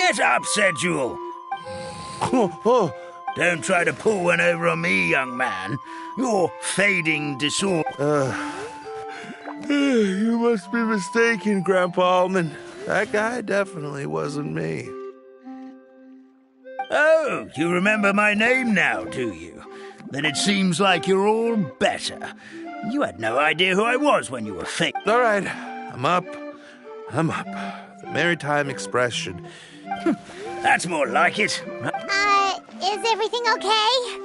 Get up, Sedule! Don't try to pull one over on me, young man. You're fading disorder. You must be mistaken, Grandpa Almond. That guy definitely wasn't me. Oh, you remember my name now, do you? Then it seems like you're all better. You had no idea who I was when you were fake. All right, I'm up. The Maritime Express should... That's more like it. Is everything okay?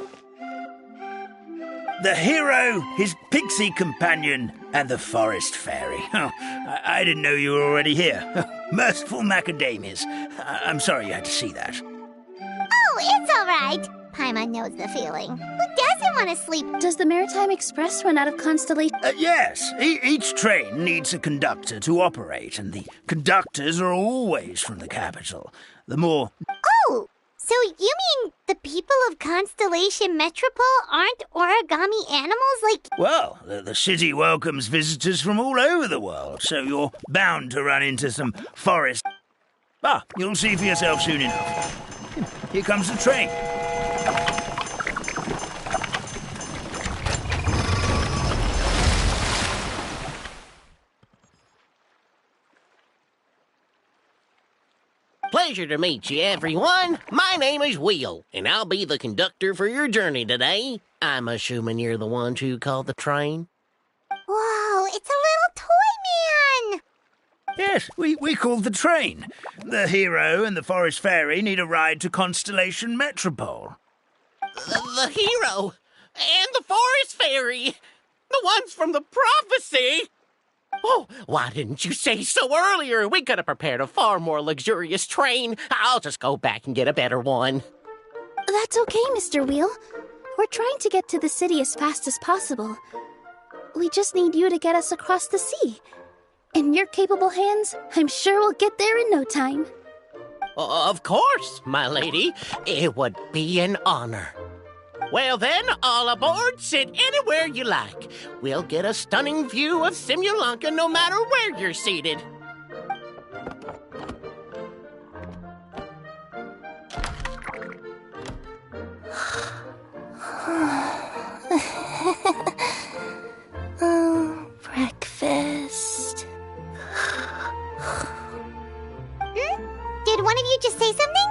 The hero, his pixie companion, and the forest fairy. Oh, I didn't know you were already here. Merciful macadamias. I'm sorry you had to see that. Oh, it's all right. Paimon knows the feeling. Who doesn't want to sleep? Does the Maritime Express run out of Constellation? Yes. Each train needs a conductor to operate, and the conductors are always from the capital. The more... Oh! So you mean the people of Constellation Metropole aren't origami animals like... Well, the city welcomes visitors from all over the world, so you're bound to run into some forest... Ah, you'll see for yourself soon enough. Here comes the train. Pleasure to meet you, everyone. My name is Will, and I'll be the conductor for your journey today. I'm assuming you're the ones who called the train. Whoa, it's a little toy man! Yes, we called the train. The hero and the forest fairy need a ride to Constellation Metropole. The hero and the forest fairy, the ones from the prophecy. Oh, why didn't you say so earlier? We could have prepared a far more luxurious train. I'll just go back and get a better one. That's okay, Mr. Wheel. We're trying to get to the city as fast as possible. We just need you to get us across the sea. In your capable hands, I'm sure we'll get there in no time. Of course, my lady. It would be an honor. Well then, all aboard, sit anywhere you like. We'll get a stunning view of Simulanka no matter where you're seated. Breakfast. Did one of you just say something?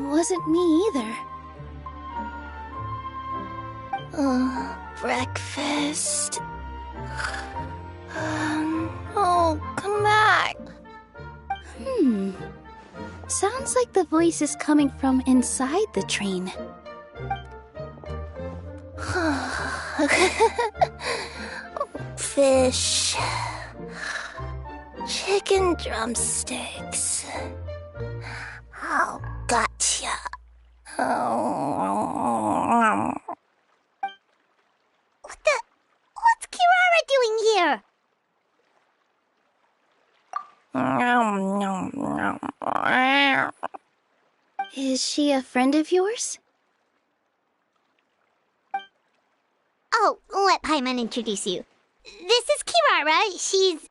Wasn't me either. Breakfast. Oh, come back. Sounds like the voice is coming from inside the train. Fish. Chicken drumsticks. Oh, gotcha. What's Kirara doing here? Is she a friend of yours? Oh, let Paimon introduce you. This is Kirara. She's...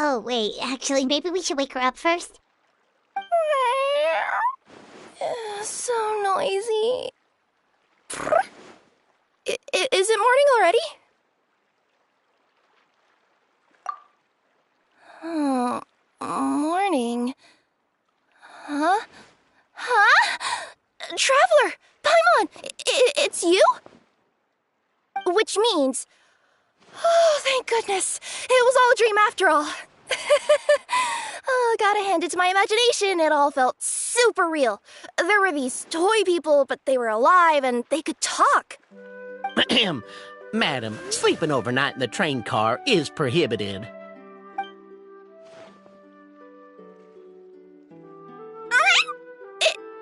Oh, wait, actually, maybe we should wake her up first. So noisy. Is it morning already? Oh, morning. Huh? Traveler! Paimon! It's you? Which means... Oh, thank goodness. It was all a dream after all. Oh, gotta hand it to my imagination. It all felt super real. There were these toy people, but they were alive and they could talk. Madam, sleeping overnight in the train car is prohibited.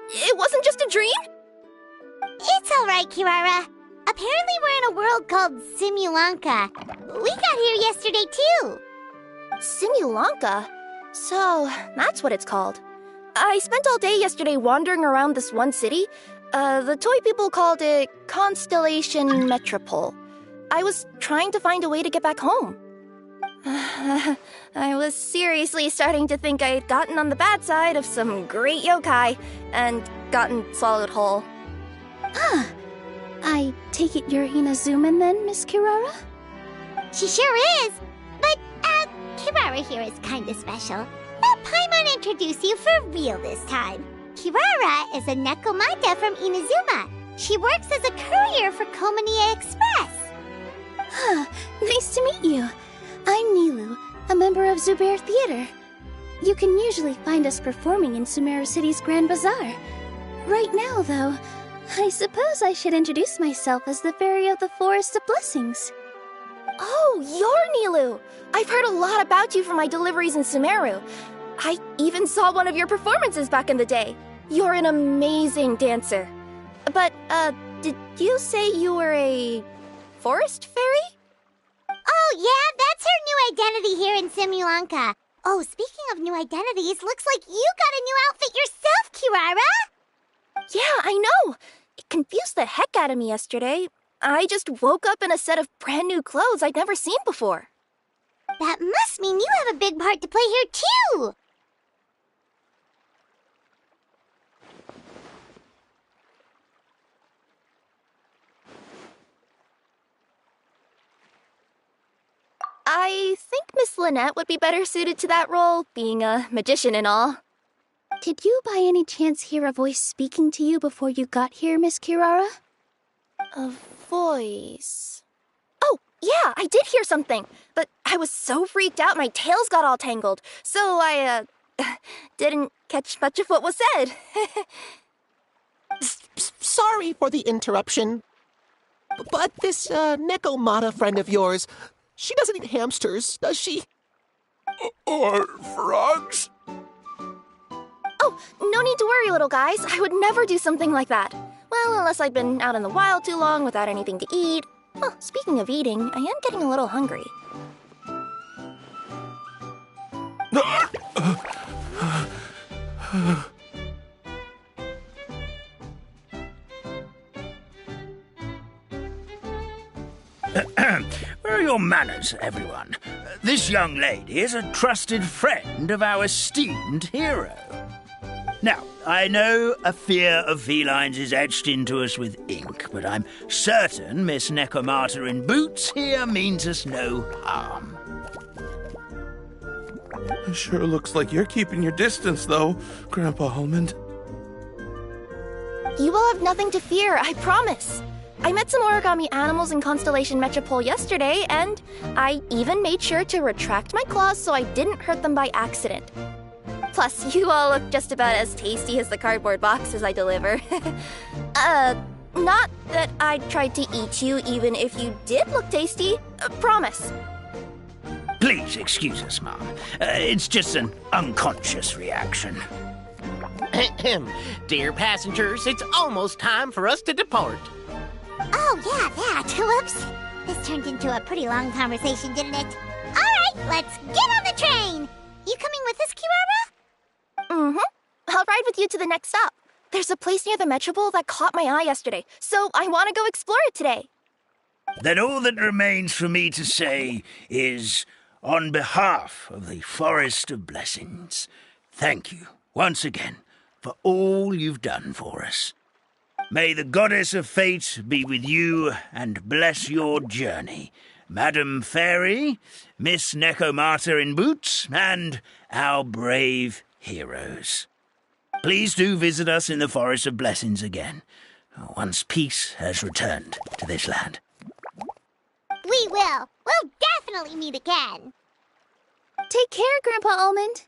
It wasn't just a dream? It's all right, Kirara. Apparently we're in a world called Simulanka. We got here yesterday, too. Simulanka? So, that's what it's called. I spent all day yesterday wandering around this one city. The toy people called it Constellation Metropole. I was trying to find a way to get back home. I was seriously starting to think I had gotten on the bad side of some great yokai and gotten swallowed whole. Ah, I take it you're Inazuman then, Miss Kirara? She sure is. But, Kirara here is kinda special. Let Paimon introduce you for real this time. Kirara is a Nekomata from Inazuma. She works as a courier for Komaniya Express. Ah, nice to meet you. I'm Nilu, a member of Zubair Theater. You can usually find us performing in Sumeru City's Grand Bazaar. Right now, though, I suppose I should introduce myself as the Fairy of the Forest of Blessings. Oh, you're Nilu! I've heard a lot about you from my deliveries in Sumeru. I even saw one of your performances back in the day. You're an amazing dancer. But, did you say you were a forest fairy? Oh, yeah, that's her new identity here in Simulanka. Oh, speaking of new identities, looks like you got a new outfit yourself, Kirara! Yeah, I know! It confused the heck out of me yesterday. I just woke up in a set of brand new clothes I'd never seen before. That must mean you have a big part to play here, too! I think Miss Lynette would be better suited to that role, being a magician and all. Did you by any chance hear a voice speaking to you before you got here, Miss Kirara? A voice... Oh, yeah, I did hear something, but I was so freaked out my tails got all tangled, so I, didn't catch much of what was said. Sorry for the interruption, but this Nekomata friend of yours, she doesn't eat hamsters, does she? Or frogs? Oh, no need to worry, little guys. I would never do something like that. Well, unless I'd been out in the wild too long without anything to eat. Well, speaking of eating, I am getting a little hungry. Where are your manners, everyone? This young lady is a trusted friend of our esteemed hero. Now, I know a fear of felines is etched into us with ink, but I'm certain Miss Nekomata in boots here means us no harm. It sure looks like you're keeping your distance, though, Grandpa Almond. You will have nothing to fear, I promise. I met some origami animals in Constellation Metropole yesterday, and I even made sure to retract my claws so I didn't hurt them by accident. Plus, you all look just about as tasty as the cardboard boxes I deliver. Not that I tried to eat you even if you did look tasty. Promise. Please excuse us, Mom. It's just an unconscious reaction. Dear passengers, it's almost time for us to depart. Oh, yeah, that. Whoops. This turned into a pretty long conversation, didn't it? All right, let's get on the train. You coming with us, Kirara? Mm-hmm. I'll ride with you to the next stop. There's a place near the Metropole that caught my eye yesterday, so I want to go explore it today. Then all that remains for me to say is, on behalf of the Forest of Blessings, thank you once again for all you've done for us. May the goddess of fate be with you and bless your journey, Madam Fairy, Miss Nekomata in boots, and our brave heroes. Please do visit us in the Forest of Blessings again, once peace has returned to this land. We will. We'll definitely meet again. Take care, Grandpa Almond.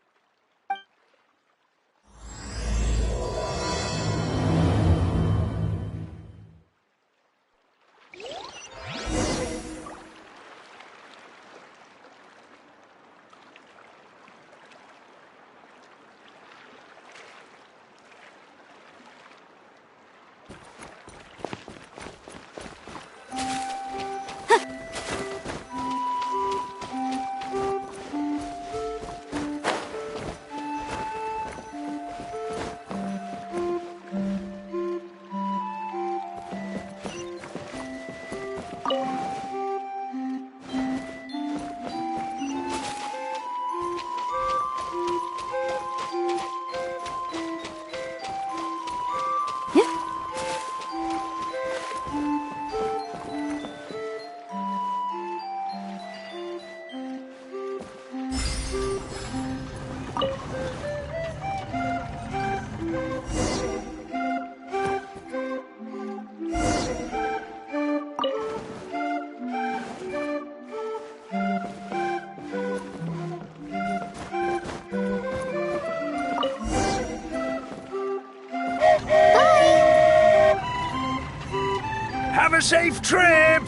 a safe trip!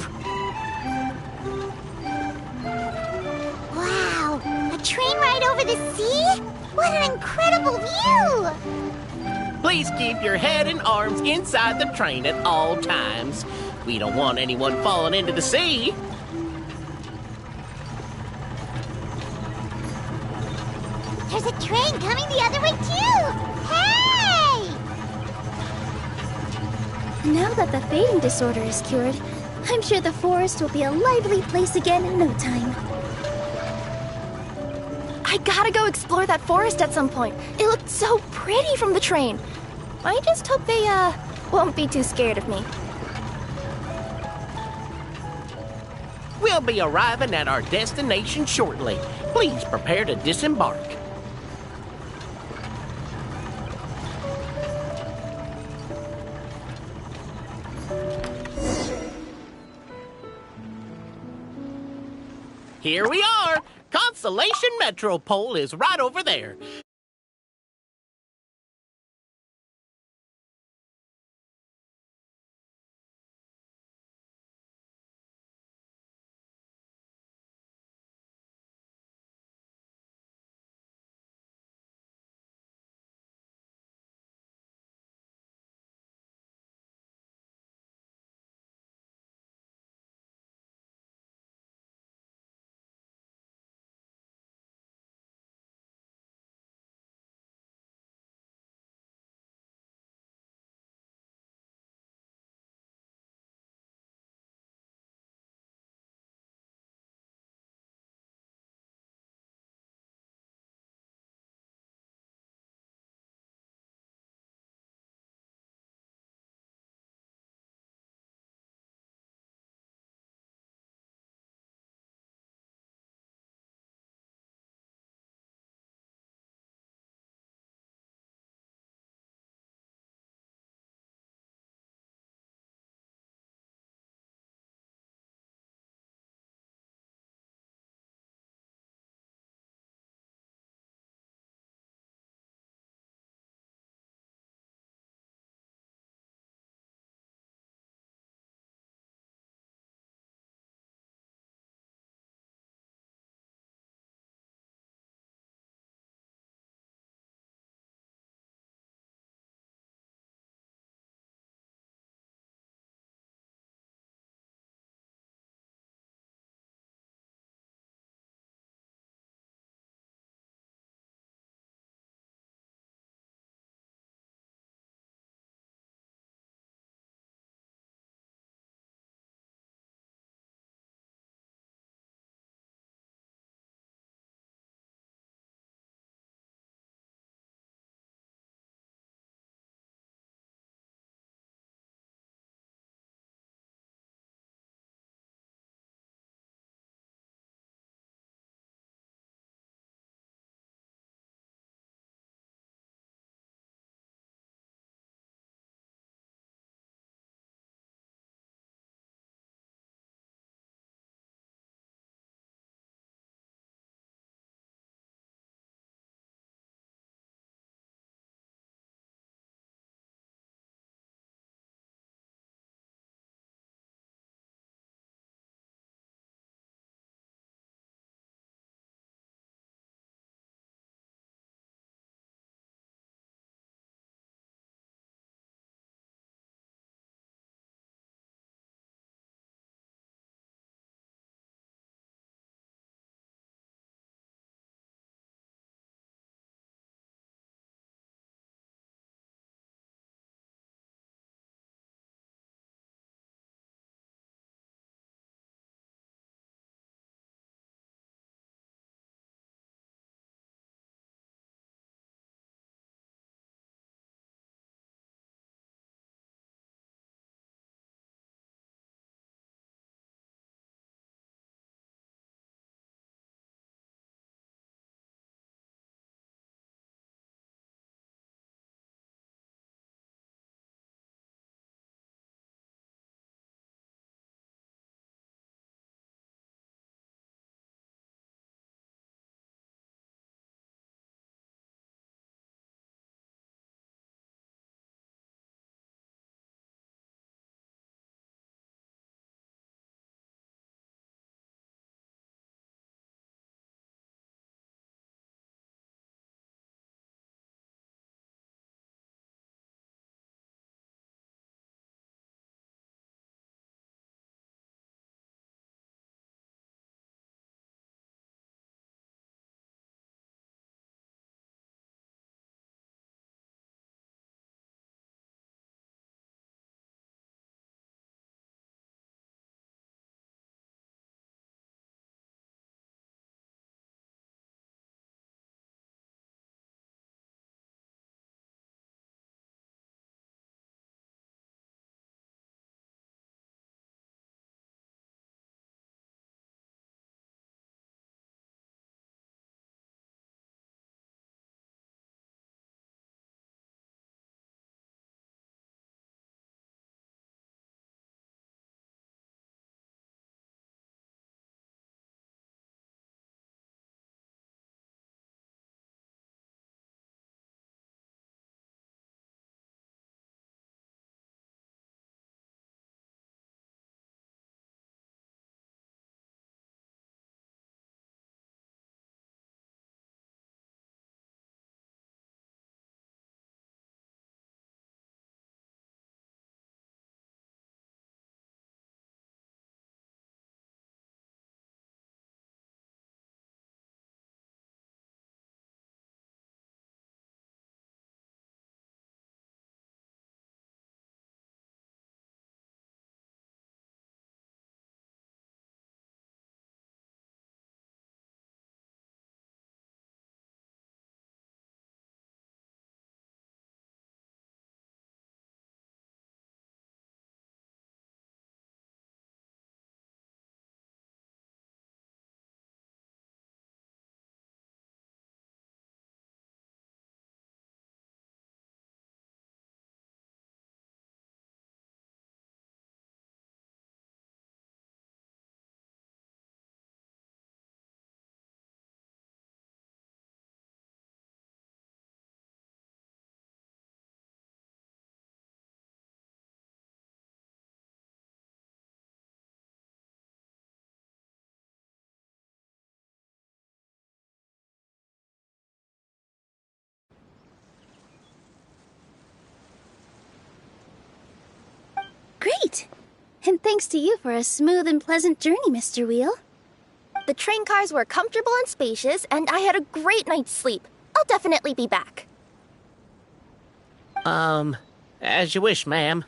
Wow, a train ride over the sea? What an incredible view! Please keep your head and arms inside the train at all times. We don't want anyone falling into the sea. There's a train coming the other way too! Hey! Now that the fading disorder is cured, I'm sure the forest will be a lively place again in no time. I gotta go explore that forest at some point. It looked so pretty from the train. I just hope they, won't be too scared of me. We'll be arriving at our destination shortly. Please prepare to disembark. Here we are! Constellation Metropole is right over there. And thanks to you for a smooth and pleasant journey, Mr. Wheel. The train cars were comfortable and spacious, and I had a great night's sleep. I'll definitely be back. As you wish, ma'am.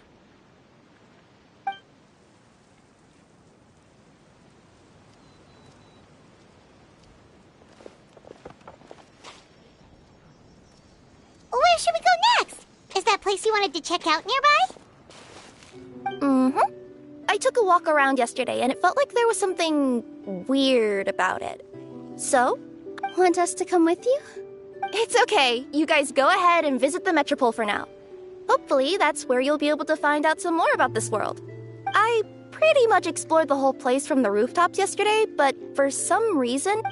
Where should we go next? Is that place you wanted to check out nearby? Mm-hmm. I took a walk around yesterday, and it felt like there was something weird about it. So? Want us to come with you? It's okay. You guys go ahead and visit the Metropole for now. Hopefully, that's where you'll be able to find out some more about this world. I pretty much explored the whole place from the rooftops yesterday, but for some reason...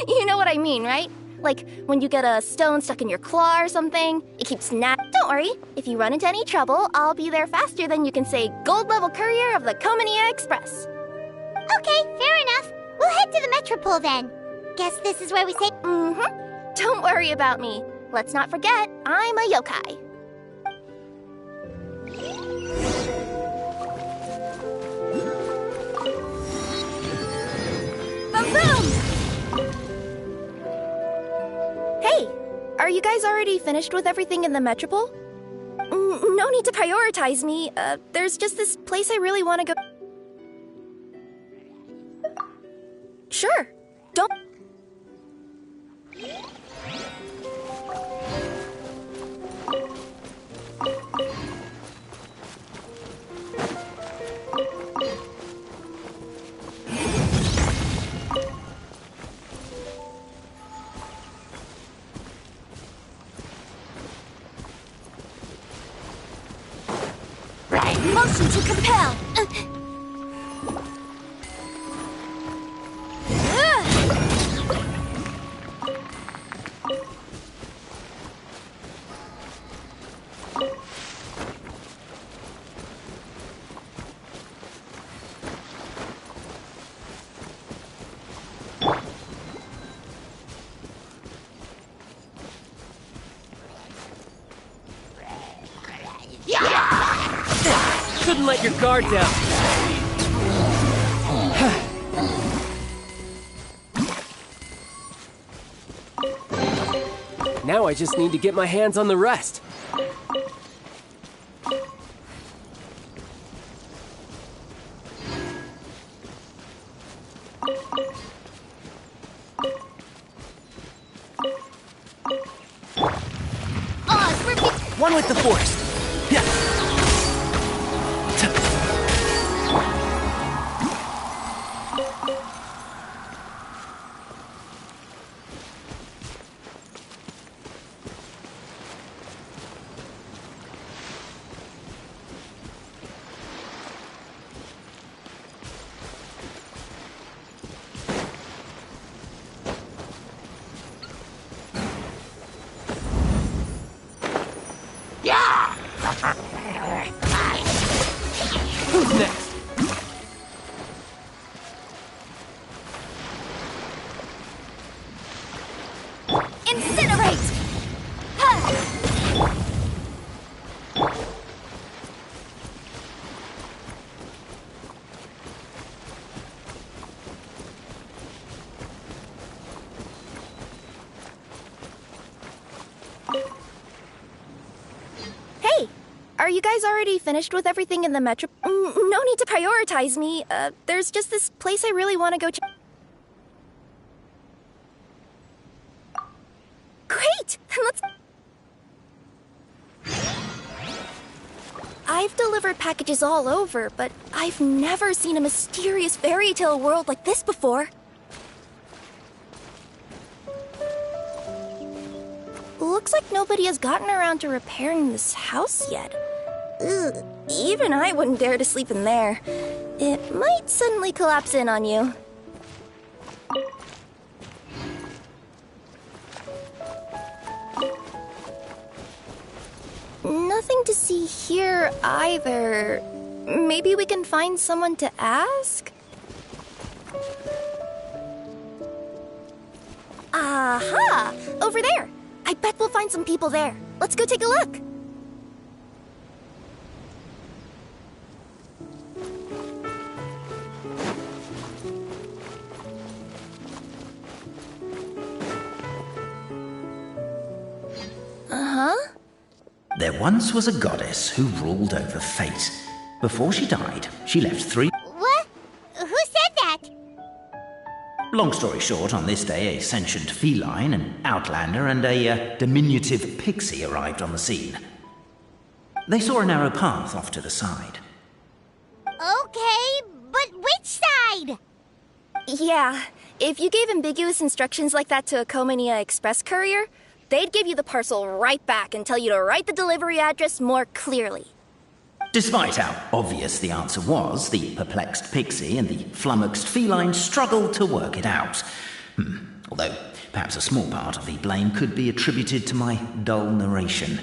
you know what I mean, right? Like, when you get a stone stuck in your claw or something, it keeps Don't worry, if you run into any trouble, I'll be there faster than you can say gold-level courier of the Komania Express. Okay, fair enough. We'll head to the Metropole then. Guess this is where we say... Mm-hmm. Don't worry about me. Let's not forget, I'm a yokai. Boom, boom! Hey, are you guys already finished with everything in the Metropole? No need to prioritize me. There's just this place I really want to go... Sure. Don't... Motion to compel! Couldn't let your guard down. Now I just need to get my hands on the rest. One with the forest. Yeah. Who's next? Incinerate! Hey, are you guys already finished with everything in the metro? No need to prioritize me. There's just this place I really want to go check. Great! Let's... I've delivered packages all over, but I've never seen a mysterious fairy tale world like this before. Looks like nobody has gotten around to repairing this house yet. Ugh, even I wouldn't dare to sleep in there. It might suddenly collapse in on you. Nothing to see here either. Maybe we can find someone to ask? Aha! Over there! I bet we'll find some people there. Let's go take a look. There once was a goddess who ruled over fate. Before she died, she left 3... What? Who said that? Long story short, on this day, a sentient feline, an outlander, and a diminutive pixie arrived on the scene. They saw a narrow path off to the side. Okay, but which side? Yeah, if you gave ambiguous instructions like that to a Comania Express courier, they'd give you the parcel right back and tell you to write the delivery address more clearly. Despite how obvious the answer was, the perplexed pixie and the flummoxed feline struggled to work it out. Although, perhaps a small part of the blame could be attributed to my dull narration.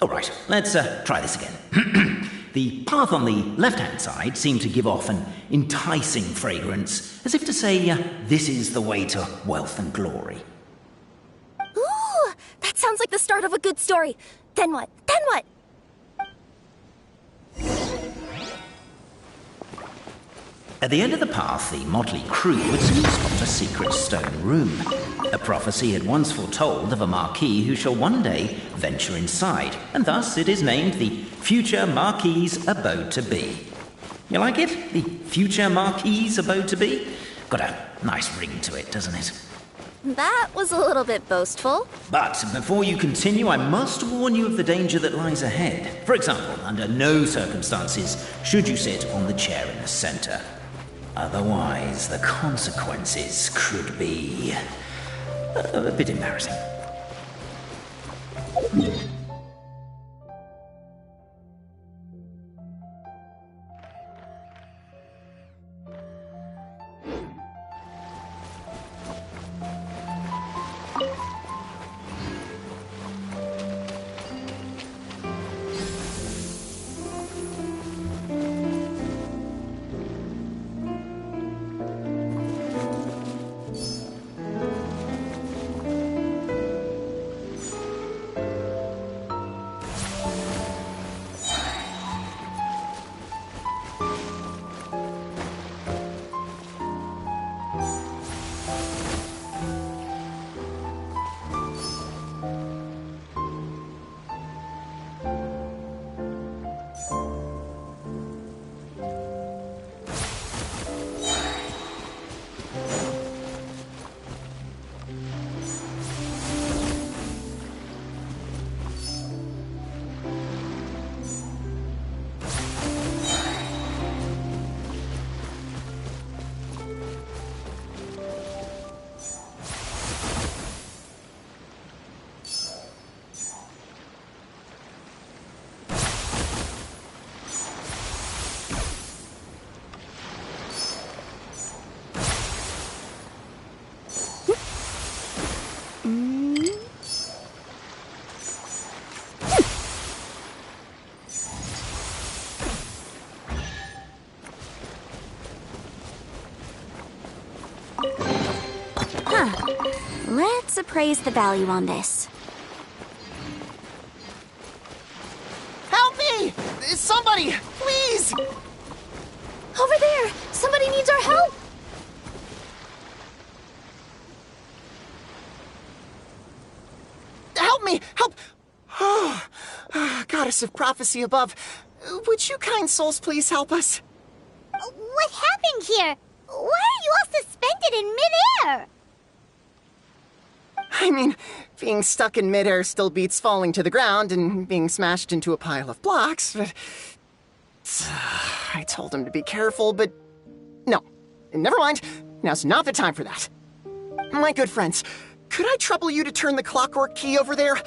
All right, let's try this again. The path on the left-hand side seemed to give off an enticing fragrance, as if to say, this is the way to wealth and glory. Ooh, that sounds like the start of a good story. Then what? Then what? At the end of the path, the motley crew would soon spot a secret stone room. A prophecy had once foretold of a Marquis who shall one day venture inside, and thus it is named the Future Marquis's Abode to Be. You like it? The Future Marquis's Abode to Be? Got a nice ring to it, doesn't it? That was a little bit boastful. But before you continue, I must warn you of the danger that lies ahead. For example, under no circumstances should you sit on the chair in the center. Otherwise, the consequences could be a bit embarrassing. Let's appraise the value on this. Help me! Somebody, please! Over there! Somebody needs our help! Help me! Help! Oh, Goddess of Prophecy above, would you kind souls please help us? What happened here? Why are you all suspended in midair? I mean, being stuck in midair still beats falling to the ground and being smashed into a pile of blocks, but... I told him to be careful, but... No. Never mind. Now's not the time for that. My good friends, could I trouble you to turn the clockwork key over there?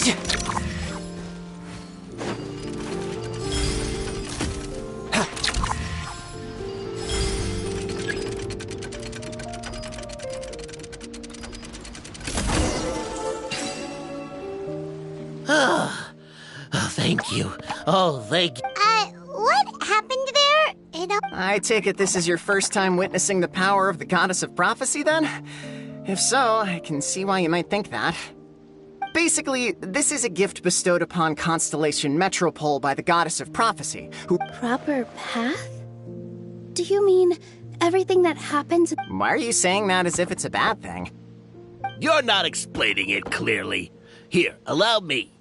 Oh, thank you. Oh, thank you. What happened there? I take it this is your first time witnessing the power of the Goddess of Prophecy, then? If so, I can see why you might think that. Basically, this is a gift bestowed upon Constellation Metropole by the Goddess of Prophecy, who— Proper path? Do you mean everything that happens? Why are you saying that as if it's a bad thing? You're not explaining it clearly. Here, allow me.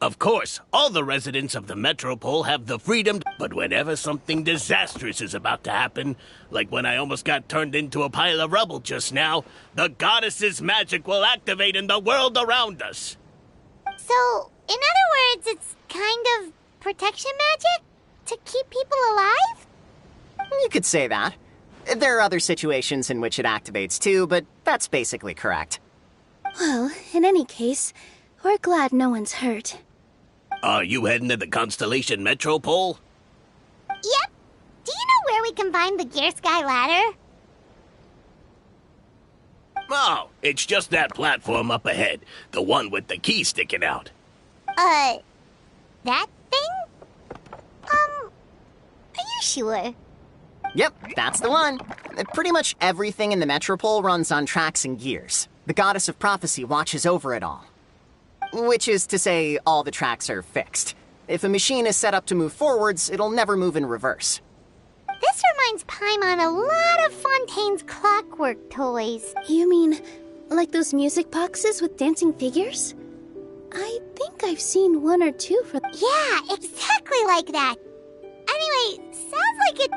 Of course, all the residents of the Metropole have the freedom, but whenever something disastrous is about to happen, like when I almost got turned into a pile of rubble just now, the goddess's magic will activate in the world around us. So, in other words, it's kind of protection magic? To keep people alive? You could say that. There are other situations in which it activates too, but that's basically correct. Well, in any case, we're glad no one's hurt. Are you heading to the Constellation Metropole? Yep. Do you know where we can find the Gear Sky ladder? Oh, it's just that platform up ahead. The one with the key sticking out. That thing? Are you sure? Yep, that's the one. Pretty much everything in the Metropole runs on tracks and gears. The Goddess of Prophecy watches over it all. Which is to say, all the tracks are fixed. If a machine is set up to move forwards, it'll never move in reverse. This reminds Paimon a lot of Fontaine's clockwork toys. You mean like those music boxes with dancing figures? I think I've seen one or two for... Yeah, exactly like that. Anyway, sounds like it...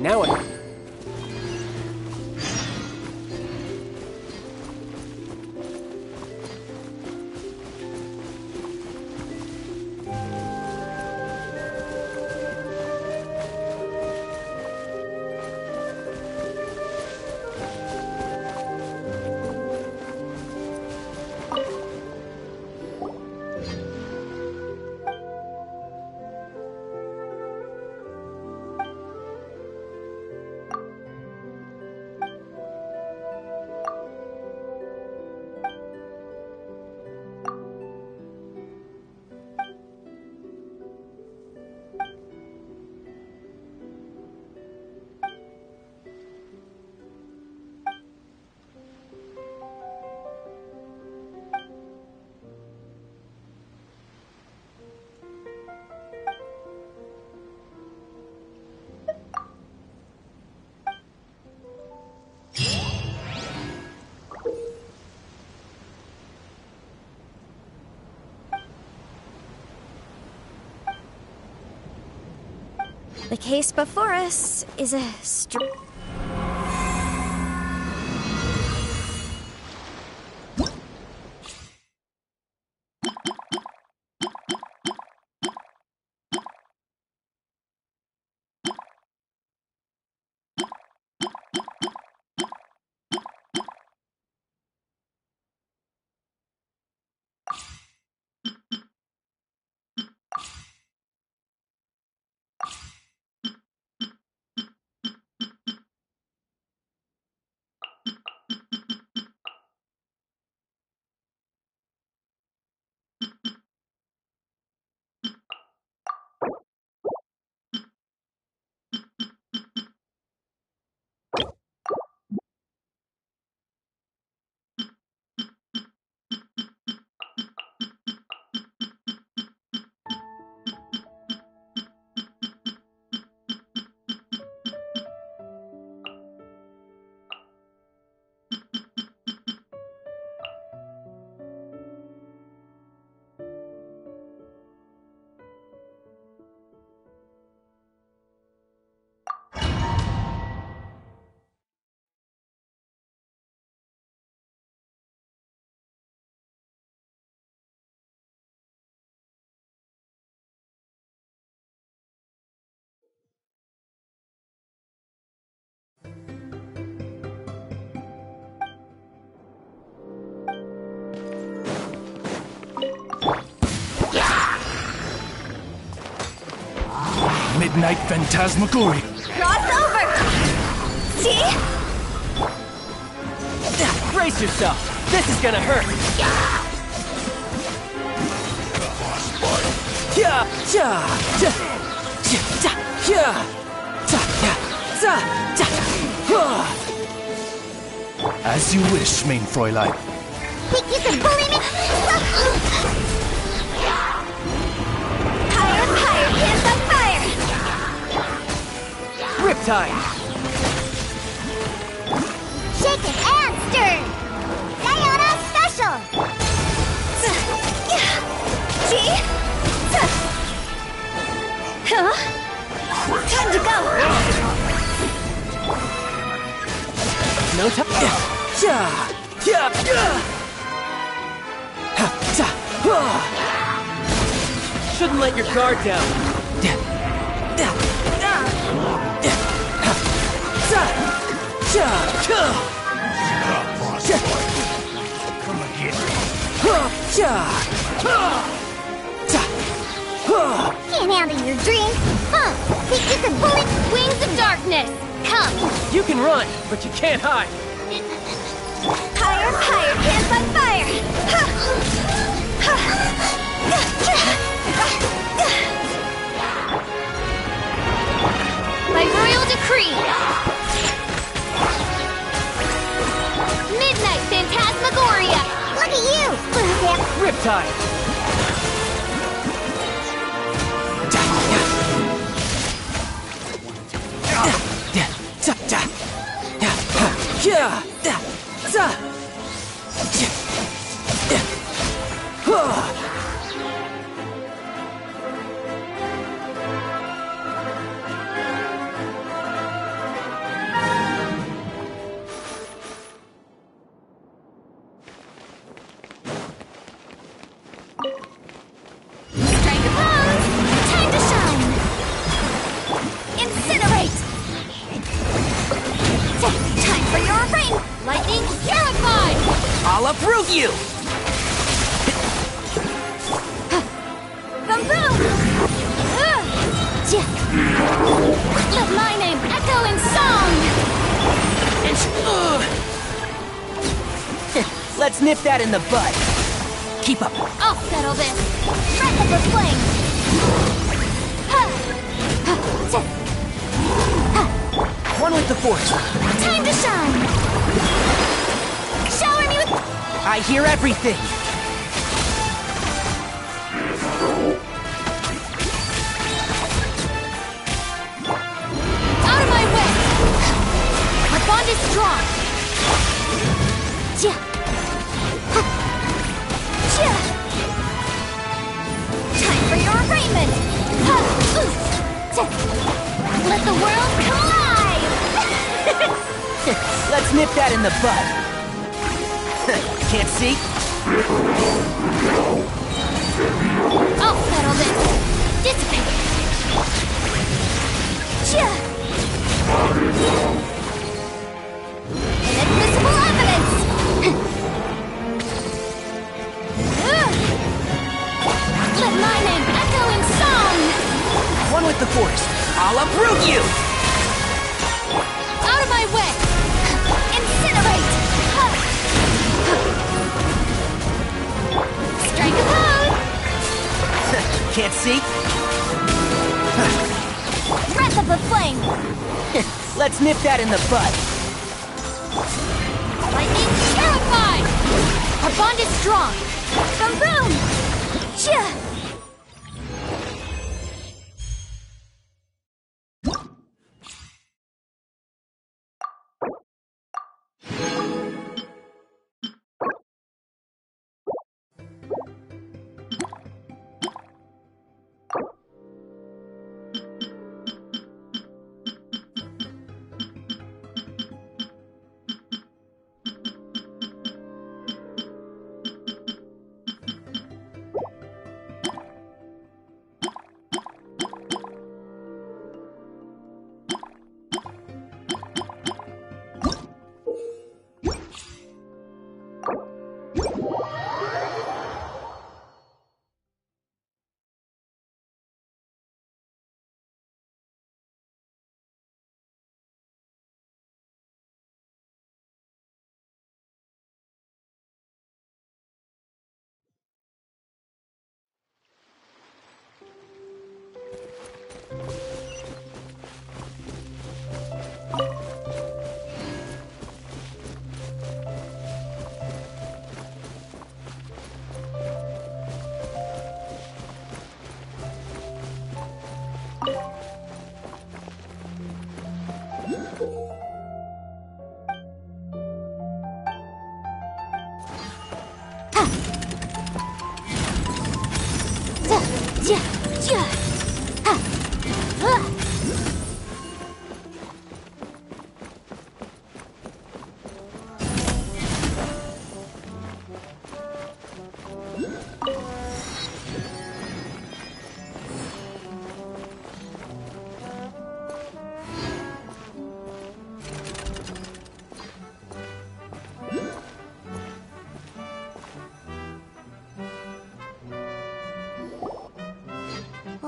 Now what? The case before us is a Midnight Phantasmagoria. Cross over! See? Brace yourself. This is gonna hurt. As you wish, main Fräulein. Think you can bully me? Higher, higher, hands on fire! Riptide. Shaken and stirred! Diana Special! See? Huh? Time to go! No time. Shouldn't let your guard down. Can't handle your dreams? Huh? Think you can bully? Wings of darkness! Come! You can run, but you can't hide. Higher, higher, hands on fire! By royal decree! Midnight Phantasmagoria! Look at you! Riptide. Strike a pose! Time to shine! Incinerate! Time for your ring! Lightning purify! I'll uproot you. Boom boom! Let my name echo in song! Let's nip that in the bud. Keep up. I'll settle this! Breath of the flame! One with the force. Time to shine! Shower me with... I hear everything. Out of my way! My bond is strong! Time for your arraignment! Let the world collide! Let's nip that in the bud. Can't see? I'll settle this! Dissipate! Inadmissible evidence! Let my name echo in song! One with the force. I'll uproot you! Out of my way! Incinerate! Strike a pose! Can't see? Breath of the flame! Let's nip that in the bud. Lightning purify! Our bond is strong! Boom boom!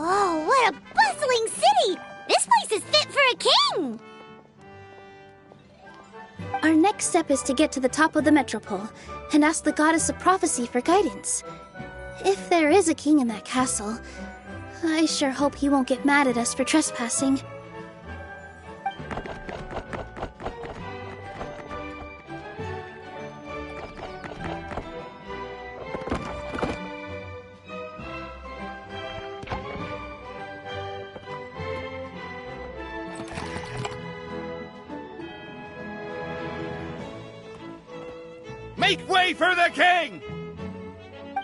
Oh, what a bustling city! This place is fit for a king! Our next step is to get to the top of the metropole and ask the goddess of prophecy for guidance. If there is a king in that castle, I sure hope he won't get mad at us for trespassing. Make way for the king!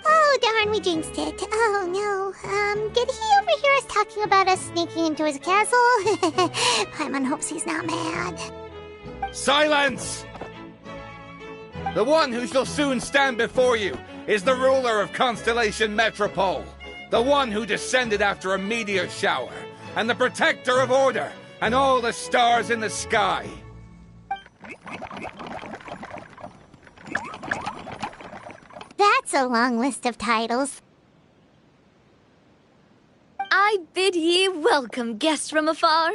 Oh, darn, we jinxed it. Oh, no. Did he overhear us talking about us sneaking into his castle? Paimon hopes he's not mad. Silence! The one who shall soon stand before you is the ruler of Constellation Metropole, the one who descended after a meteor shower, and the protector of order and all the stars in the sky. That's a long list of titles. I bid ye welcome, guests from afar.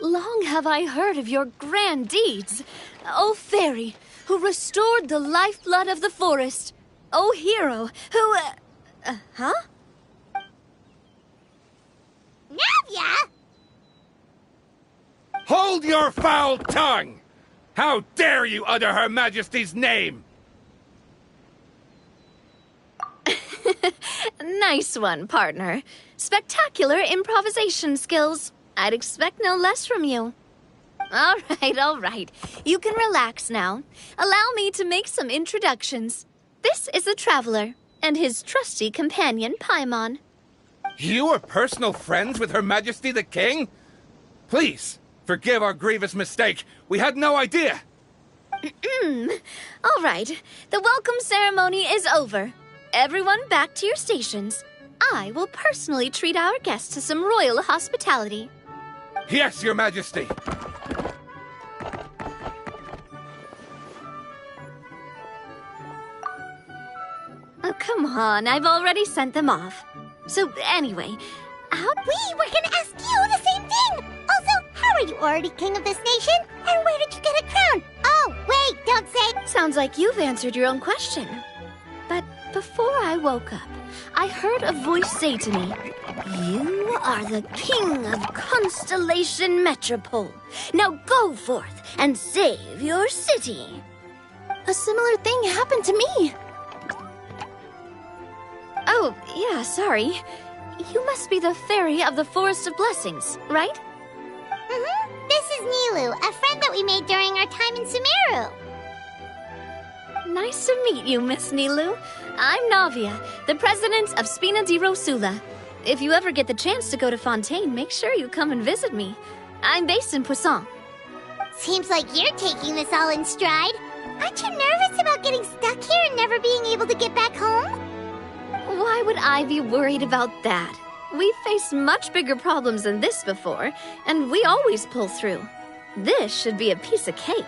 Long have I heard of your grand deeds, O fairy, who restored the lifeblood of the forest, O hero, who... huh? Navia! Hold your foul tongue! How dare you utter Her Majesty's name! Nice one, partner. Spectacular improvisation skills. I'd expect no less from you. All right. You can relax now. Allow me to make some introductions. This is the Traveler, and his trusty companion, Paimon. You are personal friends with Her Majesty the King? Please, forgive our grievous mistake. We had no idea. All right. The welcome ceremony is over. Everyone back to your stations. I will personally treat our guests to some royal hospitality. Yes, Your Majesty. Oh, come on. I've already sent them off. So, anyway, We were gonna ask you the same thing! Also, how are you already king of this nation? And where did you get a crown? Oh, wait, don't say... Sounds like you've answered your own question. But before I woke up, I heard a voice say to me, "You are the king of Constellation Metropole. Now go forth and save your city." A similar thing happened to me. Oh, yeah, sorry. You must be the fairy of the Forest of Blessings, right? This is Nilu, a friend that we made during our time in Sumeru. Nice to meet you, Miss Nilu. I'm Navia, the president of Spina di Rosula. If you ever get the chance to go to Fontaine, make sure you come and visit me. I'm based in Poisson. Seems like you're taking this all in stride. Aren't you nervous about getting stuck here and never being able to get back home? Why would I be worried about that? We've faced much bigger problems than this before, and we always pull through. This should be a piece of cake.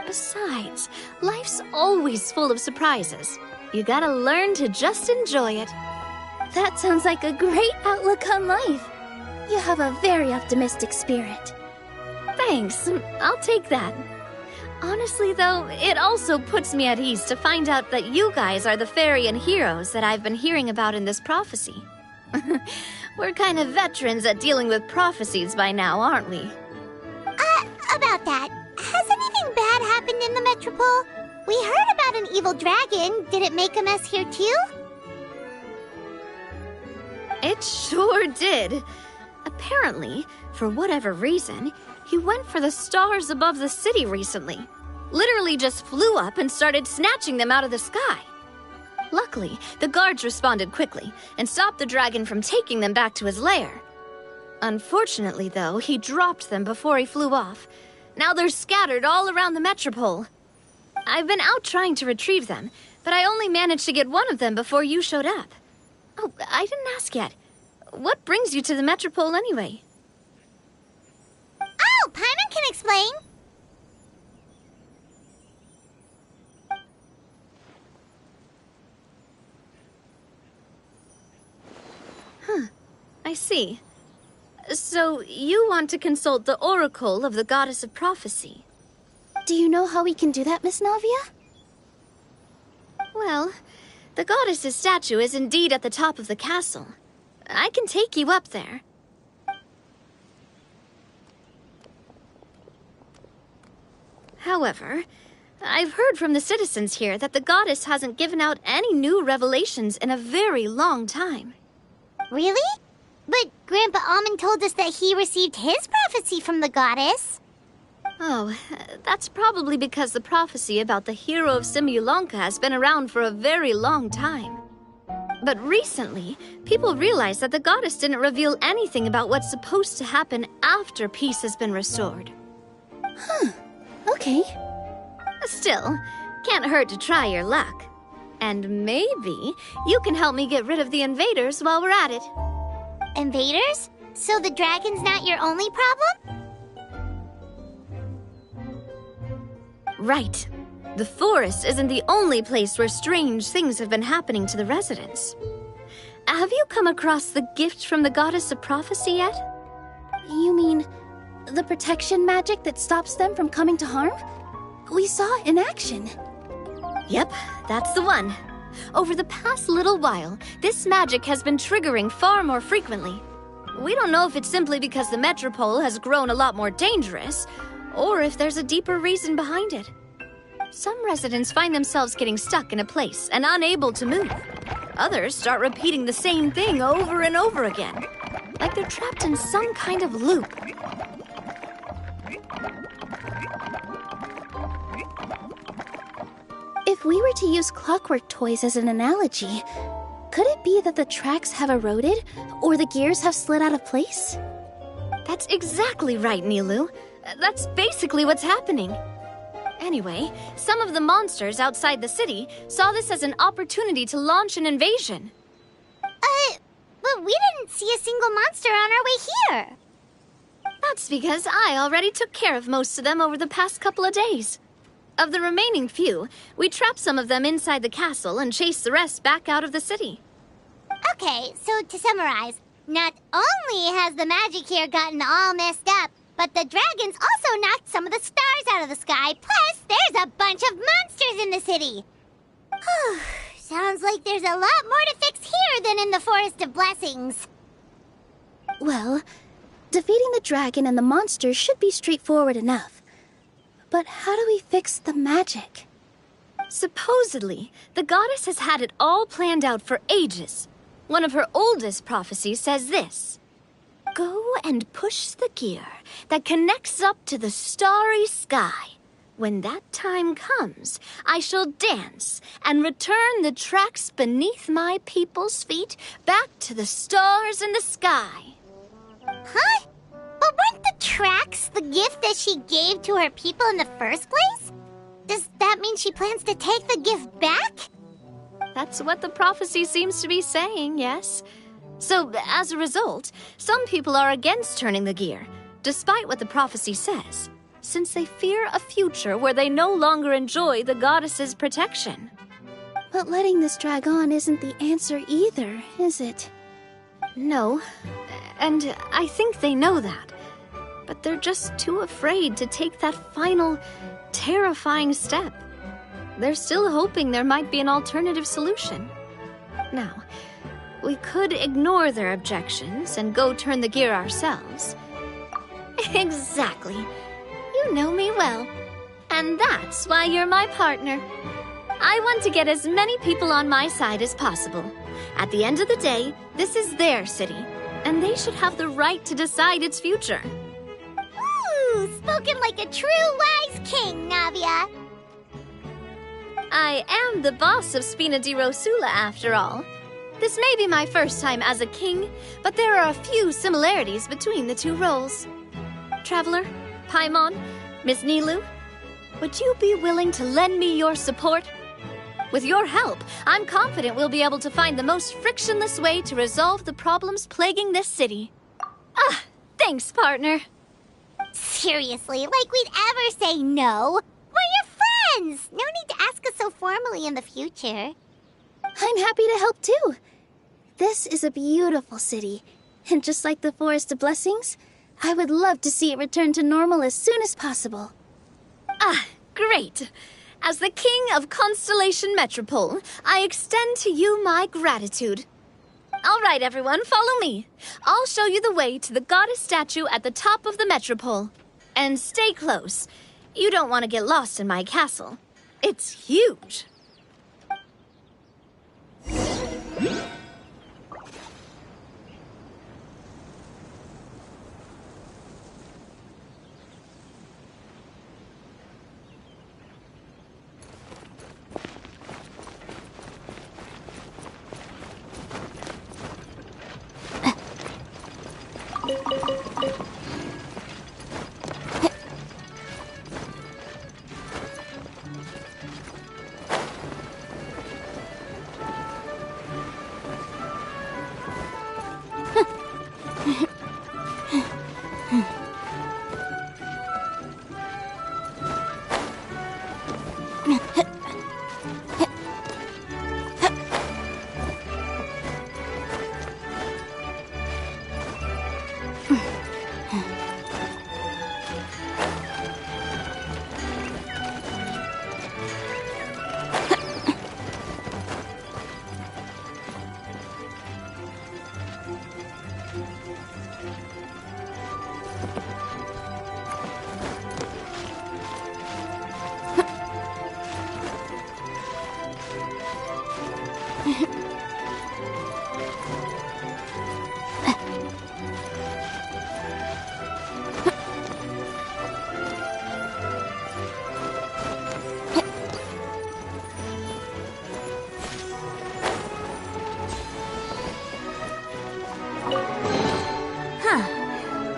Besides, life's always full of surprises. You gotta learn to just enjoy it. That sounds like a great outlook on life. You have a very optimistic spirit. Thanks, I'll take that. Honestly, though, it also puts me at ease to find out that you guys are the fairy and heroes that I've been hearing about in this prophecy. We're kind of veterans at dealing with prophecies by now, aren't we? About that, has anything bad happened in the Metropole? We heard about an evil dragon. Did it make a mess here too? It sure did. Apparently, for whatever reason, he went for the stars above the city recently. Literally just flew up and started snatching them out of the sky. Luckily, the guards responded quickly and stopped the dragon from taking them back to his lair. Unfortunately, though, he dropped them before he flew off. Now they're scattered all around the metropole. I've been out trying to retrieve them, but I only managed to get one of them before you showed up. Oh, I didn't ask yet. What brings you to the metropole anyway? Oh, Paimon can explain. I see. So, you want to consult the oracle of the goddess of prophecy? Do you know how we can do that, Miss Navia? Well, the goddess's statue is indeed at the top of the castle. I can take you up there. However, I've heard from the citizens here that the goddess hasn't given out any new revelations in a very long time. Really? But Grandpa Almond told us that he received his prophecy from the goddess. Oh, that's probably because the prophecy about the hero of Simulanka has been around for a very long time. But recently, people realized that the goddess didn't reveal anything about what's supposed to happen after peace has been restored. Okay. Still, can't hurt to try your luck. And maybe you can help me get rid of the invaders while we're at it. Invaders? So the dragon's not your only problem? Right. The forest isn't the only place where strange things have been happening to the residents. Have you come across the gift from the goddess of prophecy yet? You mean the protection magic that stops them from coming to harm? We saw it in action. Yep, that's the one. Over the past little while, this magic has been triggering far more frequently. We don't know if it's simply because the metropole has grown a lot more dangerous, or if there's a deeper reason behind it. Some residents find themselves getting stuck in a place and unable to move. Others start repeating the same thing over and over again, like they're trapped in some kind of loop. If we were to use clockwork toys as an analogy, could it be that the tracks have eroded, or the gears have slid out of place? That's exactly right, Nilu. That's basically what's happening. Anyway, some of the monsters outside the city saw this as an opportunity to launch an invasion. But we didn't see a single monster on our way here. That's because I already took care of most of them over the past couple of days. Of the remaining few, we trapped some of them inside the castle and chased the rest back out of the city. Okay, so to summarize, not only has the magic here gotten all messed up, but the dragons also knocked some of the stars out of the sky, plus there's a bunch of monsters in the city. Sounds like there's a lot more to fix here than in the Forest of Blessings. Well, defeating the dragon and the monsters should be straightforward enough. But how do we fix the magic? Supposedly, the goddess has had it all planned out for ages. One of her oldest prophecies says this: "Go and push the gear that connects up to the starry sky. When that time comes, I shall dance and return the tracks beneath my people's feet back to the stars in the sky." Huh? But weren't the tracks the gift that she gave to her people in the first place? Does that mean she plans to take the gift back? That's what the prophecy seems to be saying, yes. So, as a result, some people are against turning the gear, despite what the prophecy says, since they fear a future where they no longer enjoy the goddess's protection. But letting this drag on isn't the answer either, is it? No, and I think they know that. But they're just too afraid to take that final, terrifying step. They're still hoping there might be an alternative solution. Now, we could ignore their objections and go turn the gear ourselves. Exactly. You know me well. And that's why you're my partner. I want to get as many people on my side as possible. At the end of the day, this is their city, and they should have the right to decide its future. Ooh, spoken like a true wise king, Navia. I am the boss of Spina di Rosula, after all. This may be my first time as a king, but there are a few similarities between the two roles. Traveler, Paimon, Miss Nilu, would you be willing to lend me your support? With your help, I'm confident we'll be able to find the most frictionless way to resolve the problems plaguing this city. Ah, thanks, partner. Seriously, like we'd ever say no. We're your friends! No need to ask us so formally in the future. I'm happy to help too. This is a beautiful city, and just like the Forest of Blessings, I would love to see it return to normal as soon as possible. Ah, great. As the king of Constellation Metropole, I extend to you my gratitude. All right, everyone, follow me. I'll show you the way to the goddess statue at the top of the Metropole. And stay close. You don't want to get lost in my castle. It's huge.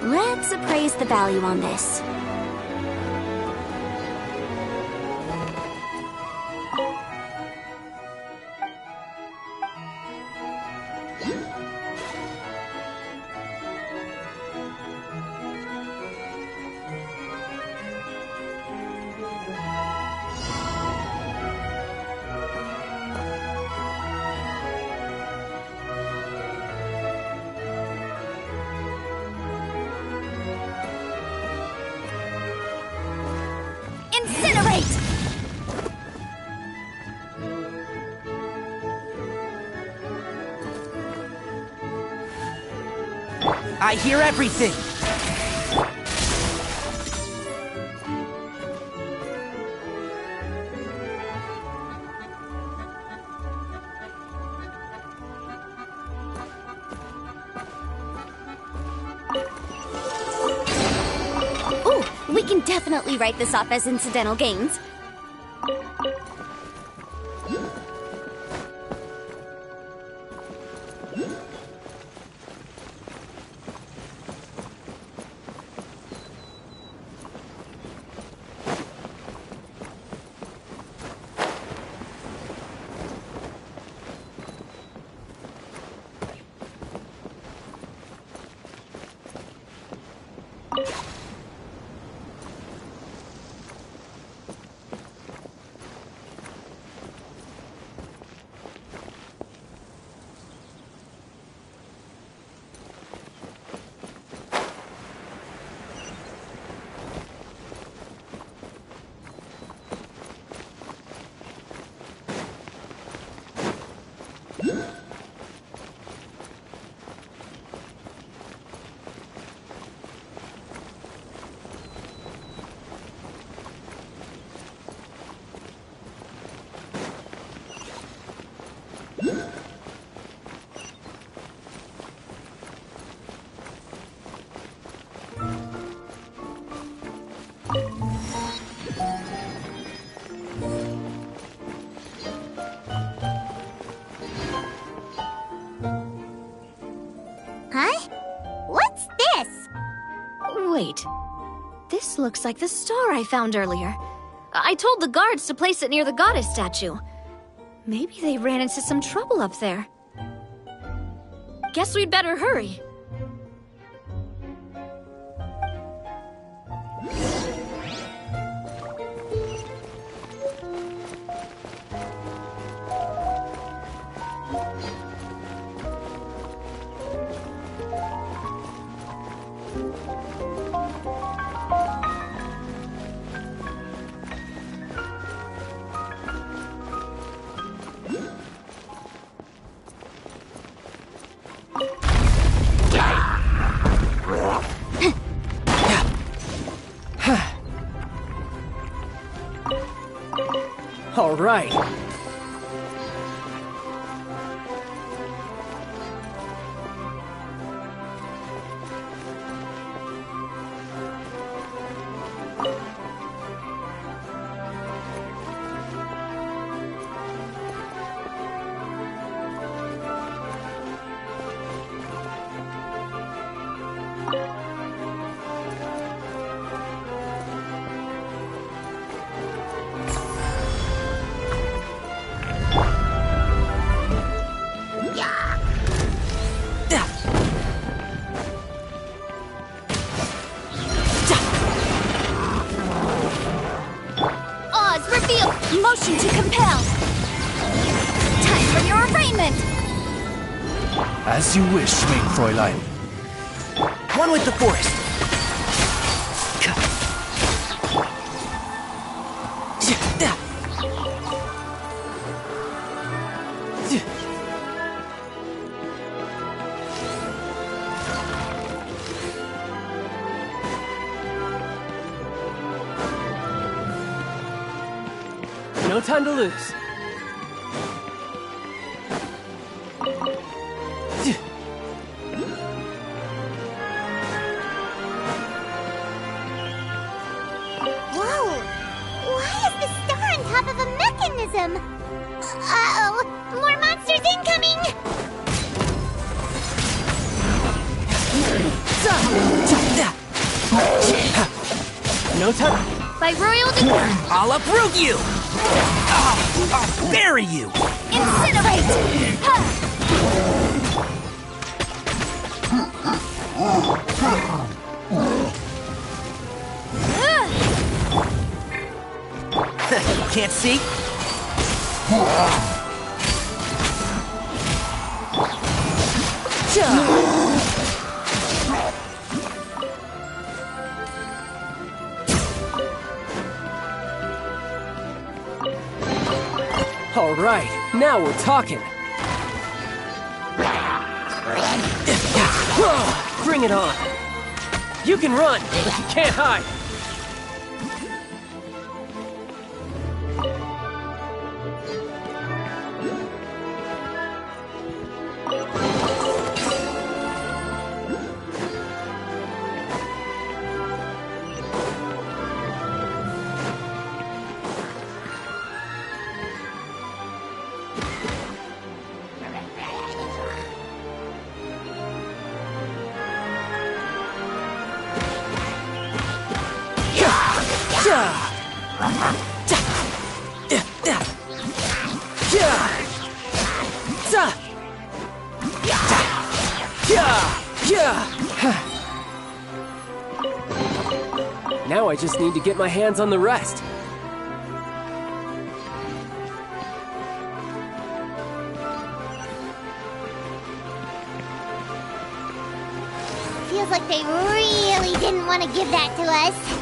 Let's appraise the value on this. Incinerate! I hear everything. Ooh, we can definitely write this off as incidental gains. This looks like the star I found earlier. I told the guards to place it near the goddess statue. Maybe they ran into some trouble up there. Guess we'd better hurry. All right. Motion to compel. Time for your arraignment. As you wish, main Fräulein. One with the forest. No time to lose. Whoa! Why is the star on top of a mechanism? Uh-oh! More monsters incoming! No time. By royal decree, I'll uproot you! I'll bury you! incinerate! Ha! Can't see? All right, now we're talking. Bring it on. You can run, but you can't hide. Now I just need to get my hands on the rest. Feels like they really didn't want to give that to us.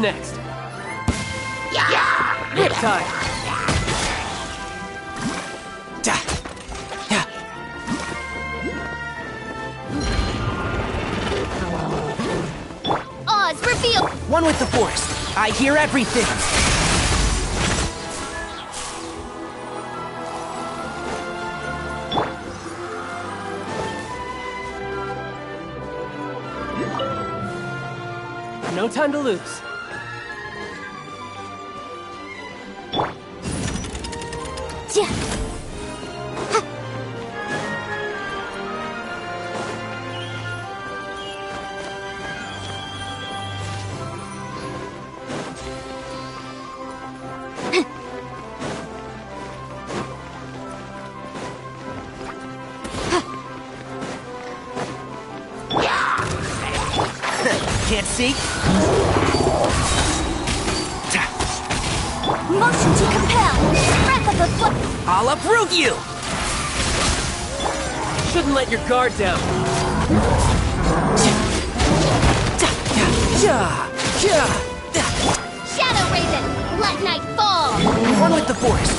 next? Riptide! Oz, reveal! One with the Force. I hear everything. No time to lose. Can't see? Motion to compel! Breath of the foot! I'll uproot you! Shouldn't let your guard down. Shadow Raven! Let night fall! One with the Force.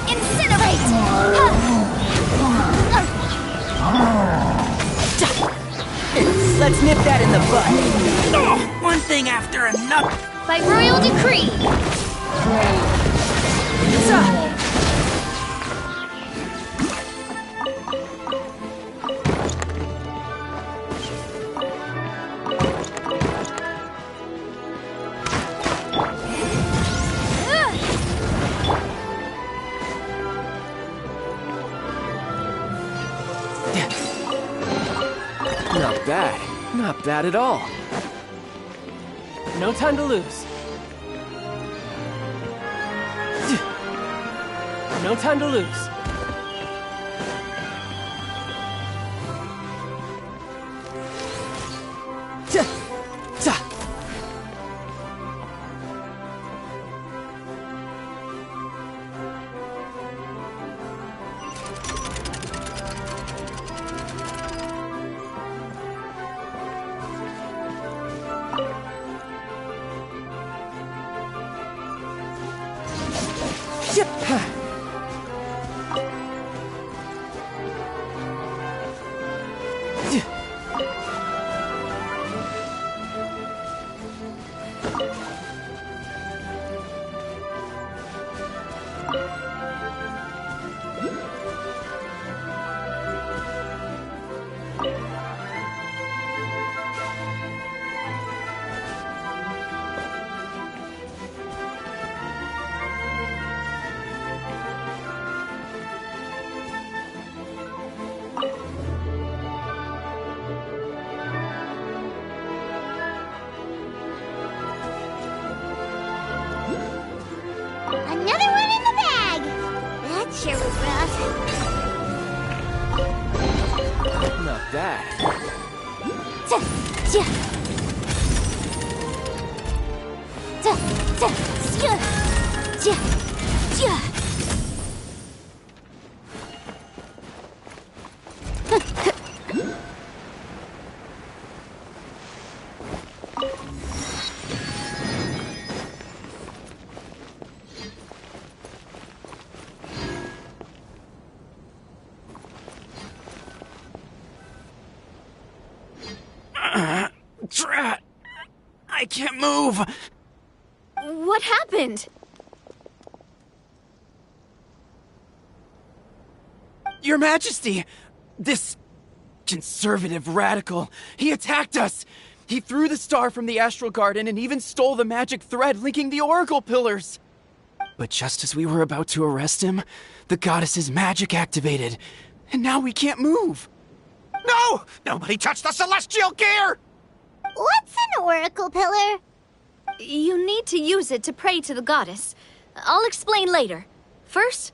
Incinerate! Let's nip that in the bud. Oh, one thing after another. By royal decree! Not bad. Not bad at all. No time to lose. No time to lose. Another one in the bag! That sure was rough. Not bad. Drat! I can't move! What happened? Your Majesty! This conservative radical, he attacked us! He threw the star from the Astral Garden and even stole the magic thread linking the Oracle Pillars! But just as we were about to arrest him, the goddess's magic activated, and now we can't move! No! Nobody touched the celestial gear! What's an oracle pillar? You need to use it to pray to the goddess. I'll explain later. First...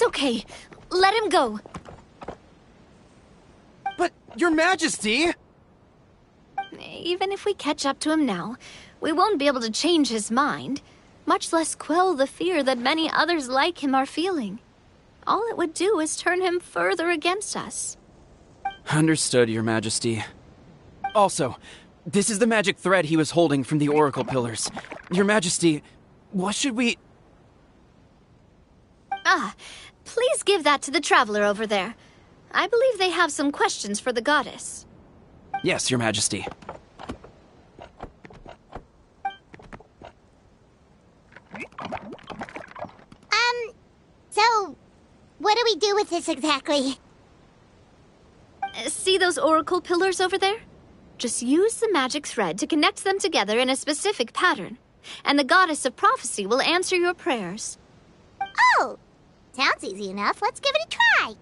okay. Let him go. But, Your Majesty! Even if we catch up to him now, we won't be able to change his mind, much less quell the fear that many others like him are feeling. All it would do is turn him further against us. Understood, Your Majesty. Also, this is the magic thread he was holding from the Oracle Pillars. Your Majesty, what should we... Please give that to the traveler over there. I believe they have some questions for the goddess. Yes, Your Majesty. So, what do we do with this exactly? See those oracle pillars over there? Just use the magic thread to connect them together in a specific pattern, and the goddess of prophecy will answer your prayers. Oh! Sounds easy enough. Let's give it a try.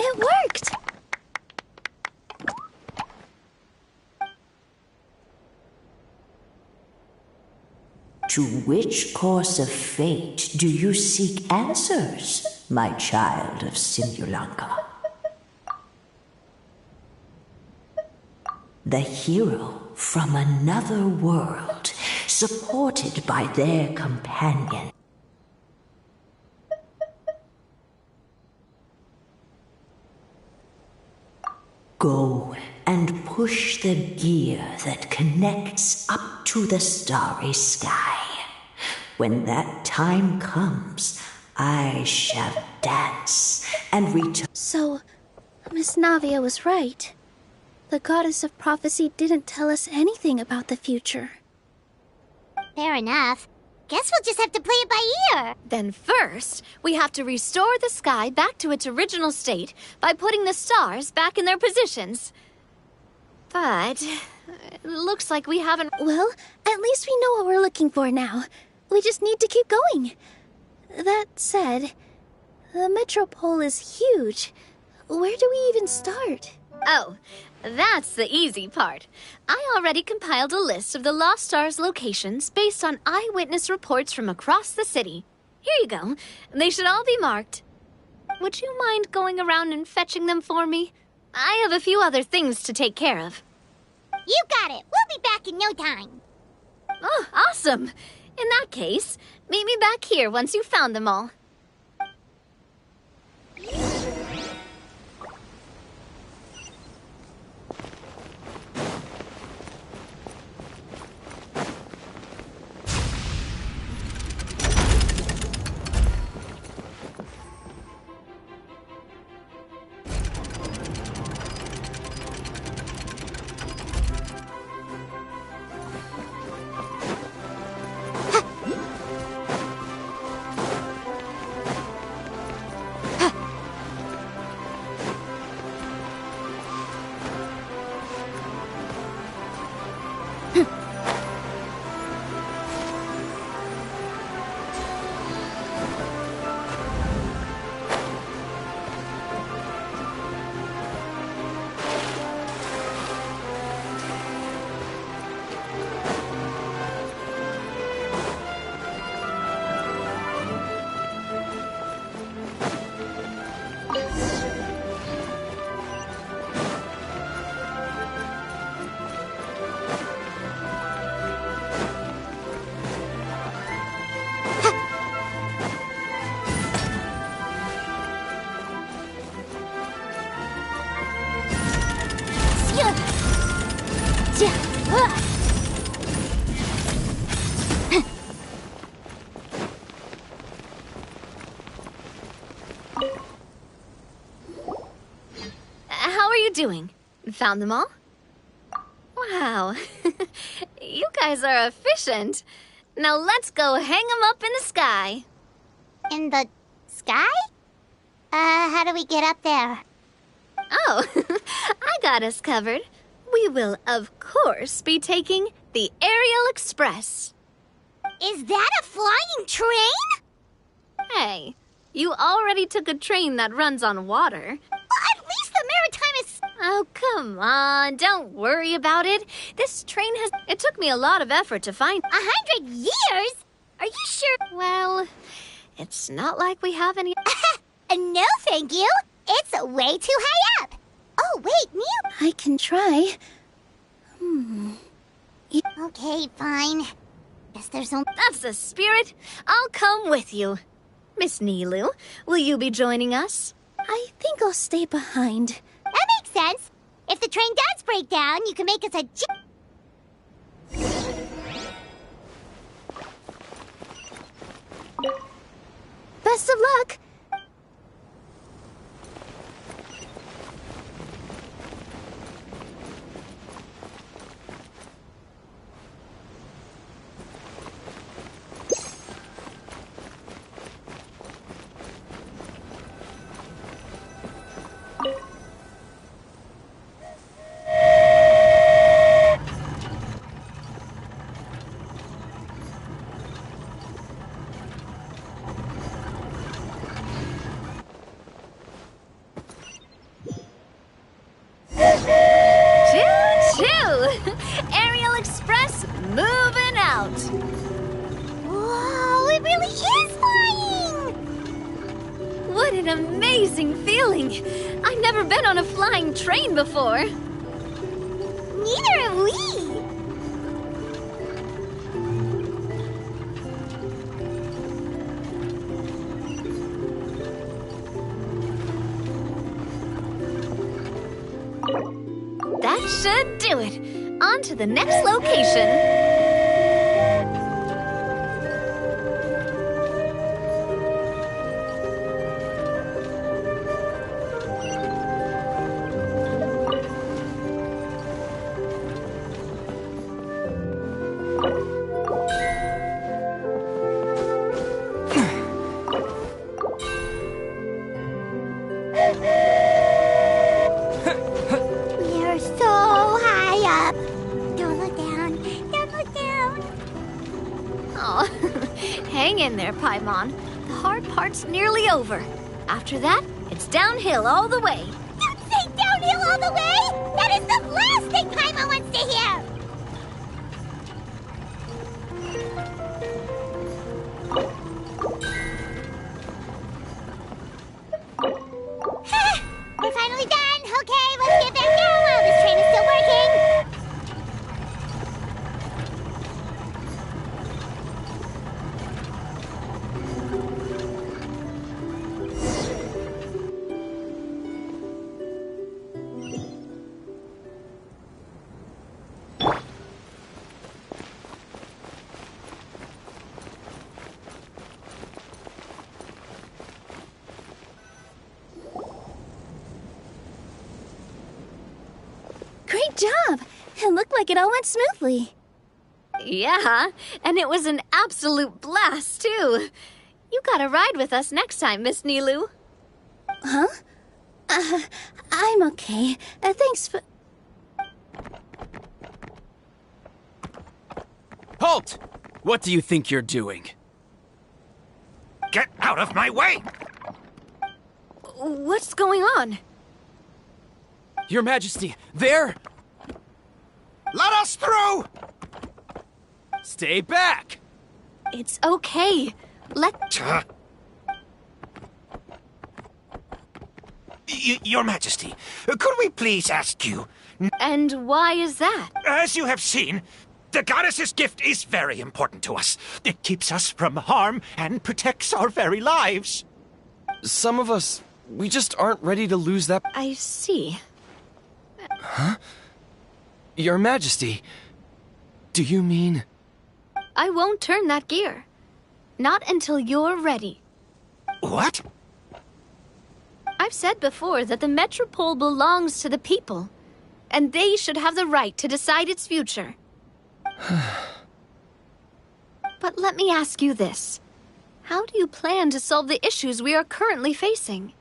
It worked! To which course of fate do you seek answers, my child of Simulanka? The hero from another world, supported by their companion. Go and push the gear that connects up to the starry sky. When that time comes, I shall dance and return. So, Miss Navia was right. The goddess of prophecy didn't tell us anything about the future. Fair enough. Guess we'll just have to play it by ear. Then first, we have to restore the sky back to its original state by putting the stars back in their positions. But it looks like we haven't... Well, at least we know what we're looking for now. We just need to keep going. That said, the metropole is huge. Where do we even start? Oh, That's the easy part. I already compiled a list of the Lost Stars locations based on eyewitness reports from across the city. Here you go. They should all be marked. Would you mind going around and fetching them for me? I have a few other things to take care of. You got it. We'll be back in no time. Oh, awesome. In that case, meet me back here once you've found them all. How are you doing? Found them all? Wow. You guys are efficient. Now let's go hang them up in the sky. In the sky? How do we get up there? Oh, I got us covered. We will, of course, be taking the Aerial Express. Is that a flying train? Hey, you already took a train that runs on water. Well, at least the Maritime is... Oh, come on, don't worry about it. This train has... It took me a lot of effort to find... 100 years? Are you sure? Well, it's not like we have any... No, thank you. It's way too high up. Oh, wait, Neil. I can try. Okay, fine. Guess there's only... That's the spirit. I'll come with you. Miss Nilu, will you be joining us? I think I'll stay behind. That makes sense. If the train does break down, you can make us a... Best of luck! Choo-choo! Aerial Express moving out. Whoa, it really is flying! What an amazing feeling! I've never been on a flying train before. Neither have we. That should do it. On to the next location. We're so high up. Don't look down. Don't look down. Oh, hang in there, Paimon. The hard part's nearly over. After that, it's downhill all the way. Don't say downhill all the way. That That is the last thing Paimon wants to hear! We're finally done! Okay, let's get back down while this train is still working! Great job! It looked like it all went smoothly. Yeah, and it was an absolute blast, too. You gotta ride with us next time, Miss Nilu. Huh? I'm okay. Thanks for... Halt! What do you think you're doing? Get out of my way! What's going on? Your Majesty, there! Let us through! Stay back! It's okay. Your Majesty, could we please ask you? And why is that? As you have seen, the goddess's gift is very important to us. It keeps us from harm and protects our very lives. Some of us, we just aren't ready to lose that... I see. Huh? Your Majesty, do you mean... I won't turn that gear. Not until you're ready. What? I've said before that the Metropole belongs to the people, and they should have the right to decide its future. But let me ask you this. How do you plan to solve the issues we are currently facing?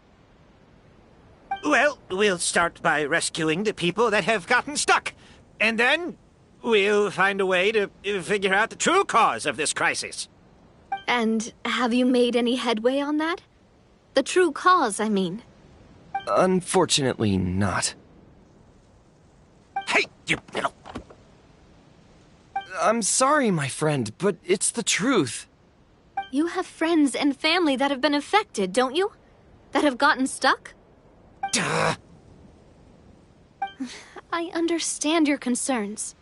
Well, we'll start by rescuing the people that have gotten stuck. And then we'll find a way to figure out the true cause of this crisis. And have you made any headway on that? The true cause, I mean. Unfortunately not. Hey, you little... I'm sorry, my friend, but it's the truth. You have friends and family that have been affected, don't you? That have gotten stuck? Duh. I understand your concerns.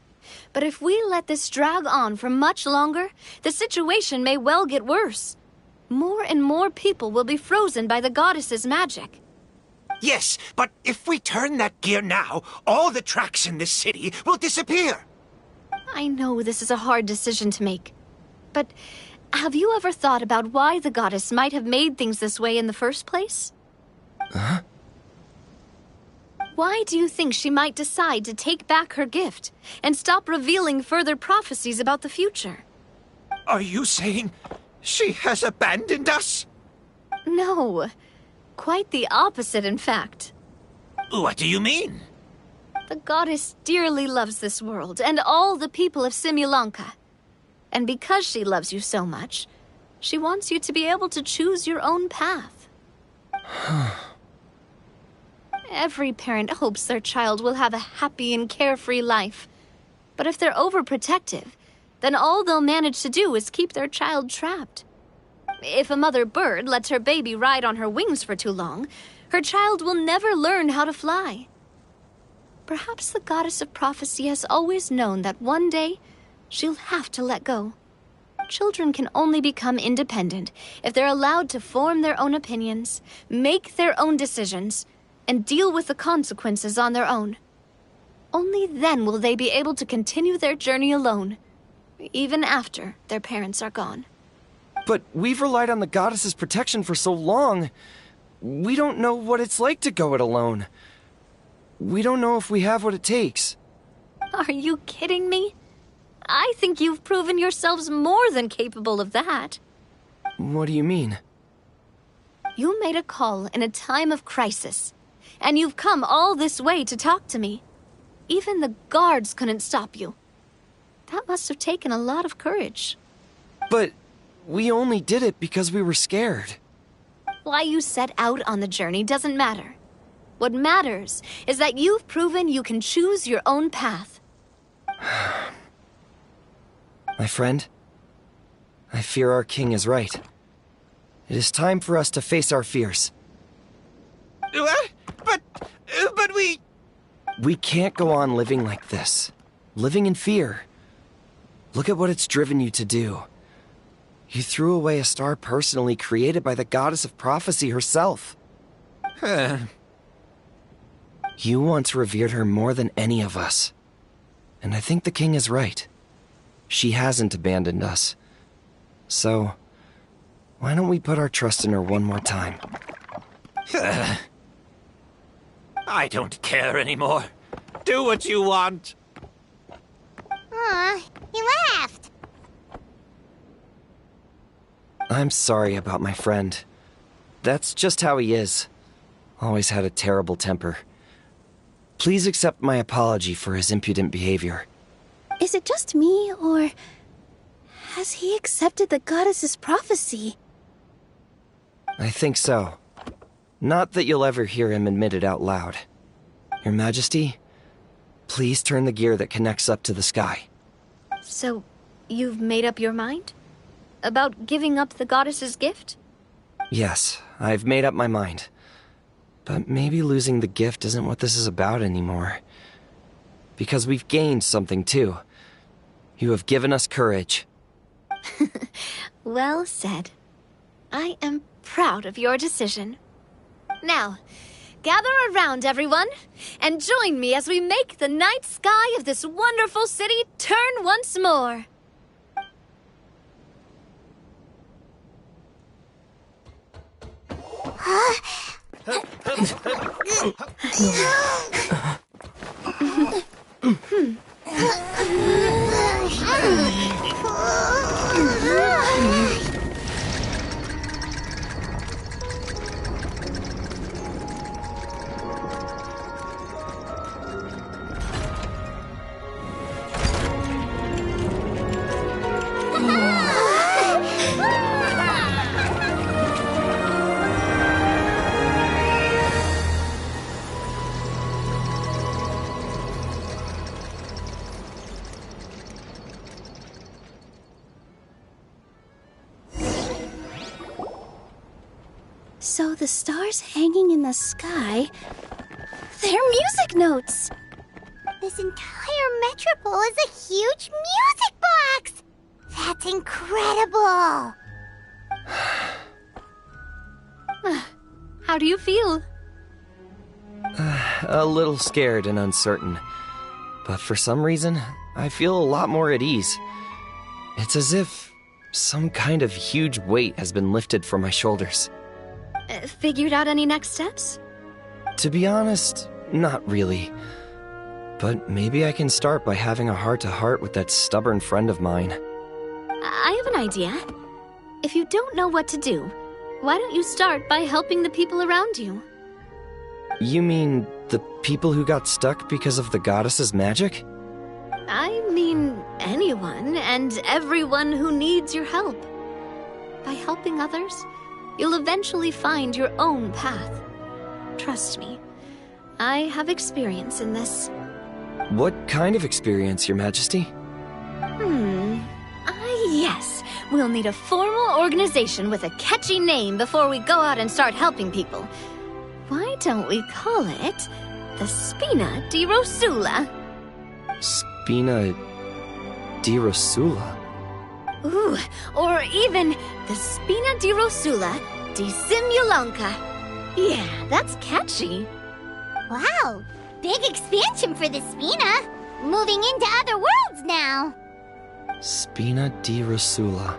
But if we let this drag on for much longer, the situation may well get worse. More and more people will be frozen by the goddess's magic. Yes, but if we turn that gear now, all the tracks in this city will disappear. I know this is a hard decision to make. But have you ever thought about why the goddess might have made things this way in the first place? Huh? Why do you think she might decide to take back her gift and stop revealing further prophecies about the future? Are you saying she has abandoned us? No. Quite the opposite, in fact. What do you mean? The goddess dearly loves this world and all the people of Simulanka. And because she loves you so much, she wants you to be able to choose your own path. Every parent hopes their child will have a happy and carefree life. But if they're overprotective, then all they'll manage to do is keep their child trapped. If a mother bird lets her baby ride on her wings for too long, her child will never learn how to fly. Perhaps the goddess of prophecy has always known that one day she'll have to let go. Children can only become independent if they're allowed to form their own opinions, make their own decisions, and deal with the consequences on their own. Only then will they be able to continue their journey alone, even after their parents are gone. But we've relied on the goddess's protection for so long. We don't know what it's like to go it alone. We don't know if we have what it takes. Are you kidding me? I think you've proven yourselves more than capable of that. What do you mean? You made a call in a time of crisis, and you've come all this way to talk to me. Even the guards couldn't stop you. That must have taken a lot of courage. But we only did it because we were scared. Why you set out on the journey doesn't matter. What matters is that you've proven you can choose your own path. My friend, I fear our king is right. It is time for us to face our fears. What? But we... We can't go on living like this. Living in fear. Look at what it's driven you to do. You threw away a star personally created by the goddess of prophecy herself. You once revered her more than any of us. And I think the king is right. She hasn't abandoned us. So, why don't we put our trust in her one more time? I don't care anymore. Do what you want. Aw, he laughed. I'm sorry about my friend. That's just how he is. Always had a terrible temper. Please accept my apology for his impudent behavior. Is it just me, or has he accepted the goddess's prophecy? I think so. Not that you'll ever hear him admit it out loud. Your Majesty, please turn the gear that connects up to the sky. So, you've made up your mind? About giving up the goddess's gift? Yes, I've made up my mind. But maybe losing the gift isn't what this is about anymore. Because we've gained something too. You have given us courage. Well said. I am proud of your decision. Now, gather around, everyone, and join me as we make the night sky of this wonderful city turn once more. So the stars hanging in the sky, they're music notes! This entire metropole is a huge music box! That's incredible! How do you feel? A little scared and uncertain. But for some reason, I feel a lot more at ease. It's as if some kind of huge weight has been lifted from my shoulders. Figured out any next steps? To be honest, not really. But maybe I can start by having a heart-to-heart with that stubborn friend of mine. I have an idea. If you don't know what to do, why don't you start by helping the people around you? You mean the people who got stuck because of the goddess's magic? I mean anyone and everyone who needs your help. By helping others, you'll eventually find your own path. Trust me, I have experience in this. What kind of experience, Your Majesty? Yes. We'll need a formal organization with a catchy name before we go out and start helping people. Why don't we call it the Spina di Rosula? Spina di Rosula? Ooh, or even the Spina di Rosula di Simulanka. Yeah, that's catchy. Wow, big expansion for the Spina. Moving into other worlds now. Spina di Rosula.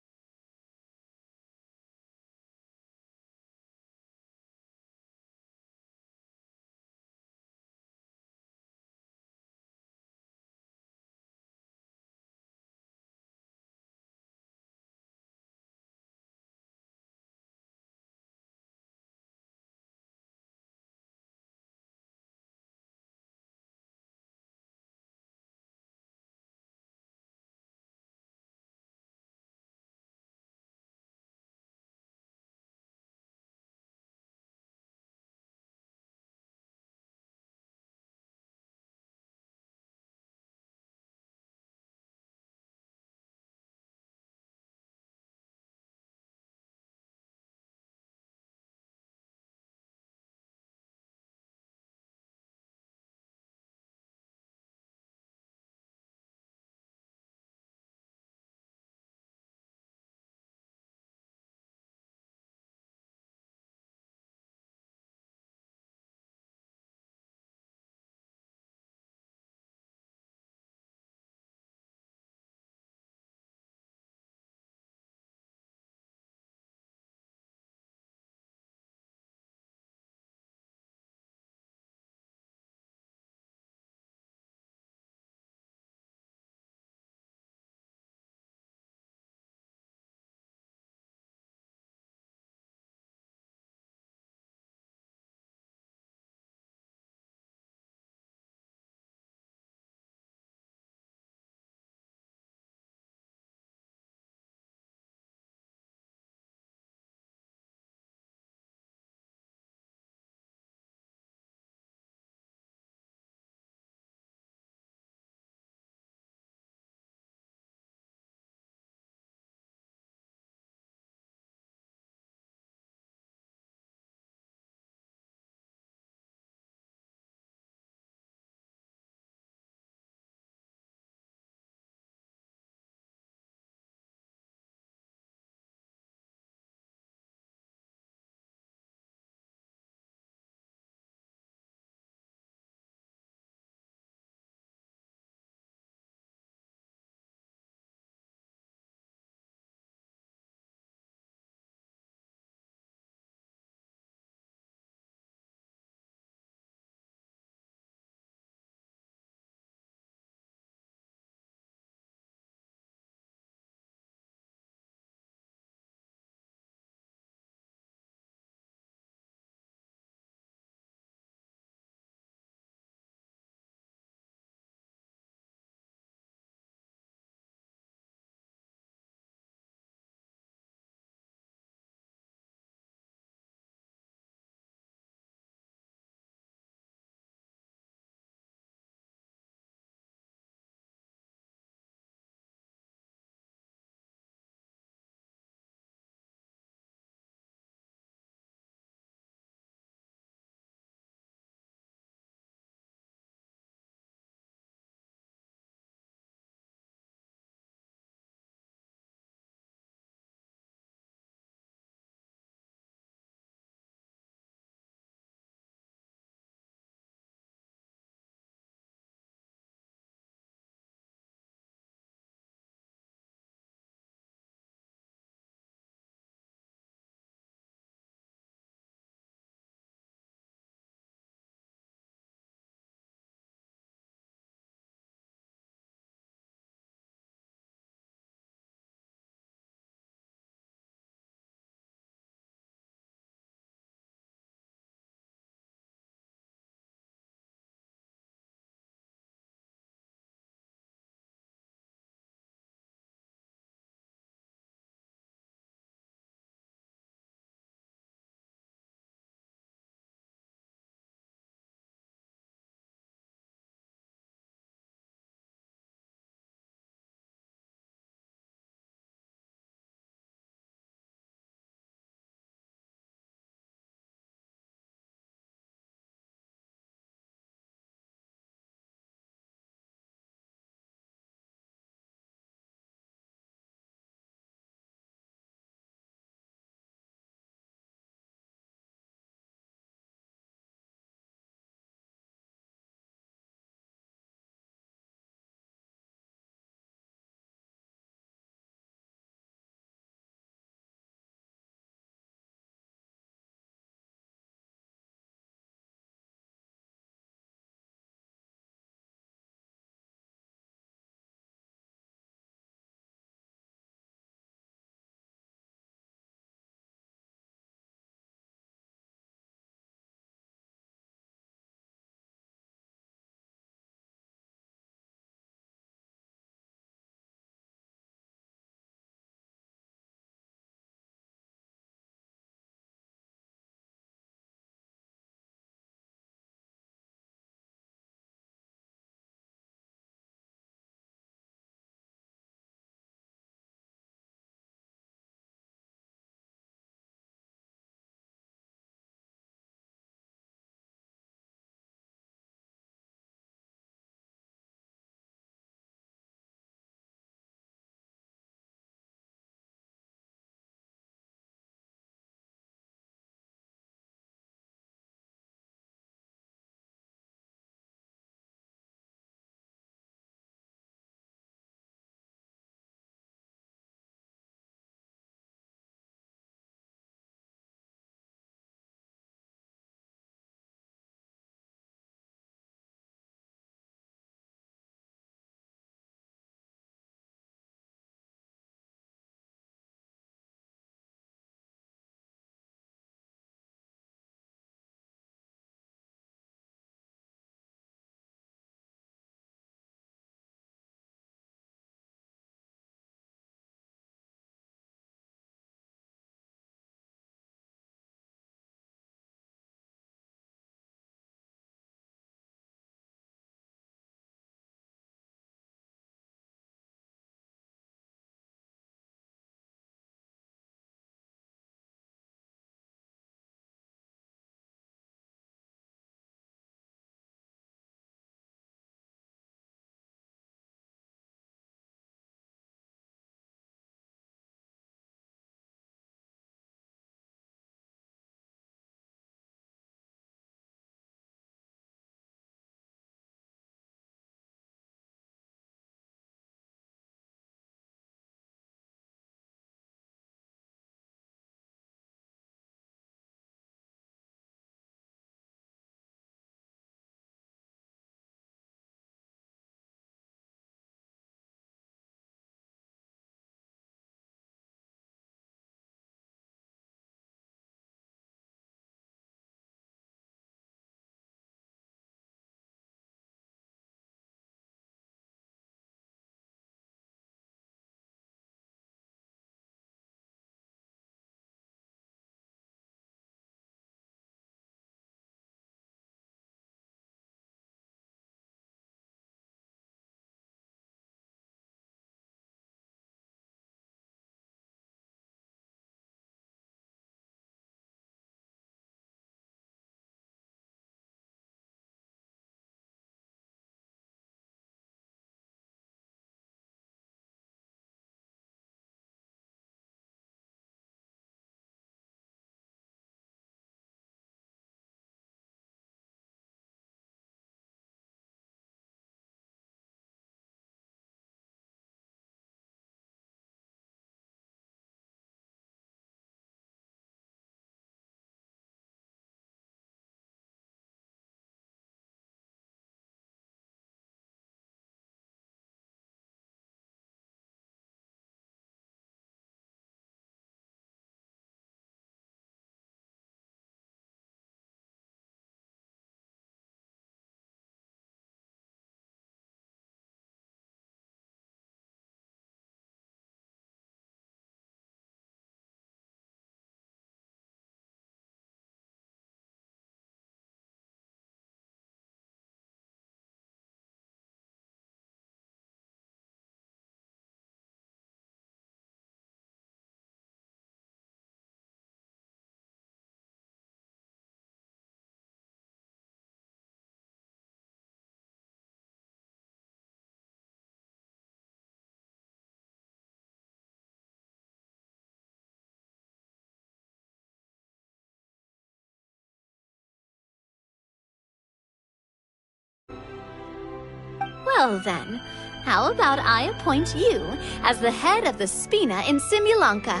Well then, how about I appoint you as the head of the Spina in Simulanka?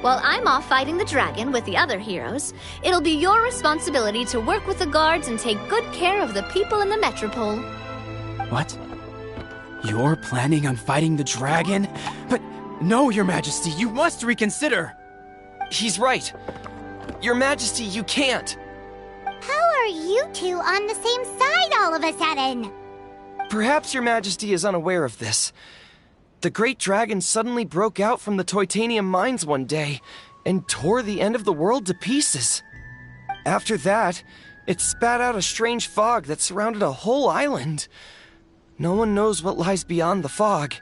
While I'm off fighting the dragon with the other heroes, it'll be your responsibility to work with the guards and take good care of the people in the metropole. What? You're planning on fighting the dragon? But no, Your Majesty, you must reconsider! He's right. Your Majesty, you can't. How are you two on the same side all of a sudden? Perhaps Your Majesty is unaware of this. The great dragon suddenly broke out from the Titanium mines one day and tore the end of the world to pieces. After that, it spat out a strange fog that surrounded a whole island. No one knows what lies beyond the fog,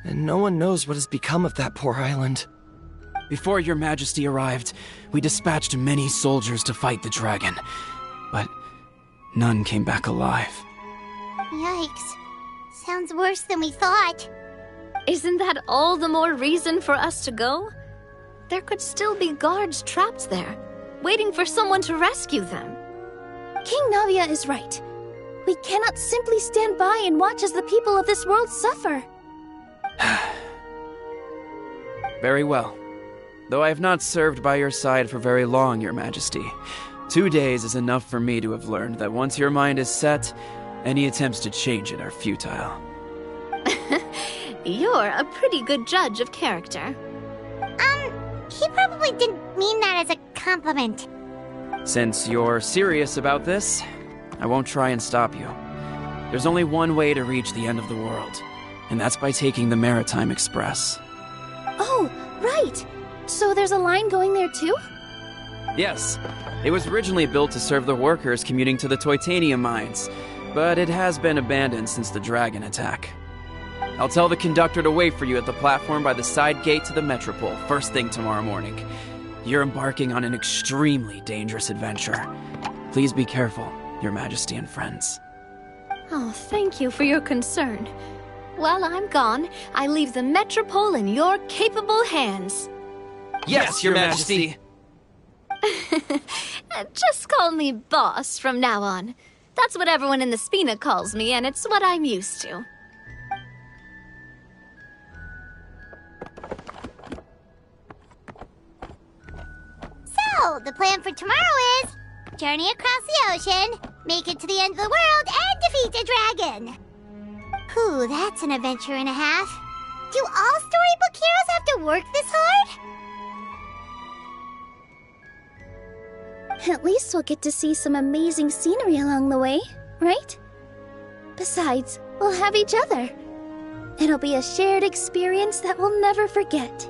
and no one knows what has become of that poor island. Before Your Majesty arrived, we dispatched many soldiers to fight the dragon, but none came back alive. Yikes. Sounds worse than we thought. Isn't that all the more reason for us to go? There could still be guards trapped there, waiting for someone to rescue them. King Navia is right. We cannot simply stand by and watch as the people of this world suffer. Very well. Though I have not served by your side for very long, Your Majesty, 2 days is enough for me to have learned that once your mind is set, any attempts to change it are futile. You're a pretty good judge of character. He probably didn't mean that as a compliment. Since you're serious about this, I won't try and stop you. There's only one way to reach the end of the world, and that's by taking the Maritime Express. Oh, right! So there's a line going there too? Yes, it was originally built to serve the workers commuting to the Titanium mines, but it has been abandoned since the dragon attack. I'll tell the conductor to wait for you at the platform by the side gate to the Metropole first thing tomorrow morning. You're embarking on an extremely dangerous adventure. Please be careful, Your Majesty and friends. Oh, thank you for your concern. While I'm gone, I leave the Metropole in your capable hands. Yes, Your Majesty. Just call me boss from now on. That's what everyone in the Spina calls me, and it's what I'm used to. So, the plan for tomorrow is journey across the ocean, make it to the end of the world, and defeat a dragon. Whew, that's an adventure and a half. Do all storybook heroes have to work this hard? At least we'll get to see some amazing scenery along the way, right? Besides, we'll have each other. It'll be a shared experience that we'll never forget.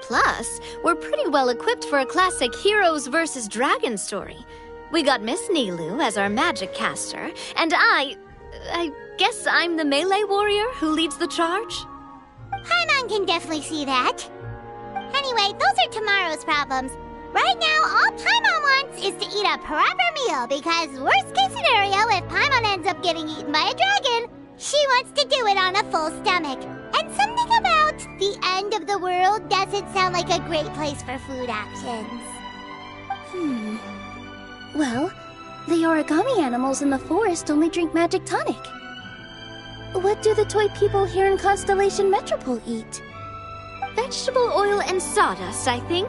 Plus, we're pretty well equipped for a classic heroes versus dragon story. We got Miss Nilu as our magic caster, and I guess I'm the melee warrior who leads the charge? Paimon can definitely see that. Anyway, those are tomorrow's problems. Right now, all Paimon wants is to eat a proper meal, because worst case scenario, if Paimon ends up getting eaten by a dragon, she wants to do it on a full stomach. And something about the end of the world doesn't sound like a great place for food options. Well, the origami animals in the forest only drink magic tonic. What do the toy people here in Constellation Metropole eat? Vegetable oil and sawdust, I think.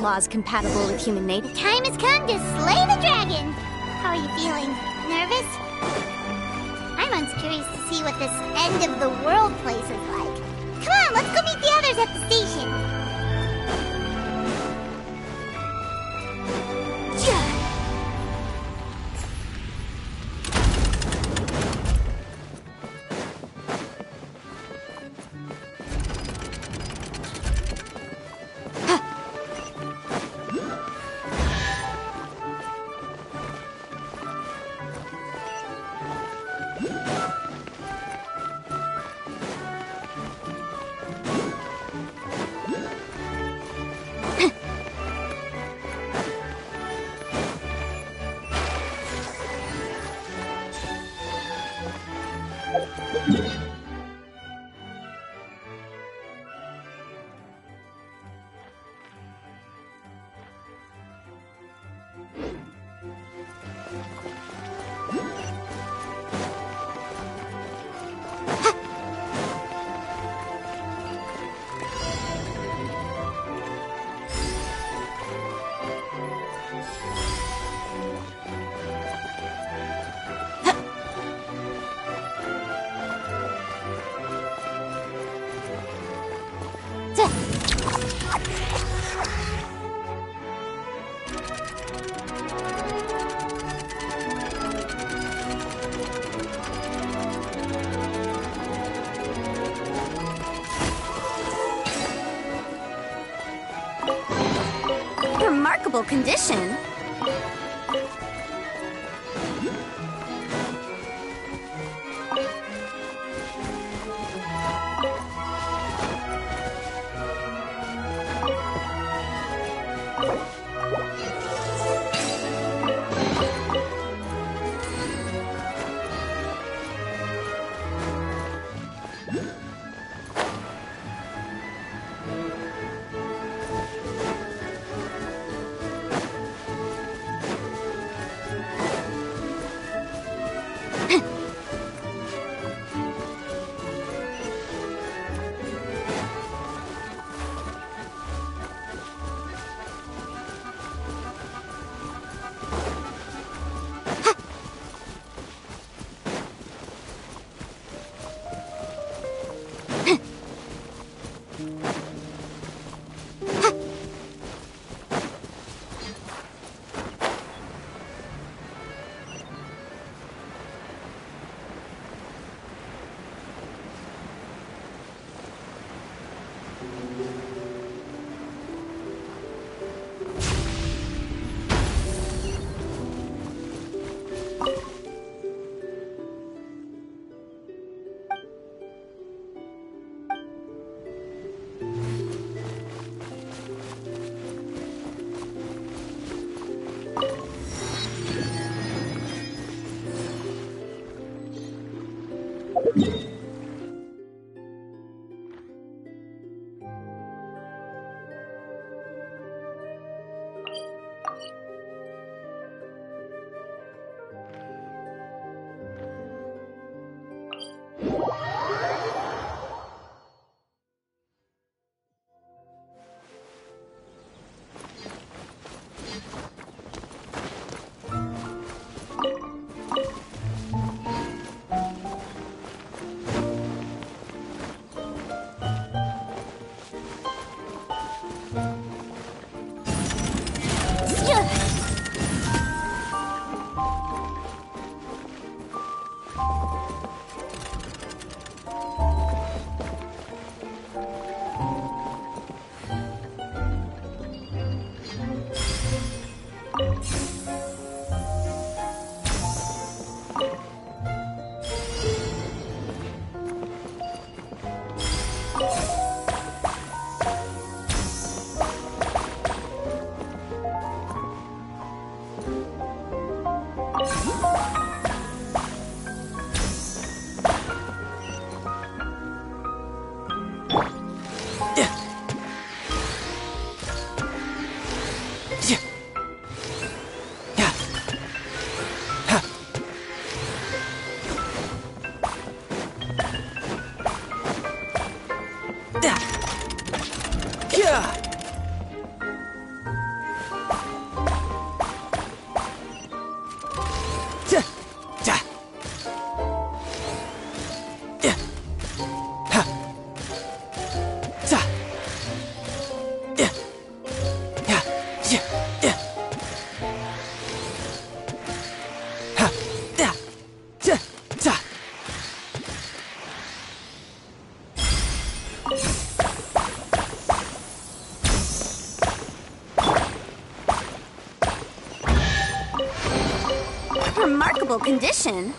laws compatible with human nature. The time has come to slay the dragon! How are you feeling? Nervous? Paimon's curious to see what this end-of-the-world place is like. Come on, let's go meet the others at the station! Remarkable condition. Remarkable condition.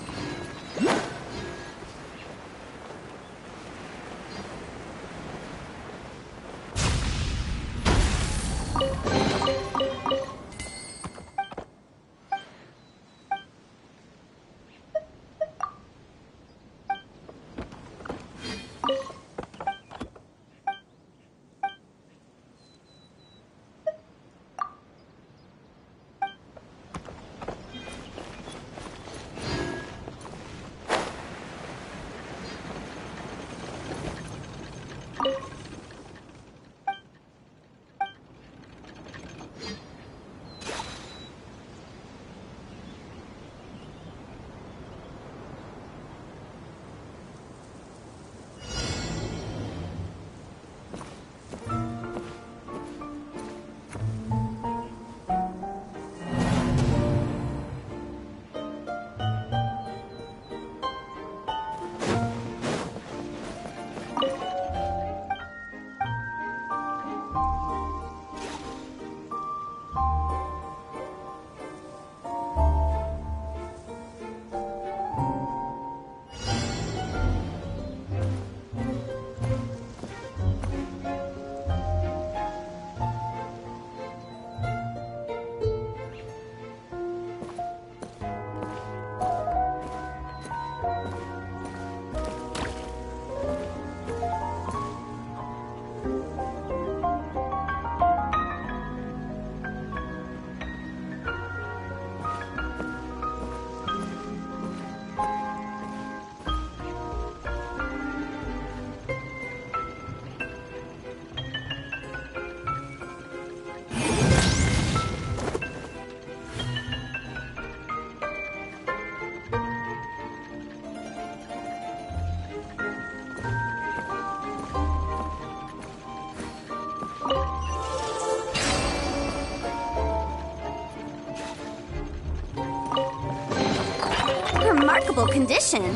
Remarkable condition.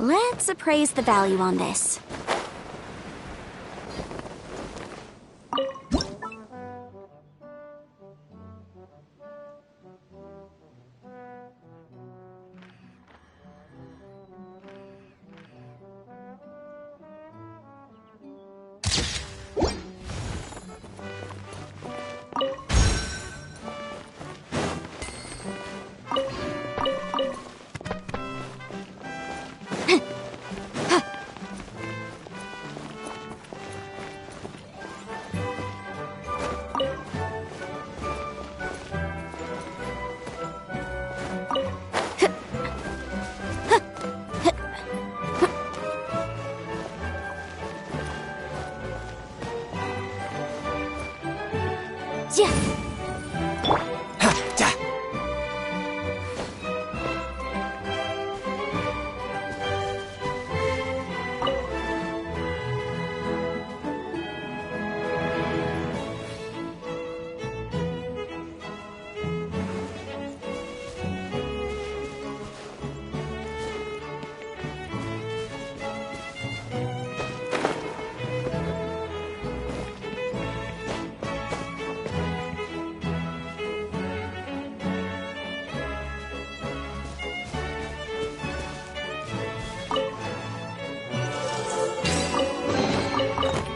Let's appraise the value on this.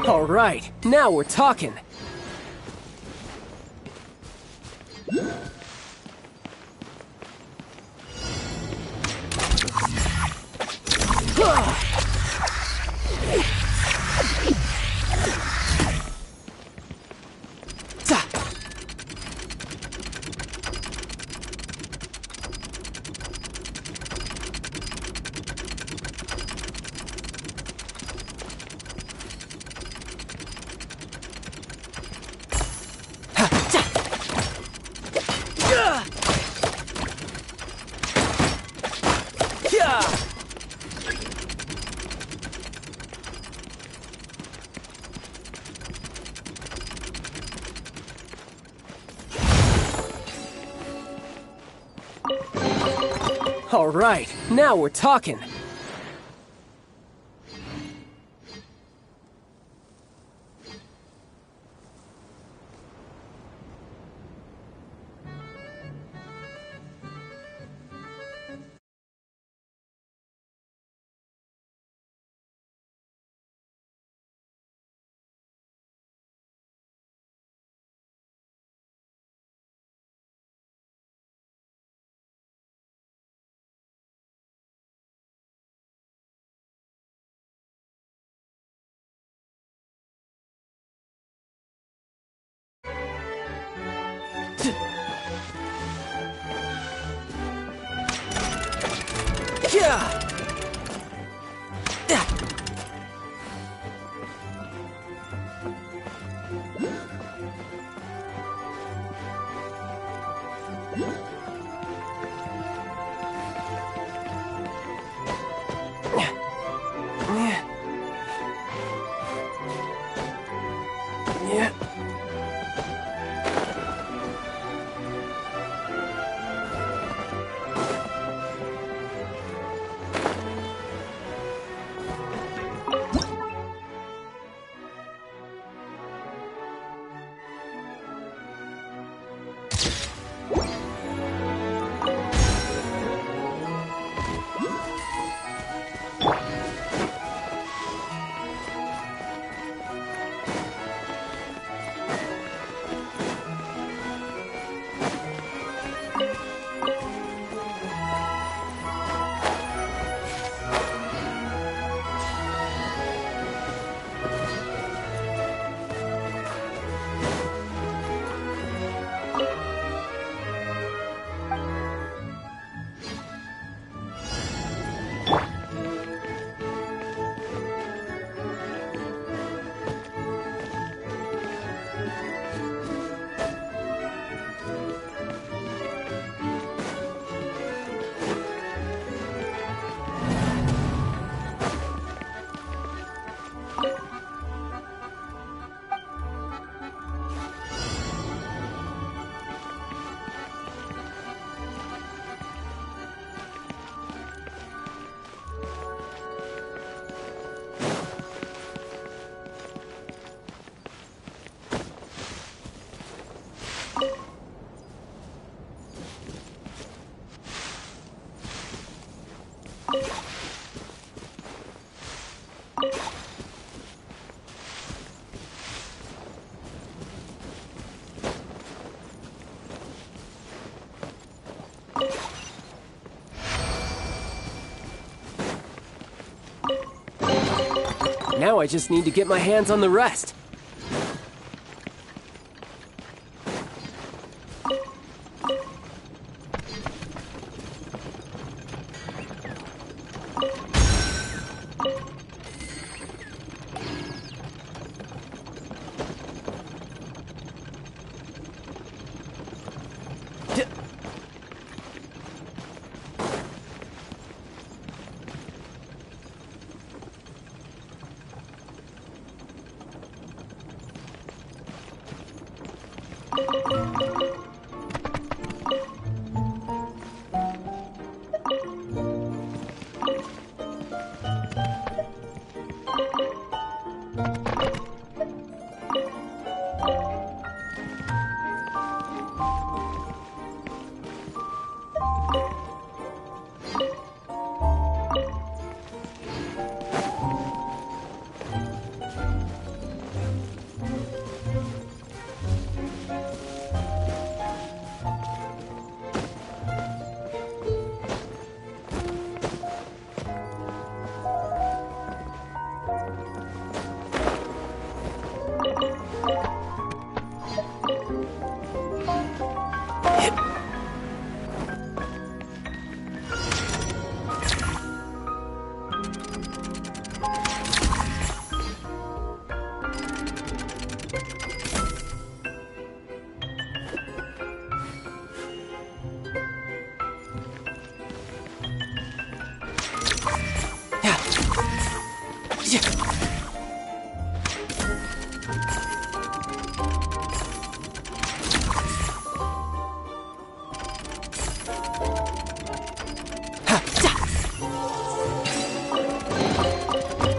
All right, now we're talking. All right, now we're talking. Now I just need to get my hands on the rest.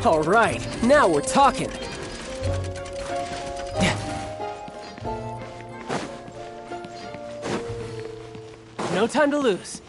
All right, now we're talking. No time to lose.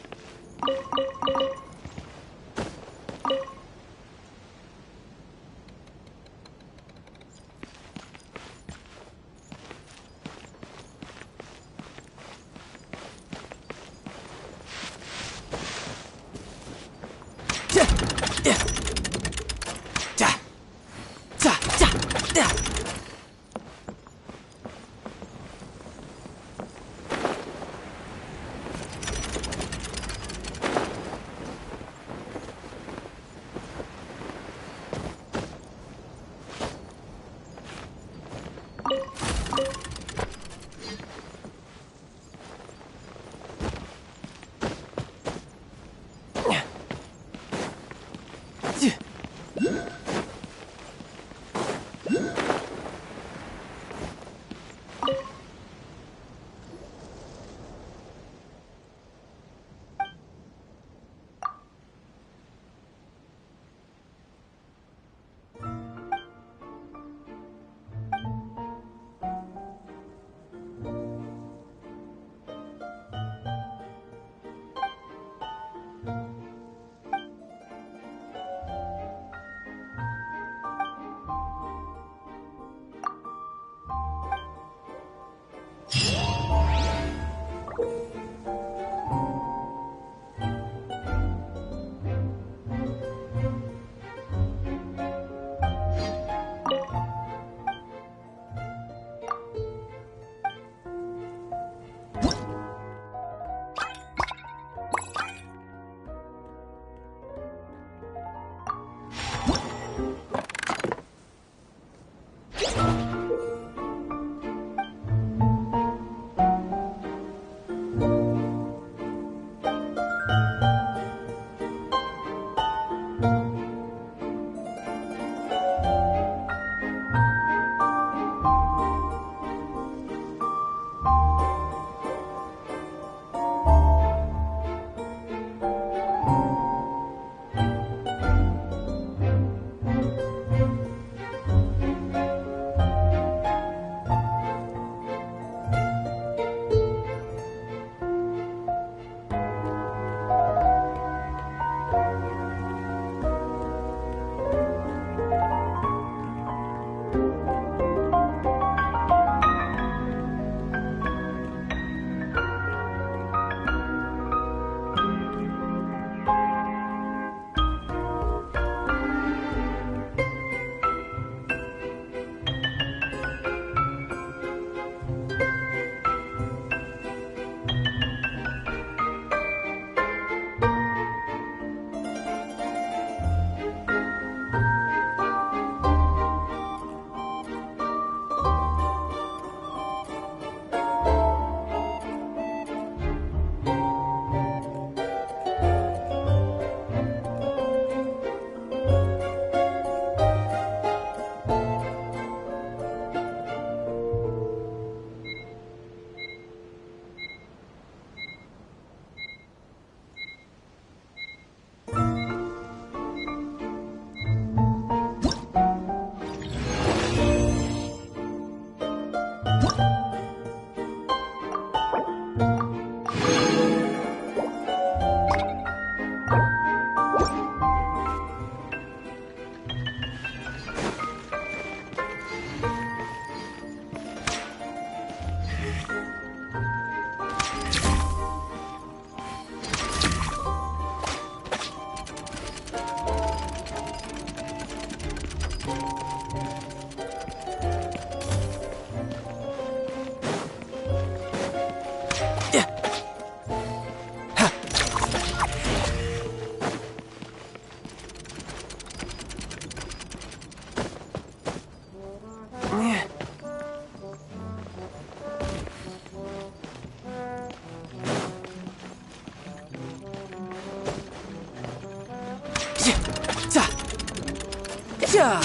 Ja!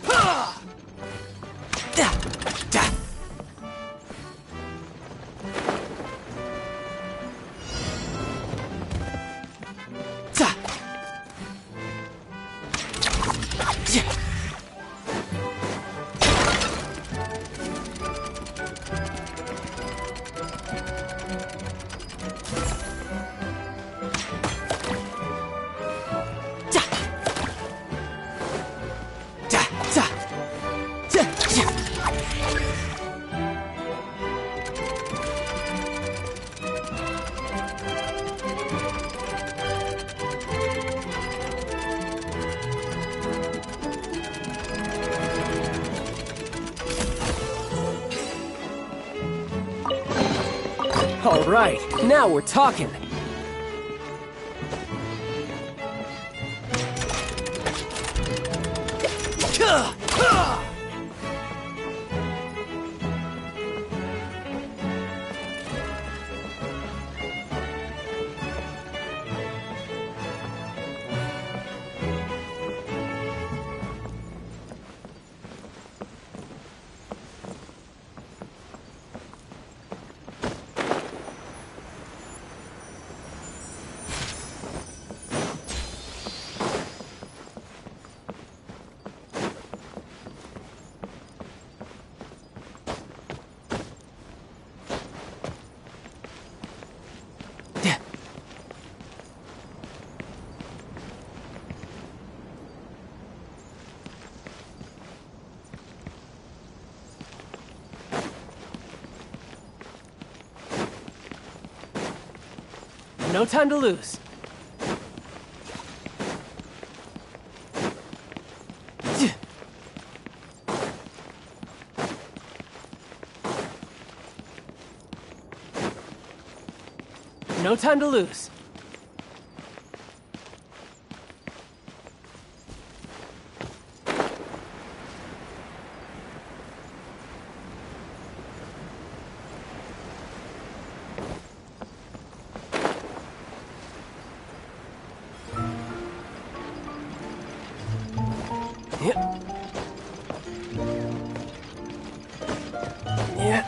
Ha! Da! Da! Ta! Ja! All right, now we're talking. No time to lose. No time to lose. Yeah.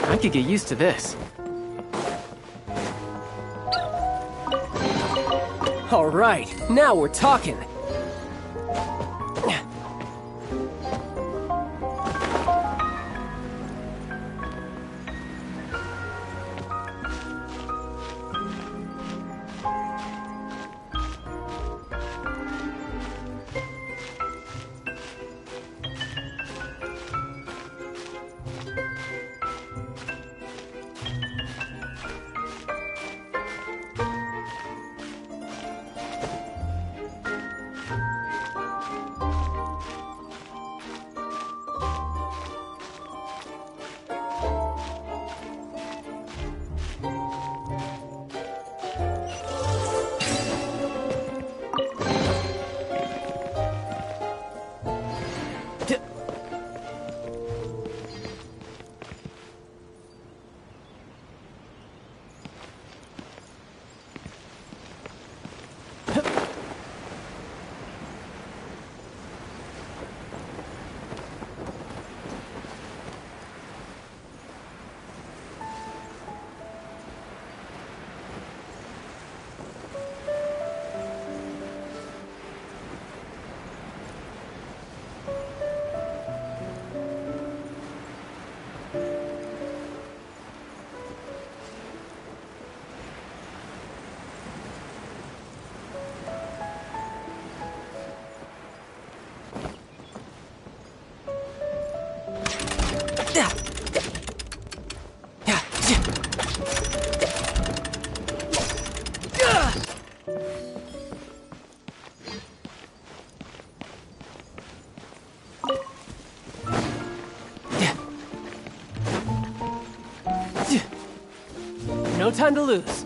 I could get used to this. All right, now we're talking. No time to lose.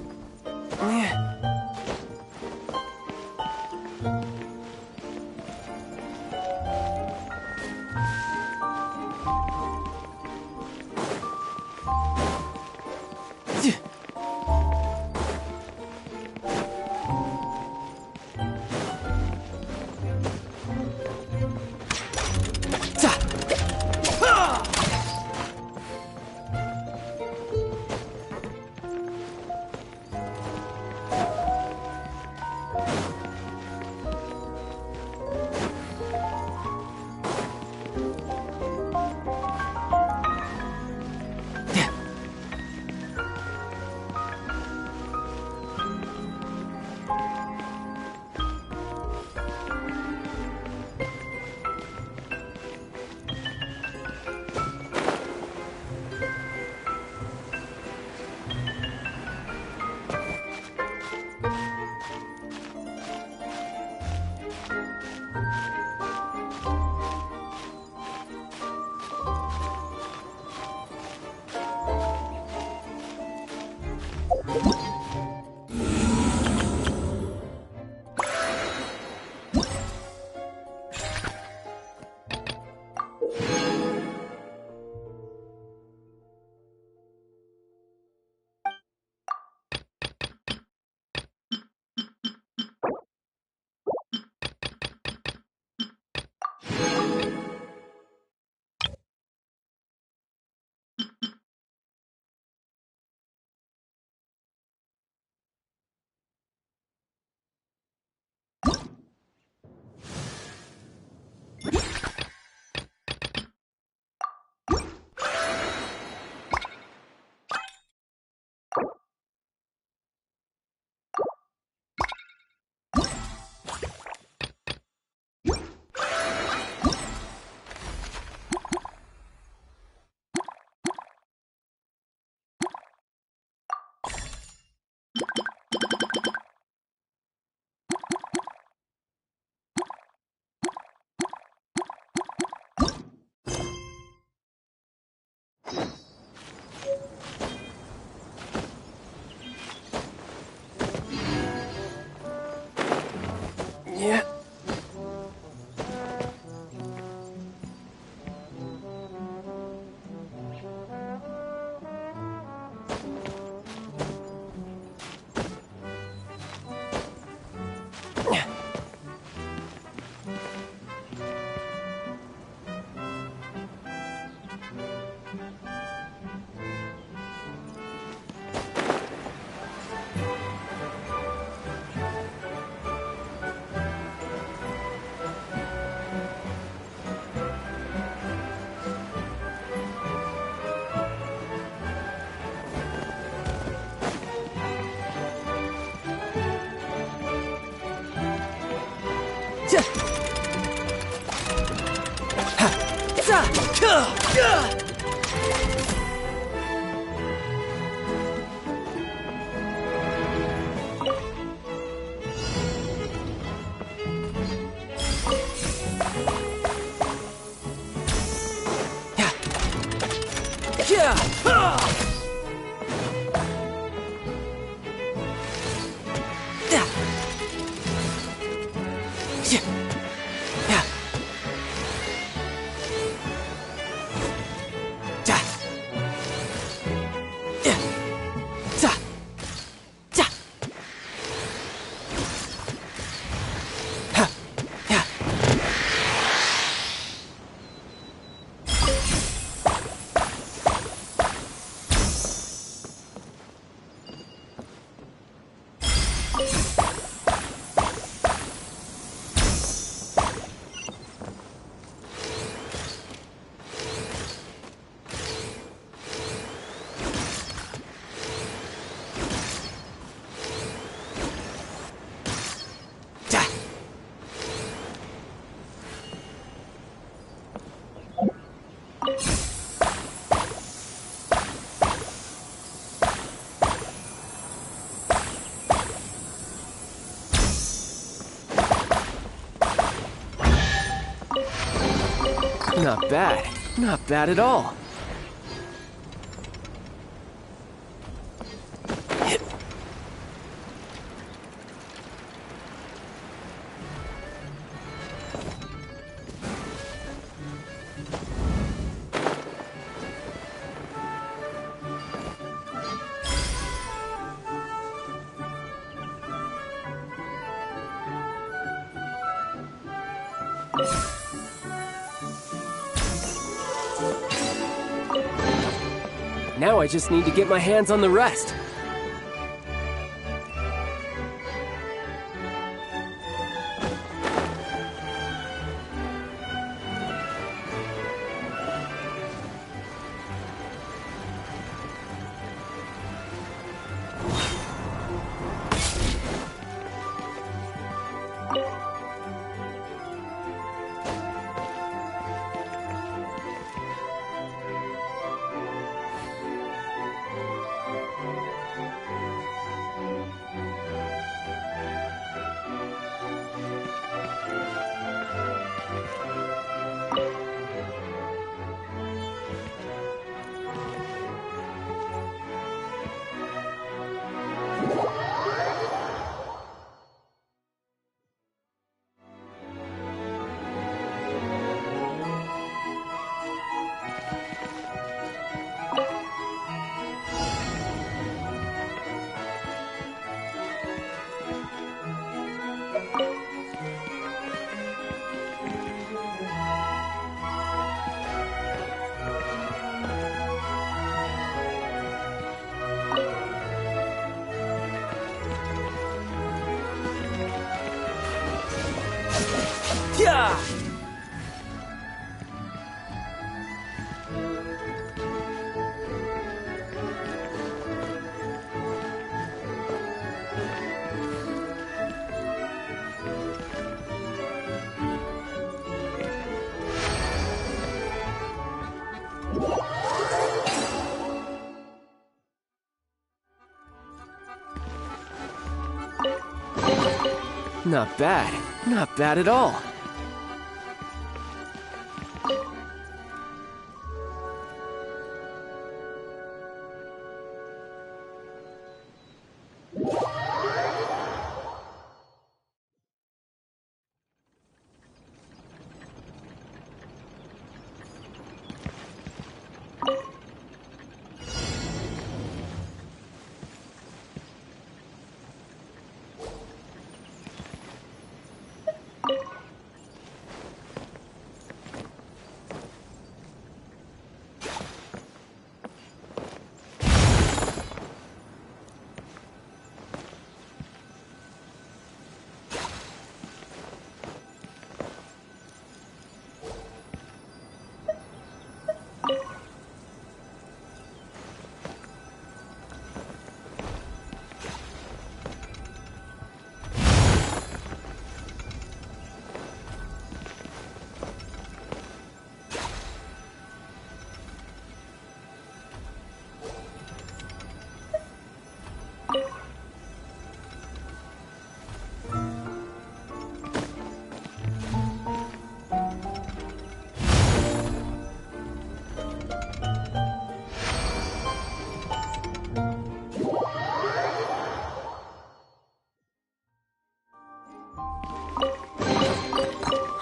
Yeah. Not bad. Not bad at all. Now I just need to get my hands on the rest. Yeah! Not bad. Not bad at all.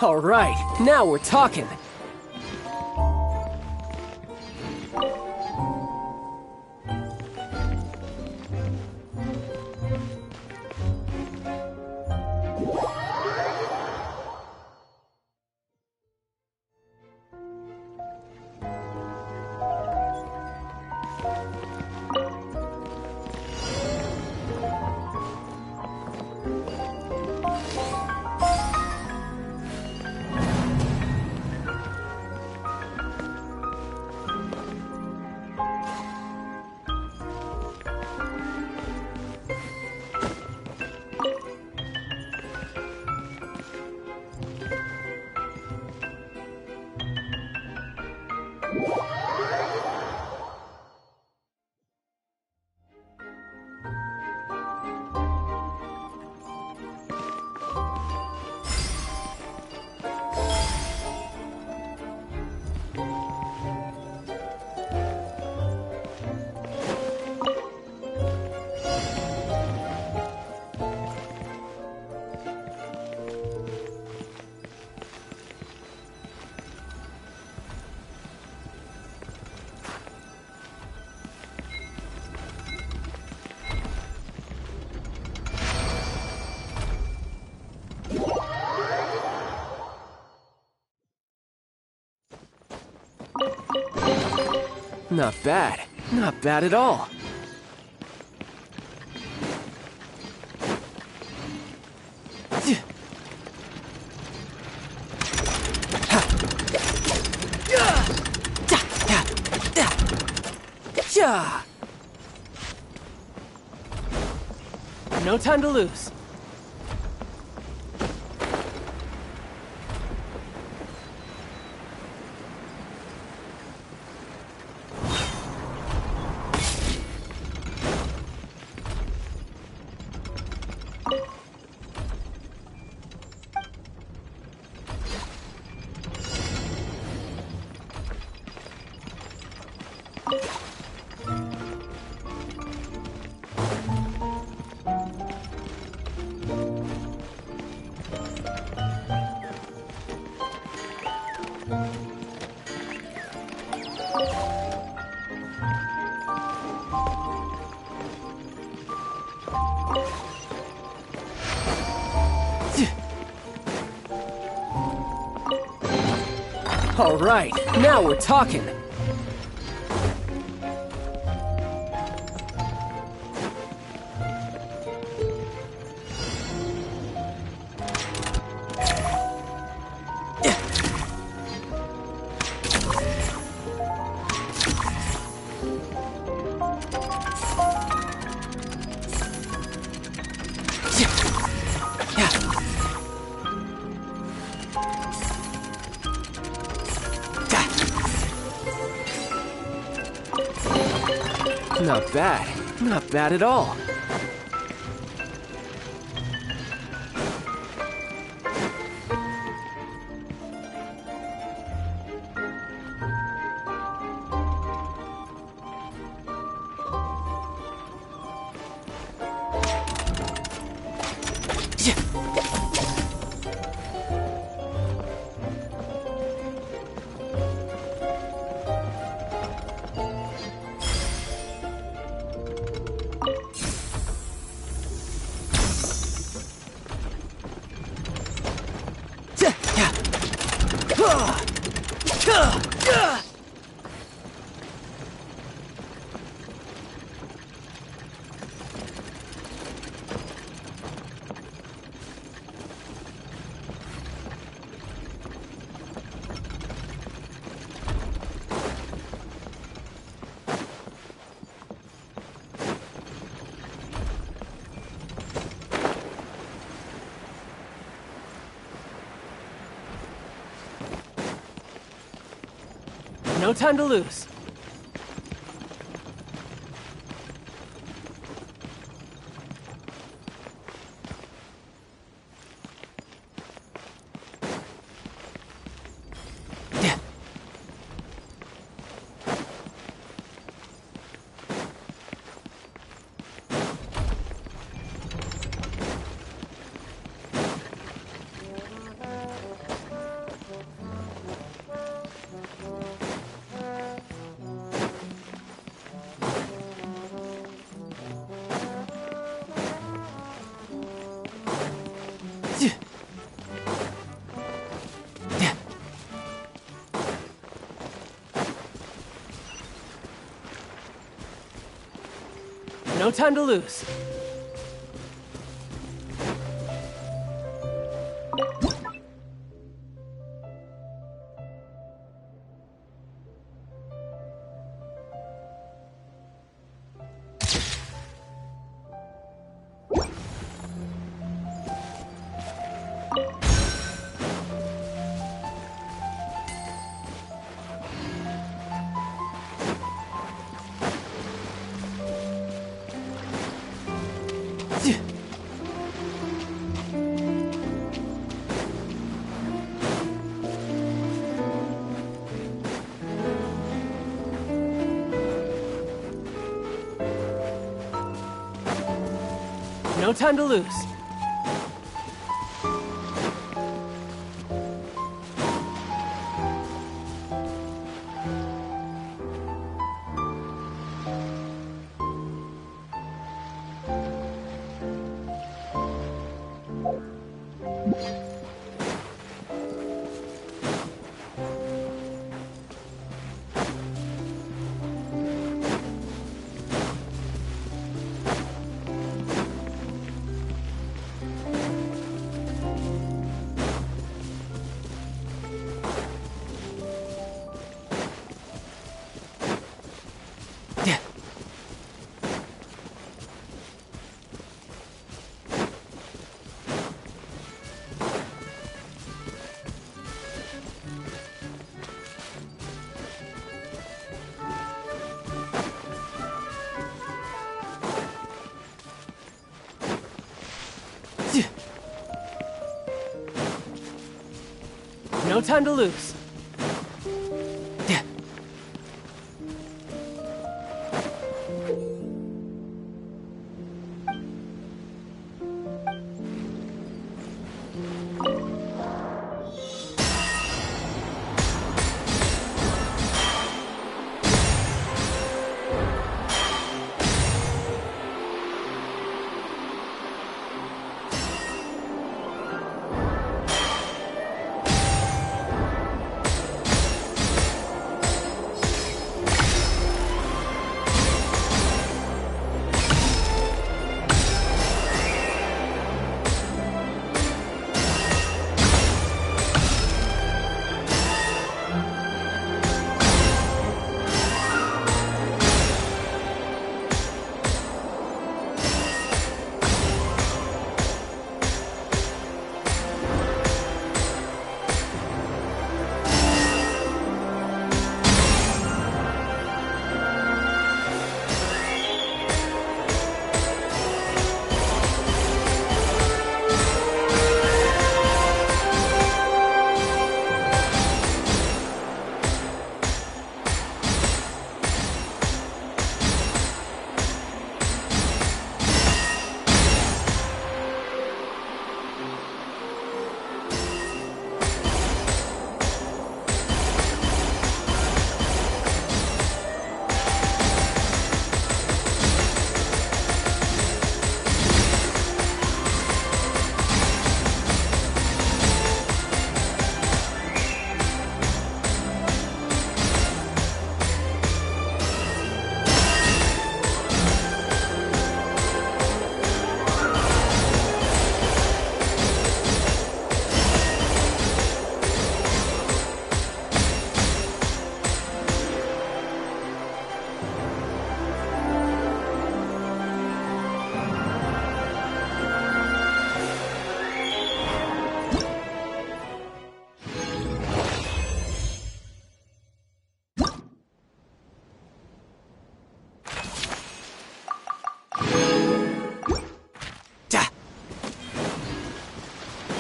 All right, now we're talking. Not bad. Not bad at all. No time to lose. All right, now we're talking. Not bad. Not bad at all. No time to lose. No time to lose. No time to lose. No time to lose.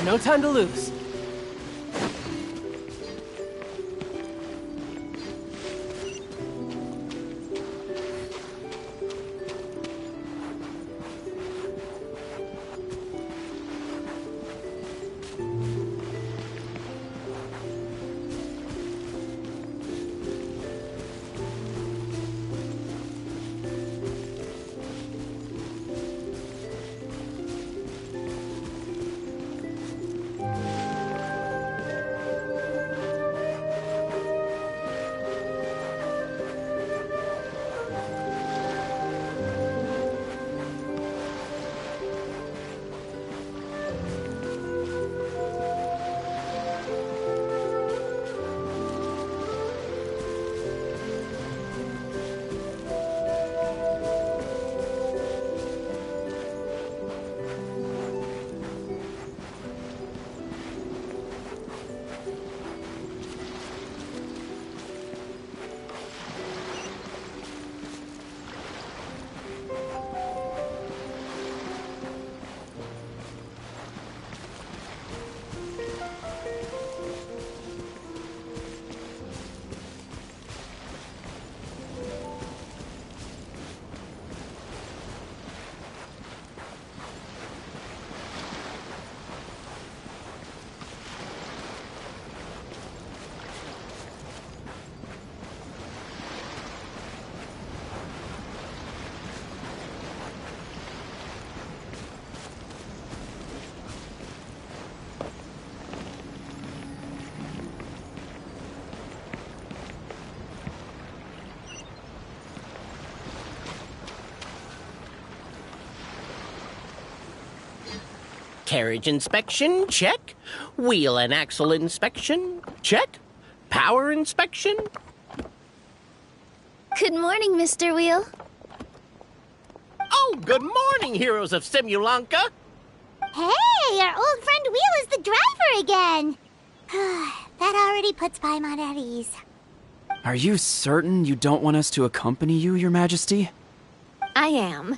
No time to lose. Carriage inspection, check. Wheel and axle inspection, check. Power inspection. Good morning, Mr. Wheel. Oh, good morning, heroes of Simulanka. Hey, our old friend Wheel is the driver again. That already puts Paimon at ease. Are you certain you don't want us to accompany you, Your Majesty? I am.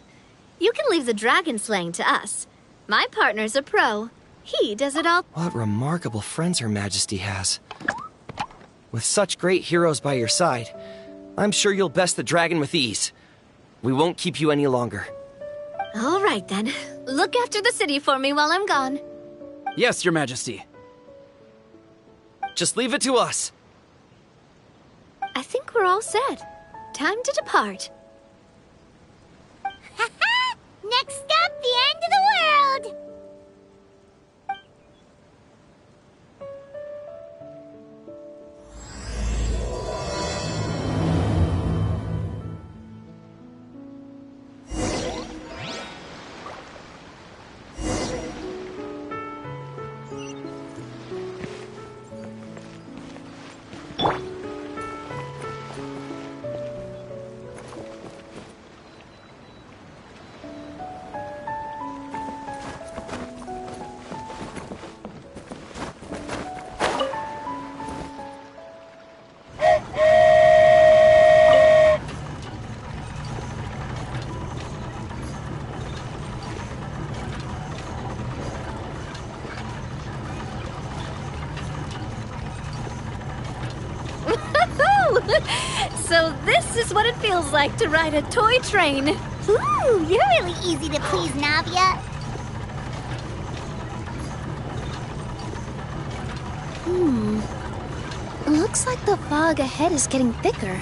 You can leave the dragon slaying to us. My partner's a pro. He does it all. What remarkable friends Her Majesty has. With such great heroes by your side, I'm sure you'll best the dragon with ease. We won't keep you any longer. All right, then. Look after the city for me while I'm gone. Yes, Your Majesty. Just leave it to us. I think we're all set. Time to depart. Next up, the end of the world! So this is what it feels like to ride a toy train. Ooh, you're really easy to please, Navia. Looks like the fog ahead is getting thicker.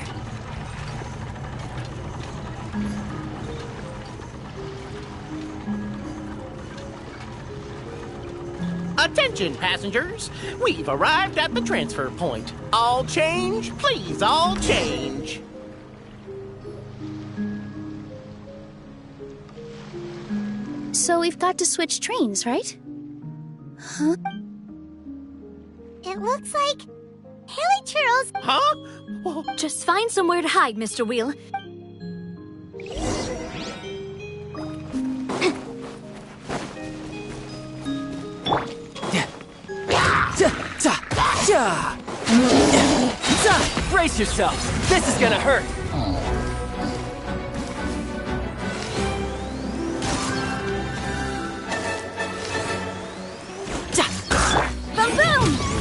Attention, passengers! We've arrived at the transfer point. All change, please, all change. So we've got to switch trains, right? Huh? It looks like Haley Churros. Huh? Oh, Just find somewhere to hide, Mr. Wheel. Brace yourself. This is gonna hurt. Boom, boom!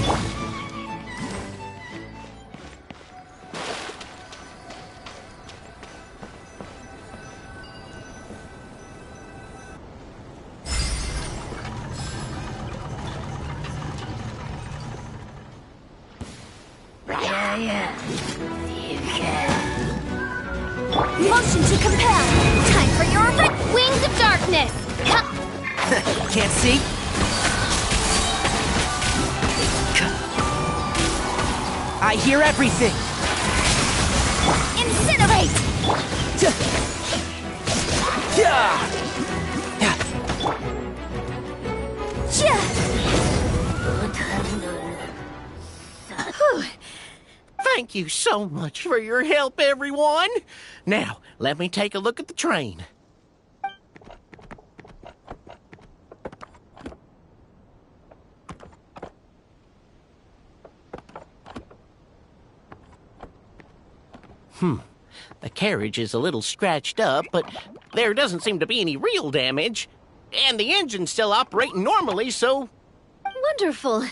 Motion to compel. Time for your wings of darkness. Can't see? I hear everything. Incinerate. thank you so much for your help, everyone. Now, let me take a look at the train. The carriage is a little scratched up, but there doesn't seem to be any real damage. And the engine's still operating normally, so... Wonderful.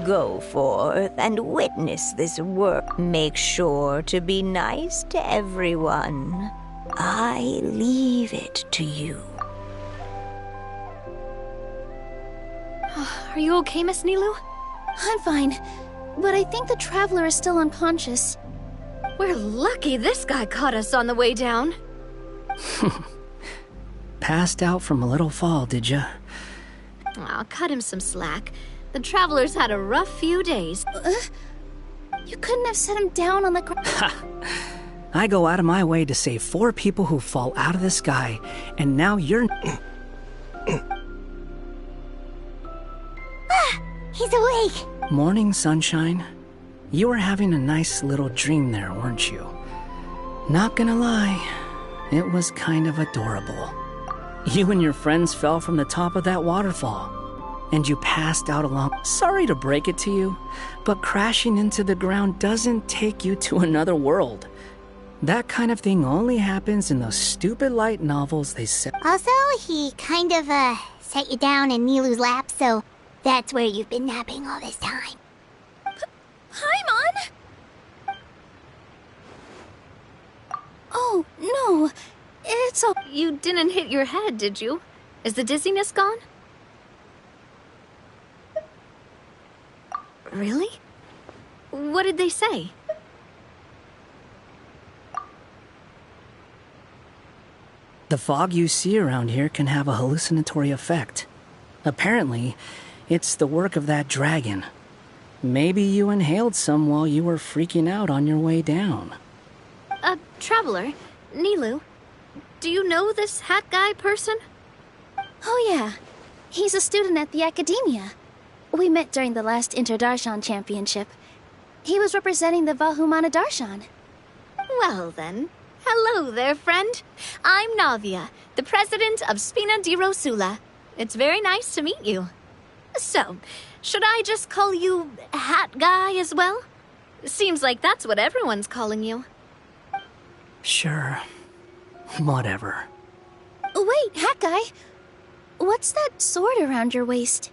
Go forth and witness this work. Make sure to be nice to everyone. I leave it to you. Are you okay, Miss Nilu? I'm fine. but I think the traveler is still unconscious. We're lucky this guy caught us on the way down. Passed out from a little fall, did ya? Aw, cut him some slack. The traveler's had a rough few days. You couldn't have set him down on the ground. I go out of my way to save 4 people who fall out of the sky, and now you're... He's awake. Morning, sunshine. You were having a nice little dream there, weren't you? Not gonna lie, it was kind of adorable. You and your friends fell from the top of that waterfall, and you passed out along... Sorry to break it to you, but crashing into the ground doesn't take you to another world. That kind of thing only happens in those stupid light novels they set. Also, he kind of, set you down in Nilu's lap, so that's where you've been napping all this time. Paimon! Oh, no. It's all... You didn't hit your head, did you? Is the dizziness gone? Really? What did they say? The fog you see around here can have a hallucinatory effect. Apparently, it's the work of that dragon. Maybe you inhaled some while you were freaking out on your way down. Traveler, Nilu, do you know this hat guy person? Oh, yeah. He's a student at the academia. We met during the last Inter-Darshan Championship. He was representing the Vahumana Darshan. Well then, hello there, friend. I'm Navia, the president of Spina di Rosula. It's very nice to meet you. So, should I just call you Hat Guy as well? Seems like that's what everyone's calling you. Sure. Whatever. Wait, Hat Guy. What's that sword around your waist?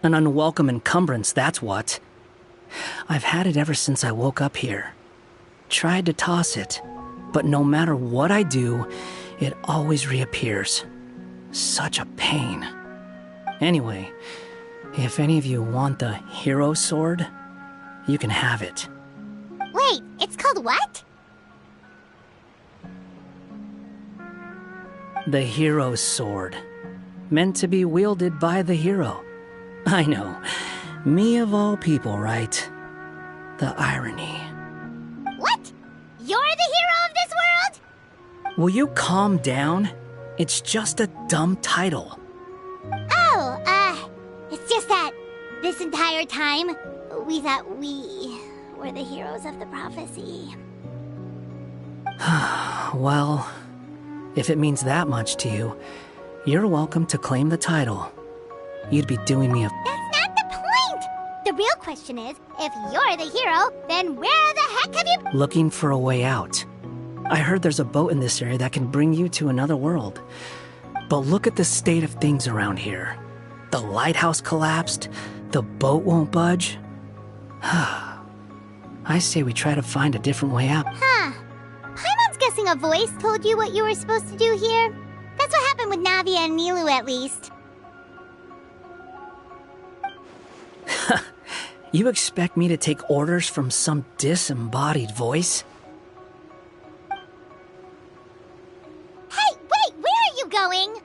An unwelcome encumbrance, that's what. I've had it ever since I woke up here. Tried to toss it, but no matter what I do, it always reappears. Such a pain. Anyway, if any of you want the hero sword, you can have it. Wait, it's called what? The hero's sword. Meant to be wielded by the hero. I know. Me of all people, right? The irony. What? You're the hero of this world? Will you calm down? It's just a dumb title. Oh, it's just that this entire time, we thought we were the heroes of the prophecy. Well, if it means that much to you, you're welcome to claim the title. You'd be doing me a... That's not the point! The real question is, if you're the hero, then where the heck have you... Looking for a way out. I heard there's a boat in this area that can bring you to another world. But look at the state of things around here. The lighthouse collapsed, the boat won't budge. I say we try to find a different way out. Huh. Paimon's guessing a voice told you what you were supposed to do here. That's what happened with Navia and Nilu, at least. You expect me to take orders from some disembodied voice? Hey, wait, where are you going?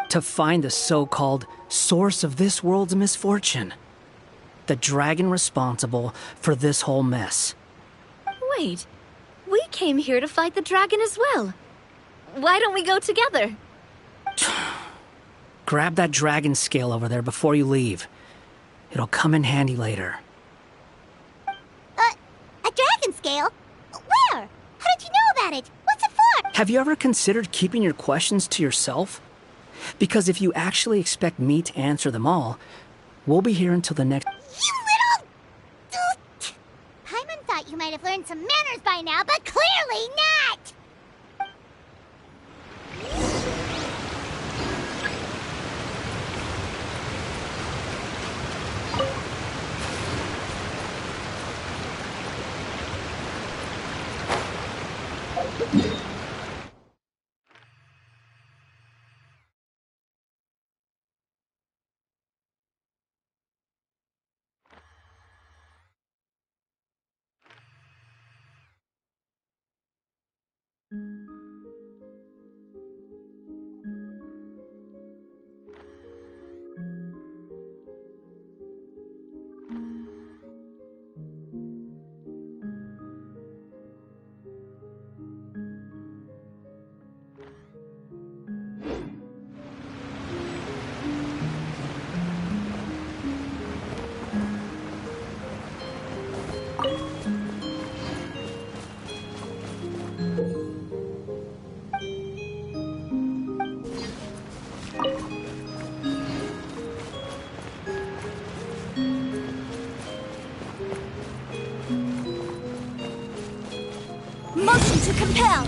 To find the so-called source of this world's misfortune. The dragon responsible for this whole mess. Wait, we came here to fight the dragon as well. Why don't we go together? Grab that dragon scale over there before you leave. It'll come in handy later. A dragon scale? Where? How did you know about it? What's it for? Have you ever considered keeping your questions to yourself? Because if you actually expect me to answer them all, we'll be here until the next... You little... Paimon thought you might have learned some manners by now, but clearly not! Motion to compel!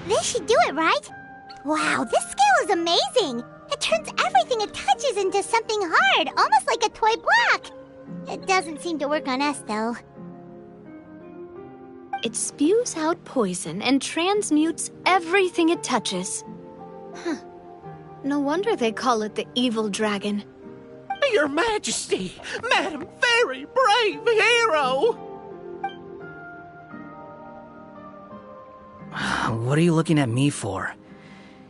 This should do it, right? Wow, this scale is amazing! It turns everything it touches into something hard, almost like a toy block! It doesn't seem to work on us, though. It spews out poison and transmutes everything it touches. Huh. No wonder they call it the evil dragon. Your Majesty, Madam Very Brave Hero! What are you looking at me for?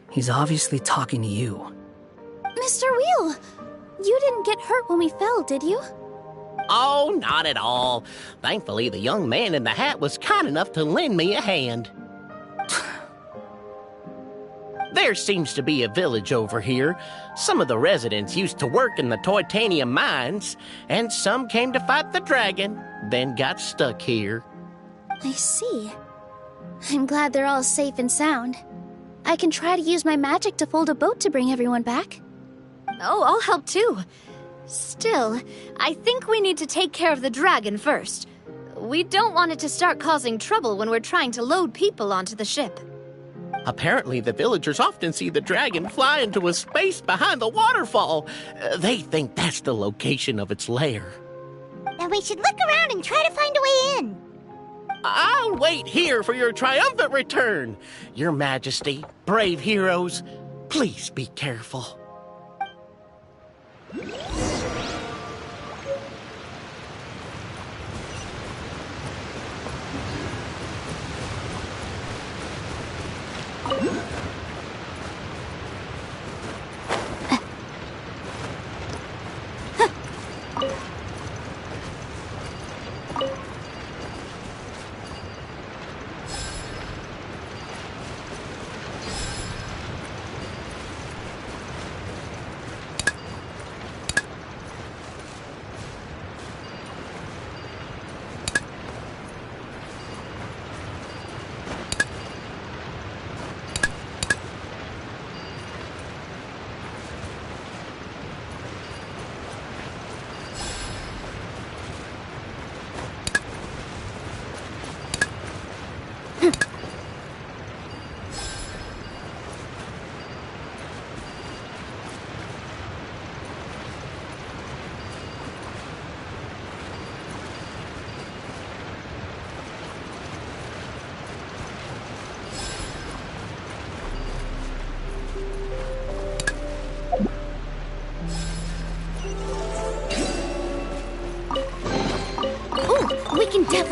He's obviously talking to you. Mr. Wheel, you didn't get hurt when we fell, did you? Oh, not at all. Thankfully, the young man in the hat was kind enough to lend me a hand. There seems to be a village over here. Some of the residents used to work in the titanium mines, and some came to fight the dragon, then got stuck here. I see. I'm glad they're all safe and sound. I can try to use my magic to fold a boat to bring everyone back. Oh, I'll help too. Still, I think we need to take care of the dragon first. We don't want it to start causing trouble when we're trying to load people onto the ship. Apparently, the villagers often see the dragon fly into a space behind the waterfall. They think that's the location of its lair. Then we should look around and try to find a way in. I'll wait here for your triumphant return. Your Majesty, brave heroes, please be careful.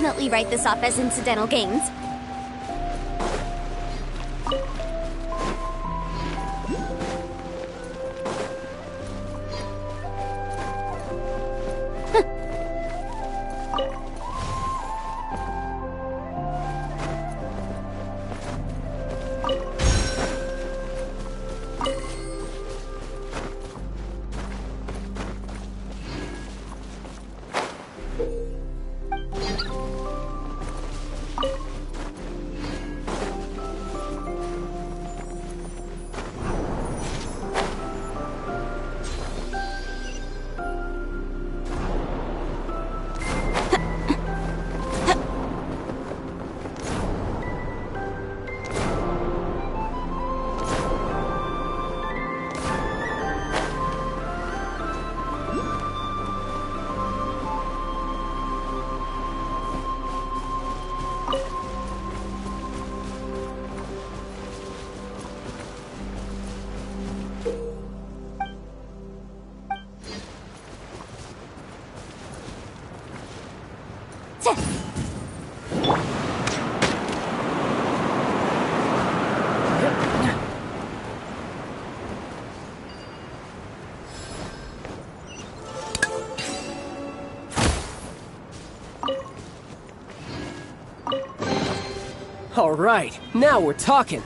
definitely write this off as incidental gains. All right, now we're talking.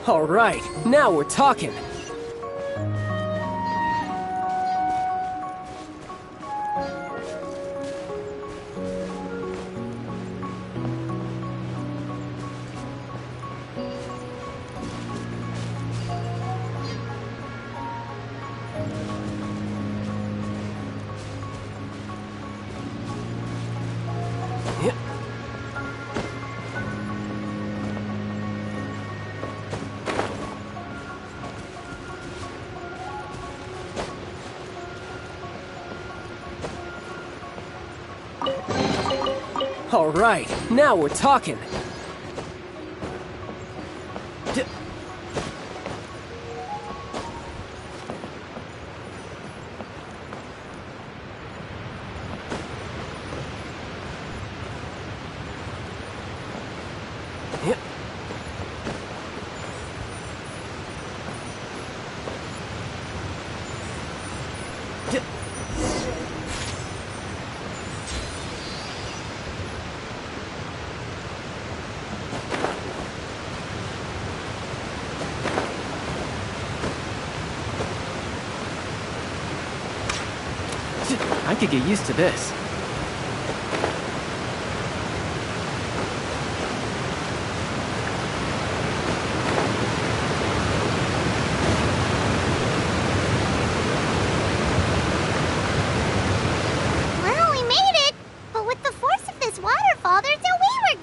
All right, now we're talking. All right, now we're talking. I could get used to this.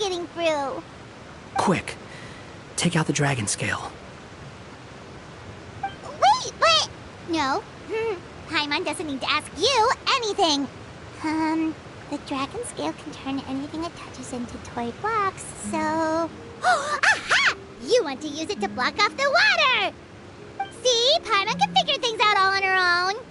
getting through. Quick, take out the dragon scale. Wait, but... No. Paimon doesn't need to ask you anything. The dragon scale can turn anything it touches into toy blocks, so... Aha! You want to use it to block off the water! See? Paimon can figure things out all on her own.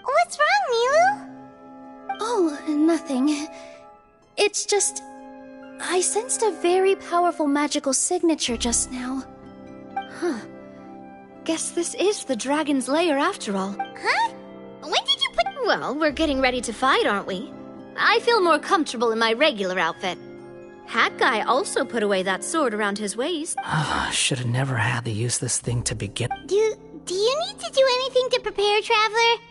What's wrong, Milu? Oh, nothing. It's just... I sensed a very powerful magical signature just now. Huh. Guess this is the dragon's lair after all. Huh? When did you put... Well, we're getting ready to fight, aren't we? I feel more comfortable in my regular outfit. Hat Guy also put away that sword around his waist. Should have never had to use this thing to begin. Do you need to do anything to prepare, Traveler?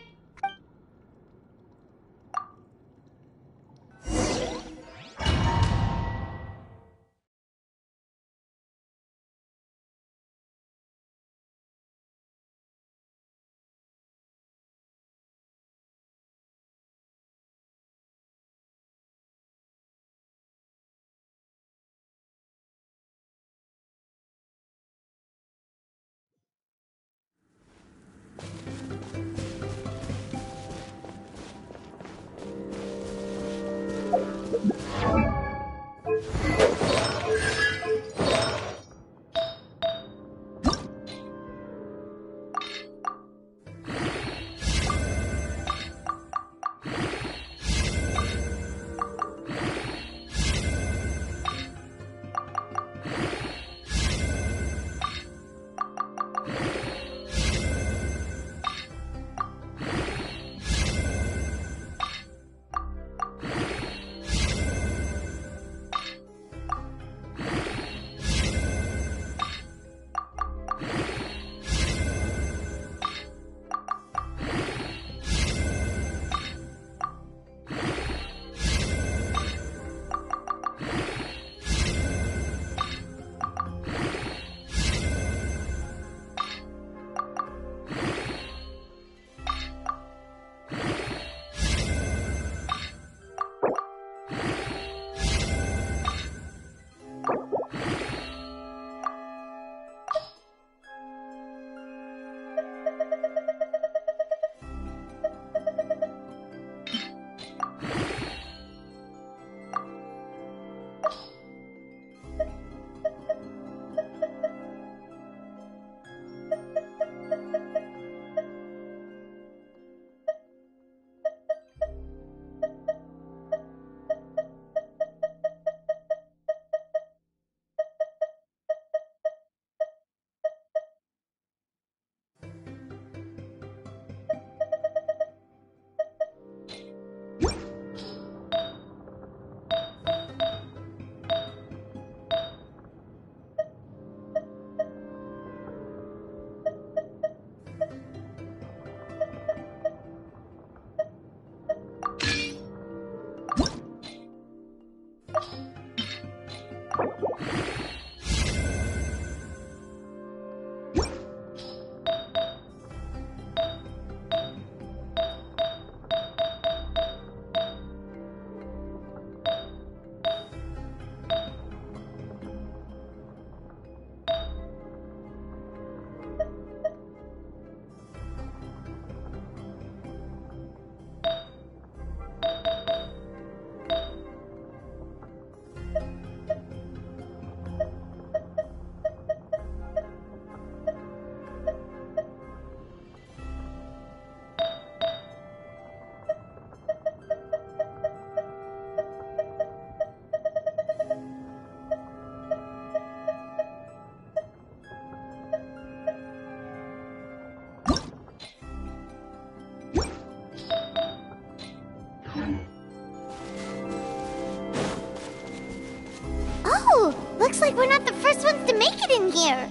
Oh, looks like we're not the first ones to make it in here.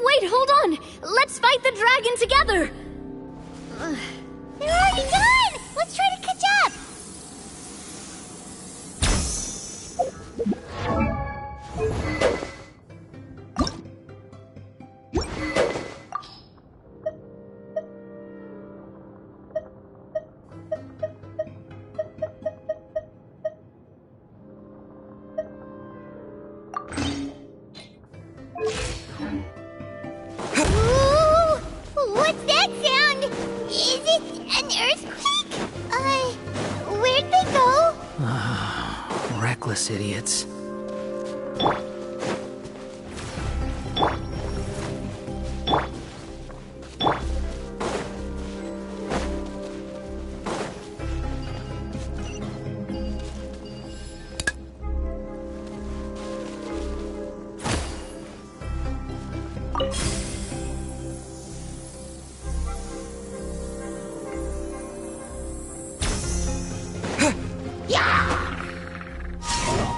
Wait, hold on! Let's fight the dragon together! They're already done! Let's try to catch up! Ooh, what's that sound? Is it an earthquake? Where'd they go? Reckless idiots.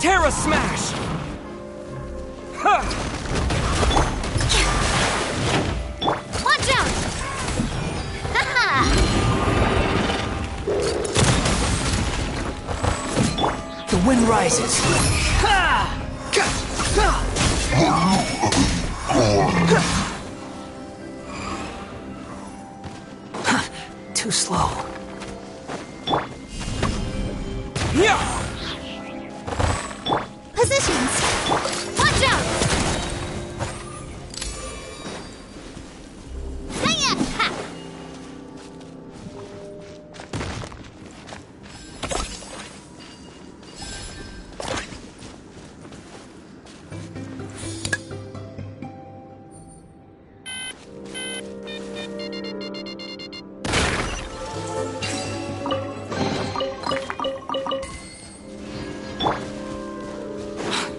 Terra Smash! Ha! Watch out! The wind rises. Too slow. Yeah! Positions! Watch out! Hiya! Ha!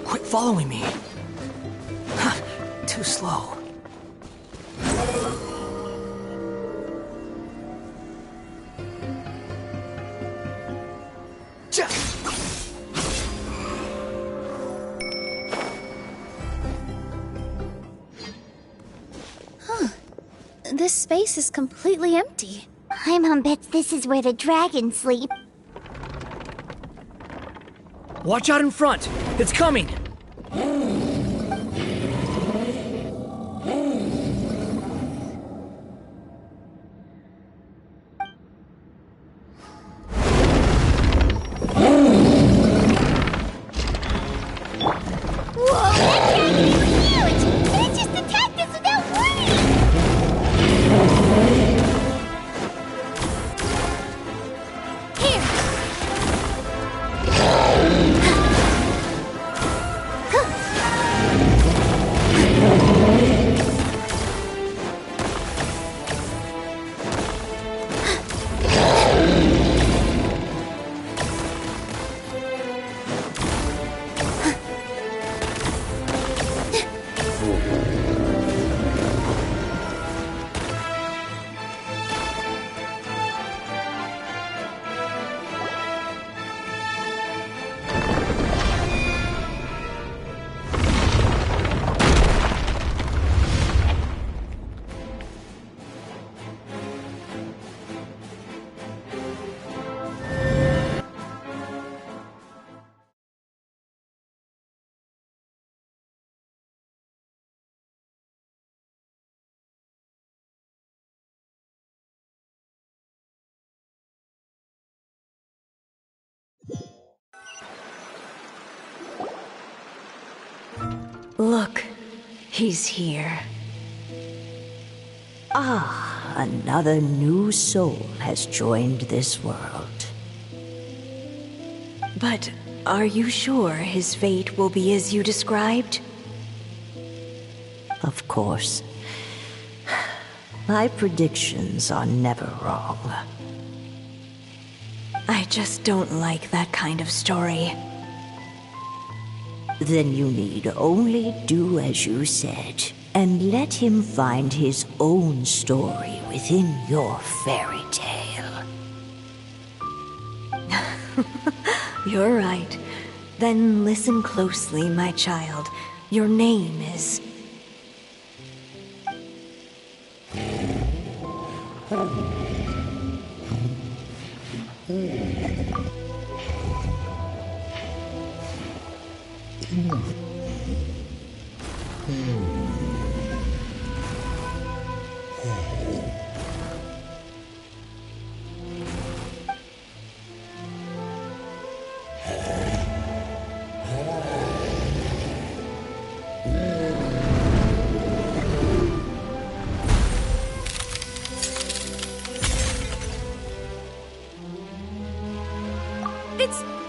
Quit following me. Too slow. This space is completely empty. Paimon bets this is where the dragons sleep. Watch out in front! It's coming! Whoa, that dragon is huge! And it just attacked us without warning! Look, he's here. Ah, another new soul has joined this world. But are you sure his fate will be as you described? Of course. My predictions are never wrong. I just don't like that kind of story. Then you need only do as you said. and let him find his own story within your fairy tale. You're right. Then listen closely, my child. Your name is...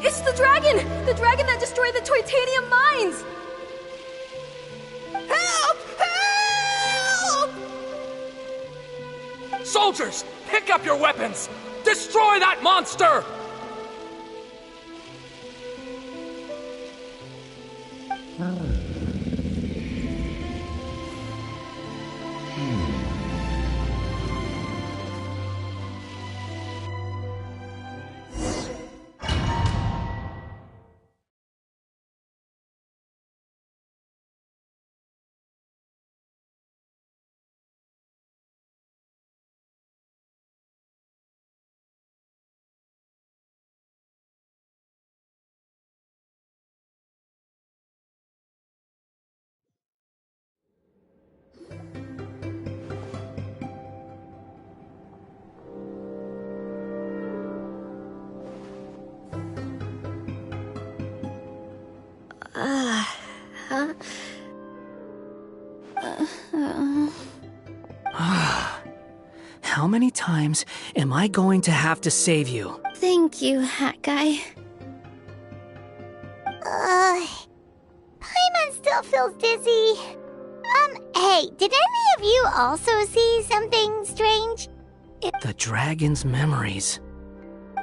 It's the dragon! The dragon that destroyed the titanium mines! Help! Help! Soldiers, pick up your weapons! Destroy that monster! How many times am I going to have to save you? Thank you, Hat Guy. Paimon still feels dizzy. Hey, did any of you also see something strange? The dragon's memories.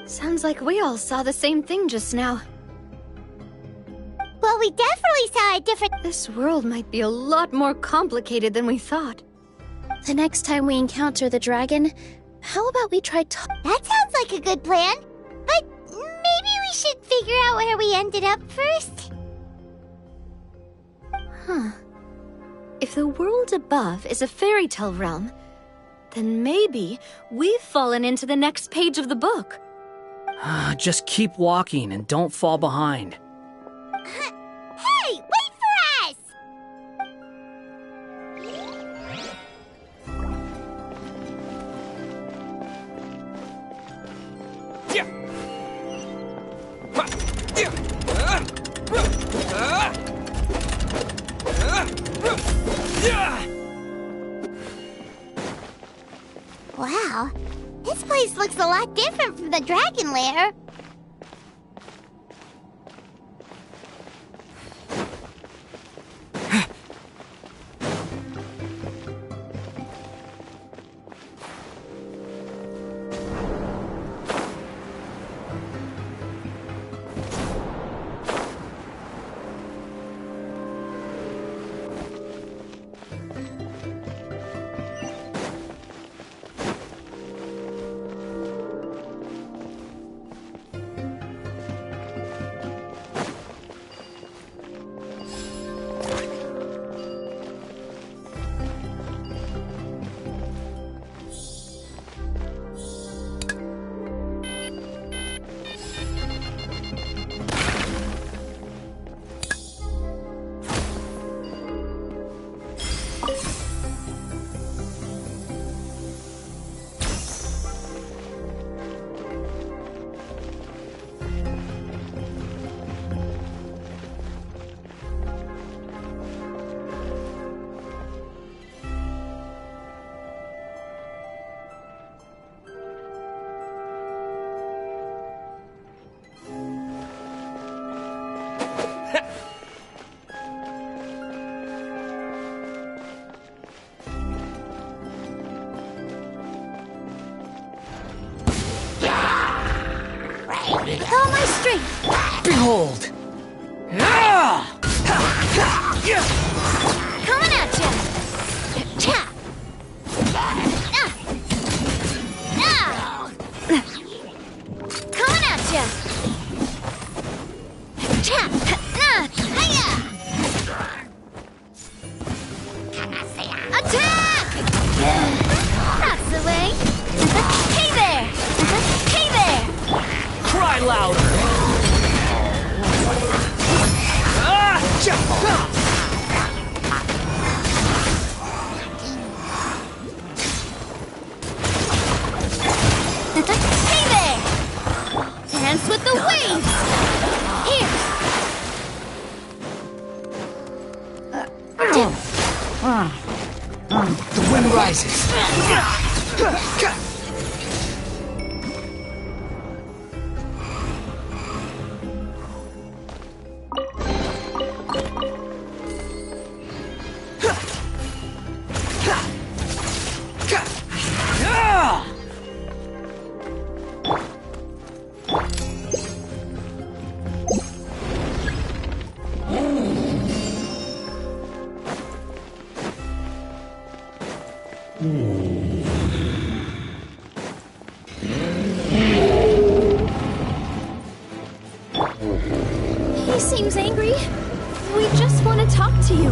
Sounds like we all saw the same thing just now. Well, we definitely saw a different... This world might be a lot more complicated than we thought. The next time we encounter the dragon, how about we try That sounds like a good plan. But maybe we should figure out where we ended up first. Huh. If the world above is a fairy tale realm, then maybe we've fallen into the next page of the book. Just keep walking and don't fall behind. Hey, wait for us! Wow, this place looks a lot different from the dragon lair. With all my strength! Behold! Coming at ya! surprises. He seems angry. We just want to talk to you.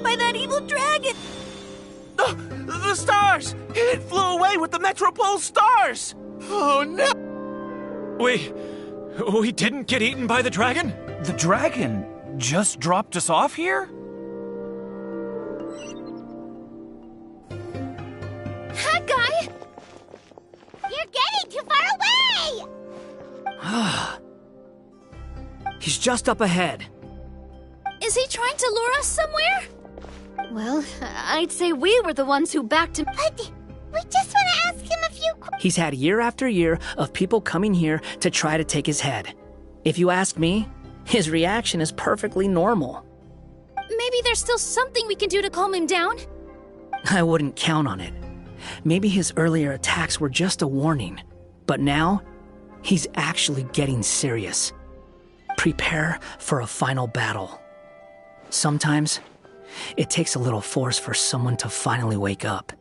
By that evil dragon! The stars! It flew away with the Metropole stars! Oh no! We didn't get eaten by the dragon? The dragon just dropped us off here? Hi, guy! You're getting too far away! He's just up ahead. Is he trying to lure us somewhere? Well, I'd say we were the ones who backed him. But we just want to ask him a few questions. He's had year after year of people coming here to try to take his head. If you ask me, his reaction is perfectly normal. Maybe there's still something we can do to calm him down? I wouldn't count on it. Maybe his earlier attacks were just a warning. But now, he's actually getting serious. Prepare for a final battle. Sometimes, it takes a little force for someone to finally wake up.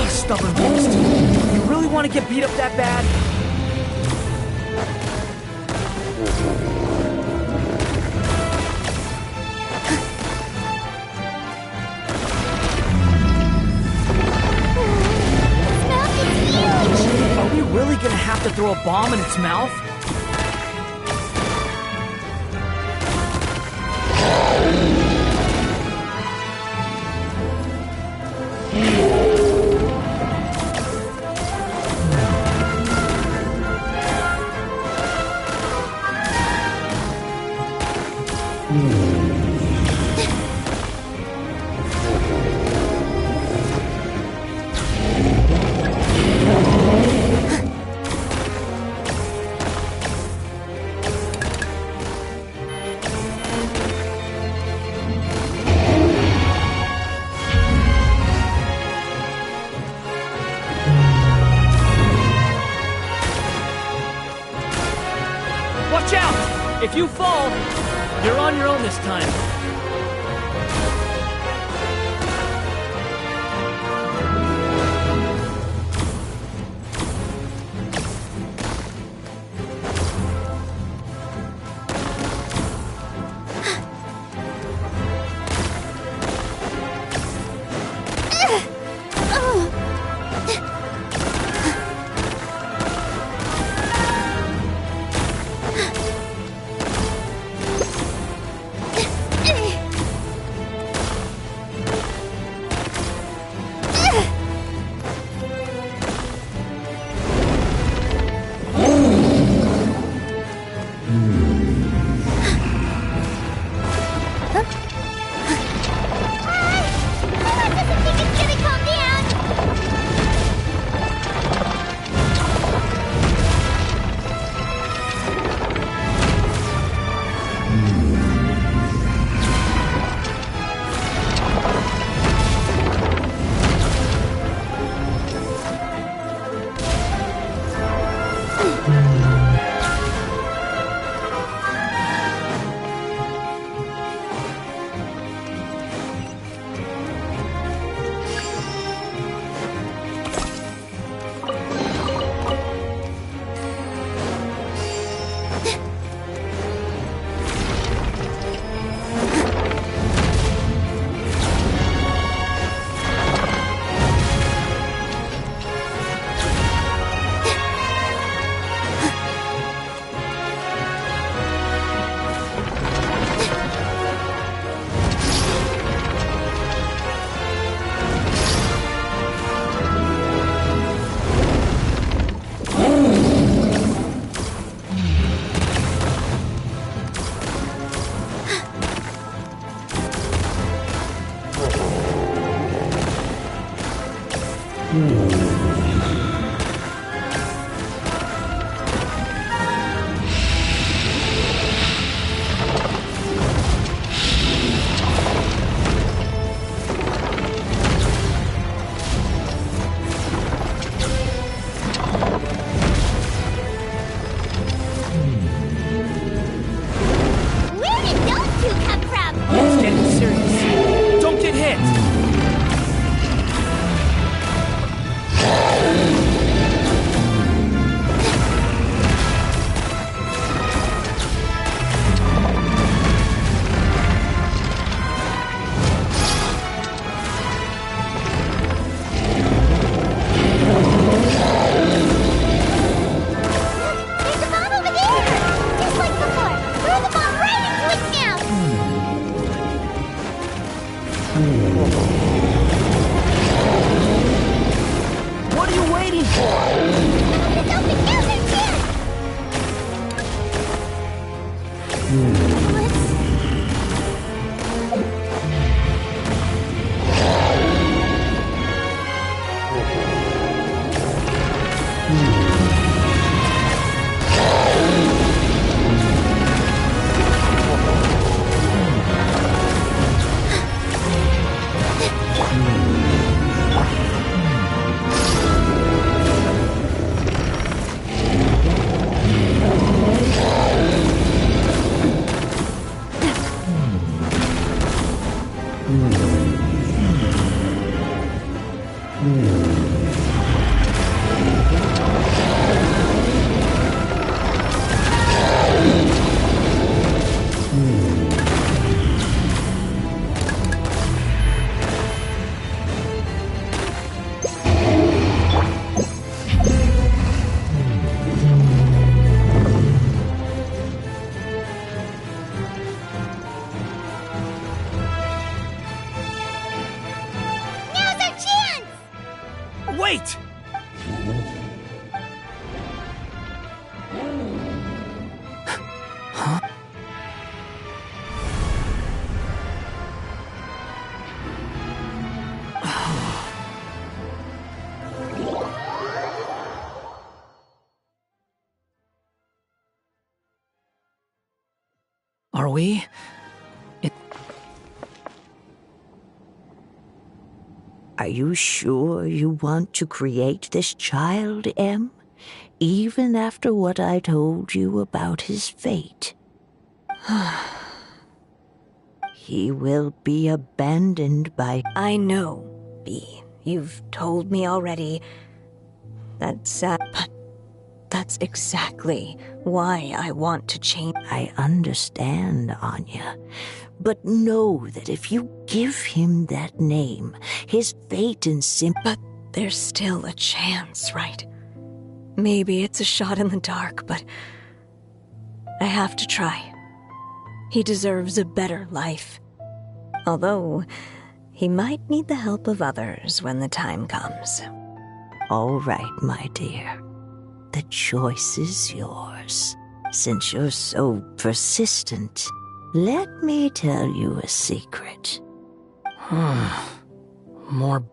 Stubborn beast. You really want to get beat up that bad? Are we really gonna have to throw a bomb in its mouth? Watch out! If you fall, you're on your own this time. Wait! Huh? Are we? Are you sure you want to create this child, Em? even after what I told you about his fate. He will be abandoned by... I know, Bee. You've told me already. That's sad, but that's exactly why I want to change. I understand, Anya. But know that if you give him that name, his fate and But there's still a chance, right? Maybe it's a shot in the dark, but I have to try. He deserves a better life. Although, he might need the help of others when the time comes. All right, my dear. The choice is yours. Since you're so persistent, let me tell you a secret. More...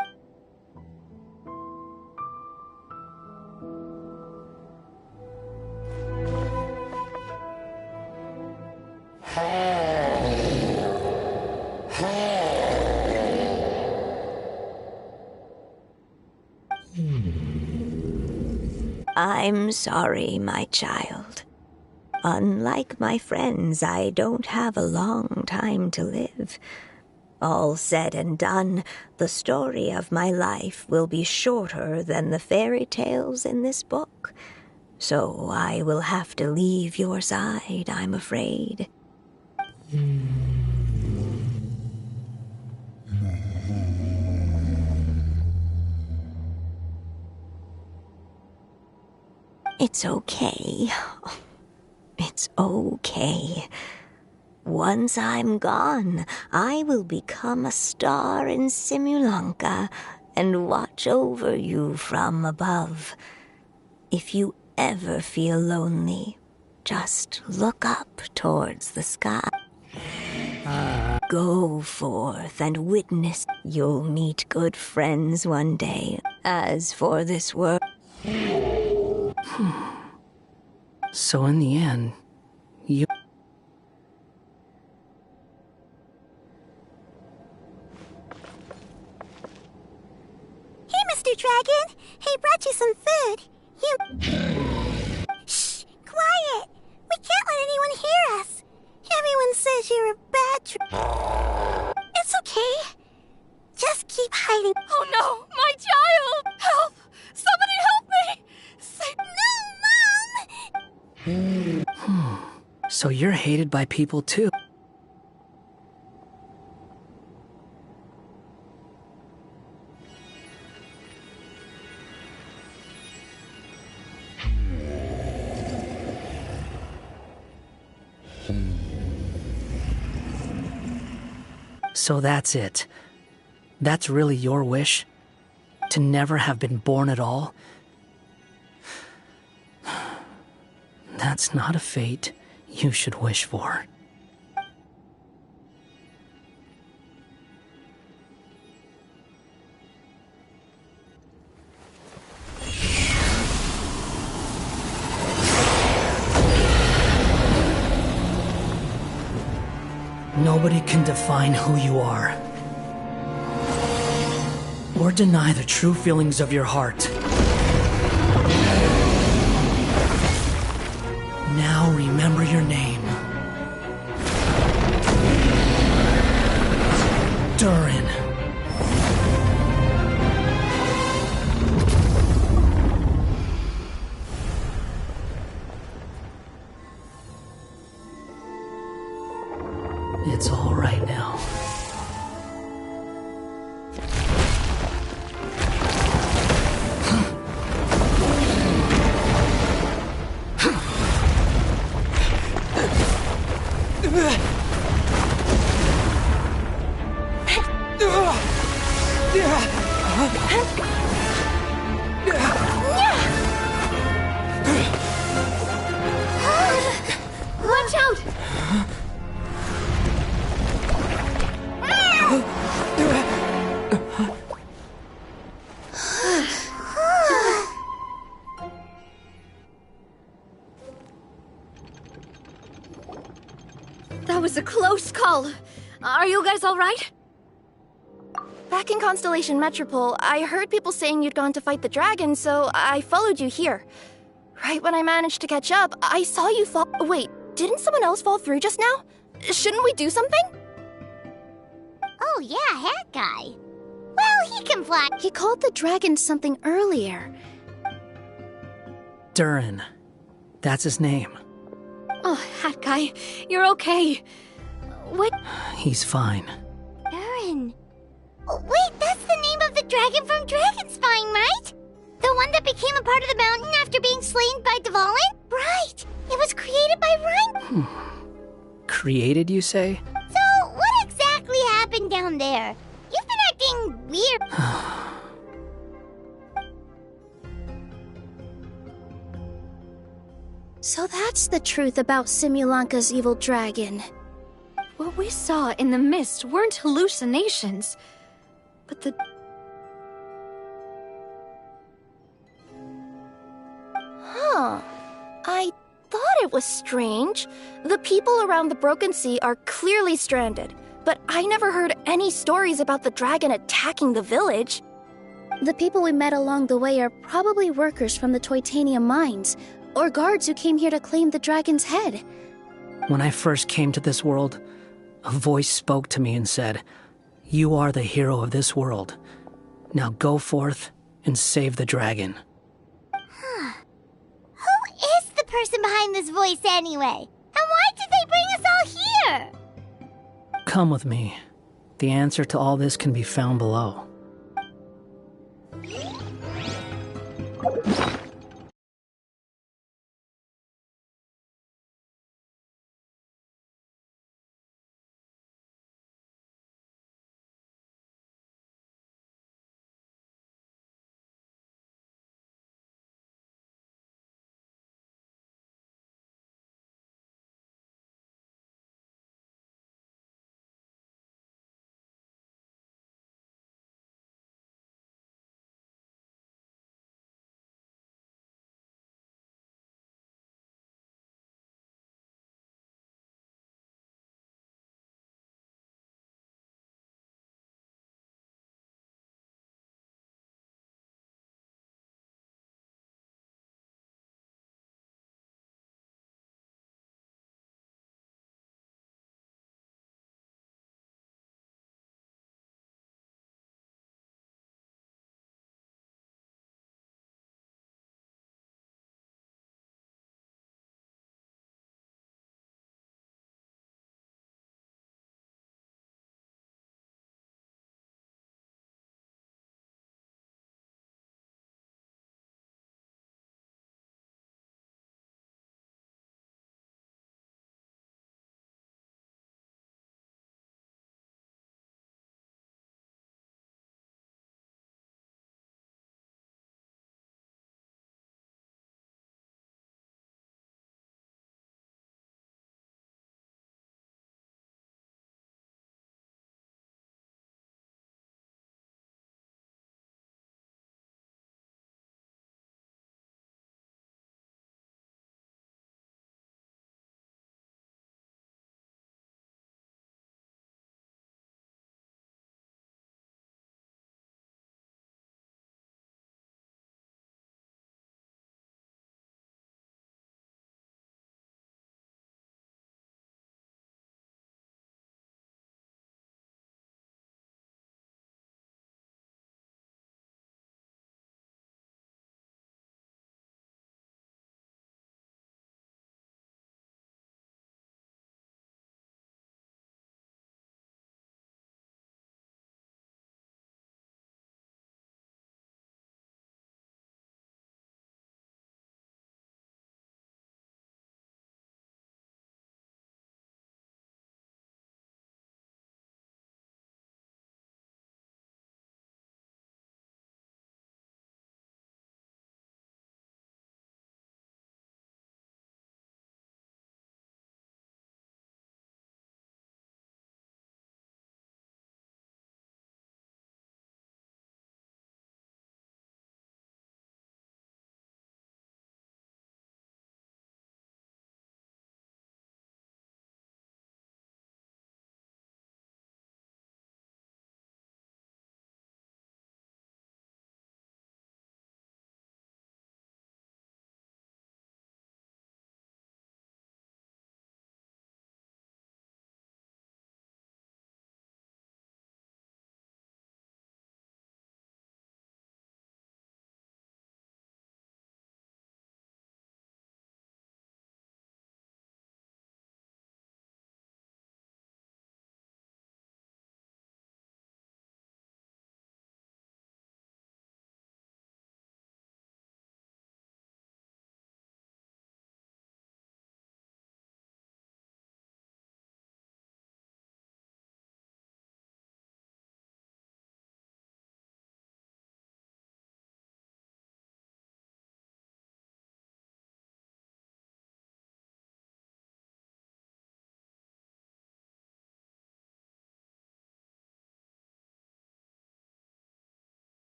I'm sorry, my child. Unlike my friends, I don't have a long time to live. All said and done, the story of my life will be shorter than the fairy tales in this book. So I will have to leave your side, I'm afraid. It's okay. It's okay. Once I'm gone, I will become a star in Simulanka and watch over you from above. If you ever feel lonely, just look up towards the sky. Go forth and witness. You'll meet good friends one day. As for this world... So in the end, you... Hey, Mr. Dragon! He brought you some food. Shh! Quiet! We can't let anyone hear us. Everyone says you're a bad It's okay. Just keep hiding. Oh no! My child! Help! Somebody help me! Say no, Mom! So you're hated by people too. So that's it. That's really your wish? To never have been born at all? That's not a fate you should wish for. Nobody can define who you are, or deny the true feelings of your heart. Now remember your name. Durin. It's all right now. Watch out! That was a close call. Are you guys all right? Back in Constellation Metropole, I heard people saying you'd gone to fight the dragon, so I followed you here. Right when I managed to catch up, I saw you fall. Wait, didn't someone else fall through just now? Shouldn't we do something? Oh yeah, Hat Guy. Well, he can fly. He called the dragon something earlier. Durin. That's his name. Oh, Hat Guy, you're okay. What? He's fine. Aaron. Wait, that's the name of the dragon from Dragonspine, right? The one that became a part of the mountain after being slain by Dvalin? Right. It was created by Rhyme. Created, you say? So, what exactly happened down there? You've been acting weird. So that's the truth about Simulanka's evil dragon. What we saw in the mist weren't hallucinations, but the... Huh. I thought it was strange. The people around the Broken Sea are clearly stranded, but I never heard any stories about the dragon attacking the village. The people we met along the way are probably workers from the Toitania mines, or guards who came here to claim the dragon's head. When I first came to this world, a voice spoke to me and said, "You are the hero of this world. Now go forth and save the dragon." Who is the person behind this voice anyway? And why did they bring us all here? Come with me. The answer to all this can be found below.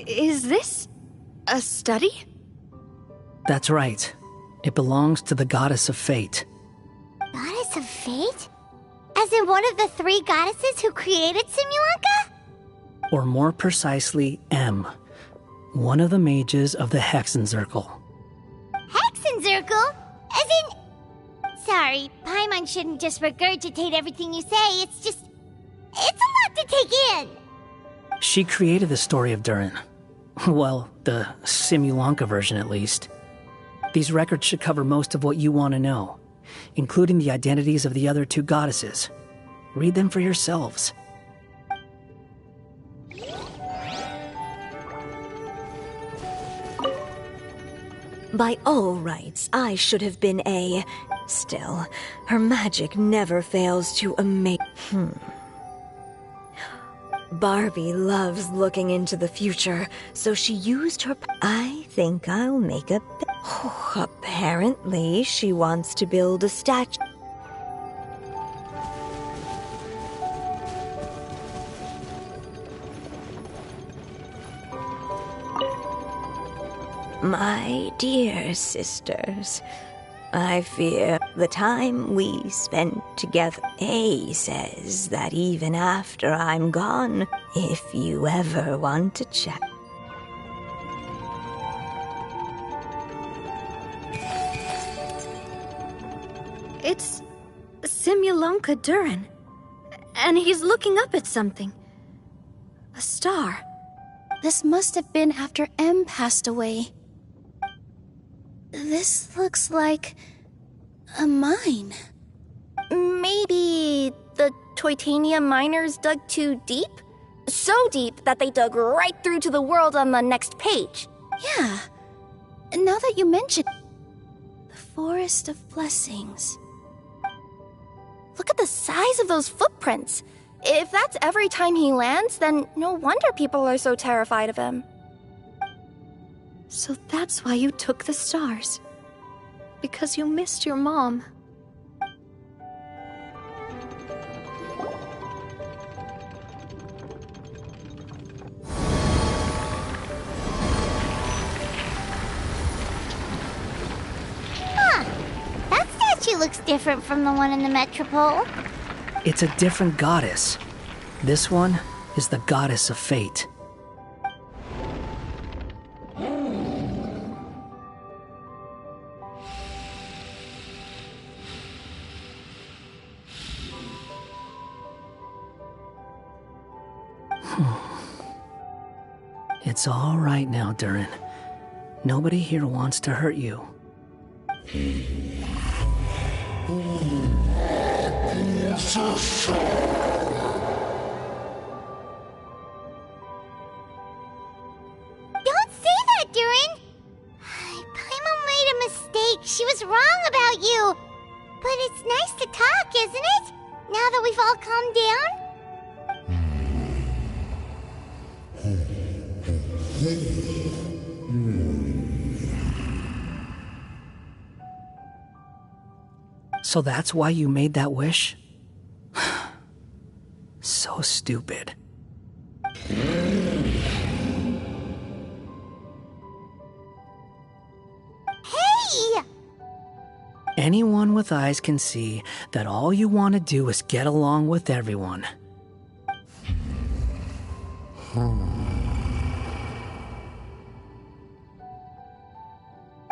Is this a study? That's right. It belongs to the Goddess of Fate. Goddess of Fate? As in one of the 3 goddesses who created Simulanka? Or more precisely, M. One of the mages of the Hexenzirkel. Hexenzirkel? As in... Sorry, Paimon shouldn't just regurgitate everything you say. It's just... It's a lot to take in. She created the story of Durin. Well, the Simulanka version at least. These records should cover most of what you want to know, including the identities of the other 2 goddesses. Read them for yourselves. By all rights, I should have been a... Still, her magic never fails to amaze... Barbie loves looking into the future, so she used her... I think I'll make a... Apparently, she wants to build a statue. My dear sisters, I fear the time we spent together. A says that even after I'm gone, if you ever want to chat. It's Simulanka Durin. And he's looking up at something. A star. This must have been after M passed away. This looks like a mine. Maybe the Toitania miners dug too deep? So deep that they dug right through to the world on the next page. Yeah. And now that you mention the Forest of Blessings. Look at the size of those footprints. If that's every time he lands, then no wonder people are so terrified of him. So that's why you took the stars. Because you missed your mom. Huh. That statue looks different from the one in the Metropole. It's a different goddess. This one is the Goddess of Fate. It's all right now, Durin. Nobody here wants to hurt you. Don't say that, Durin! Paimon made a mistake. She was wrong about you. But it's nice to talk, isn't it? Now that we've all calmed down? So that's why you made that wish? So stupid. Hey! Anyone with eyes can see that all you want to do is get along with everyone.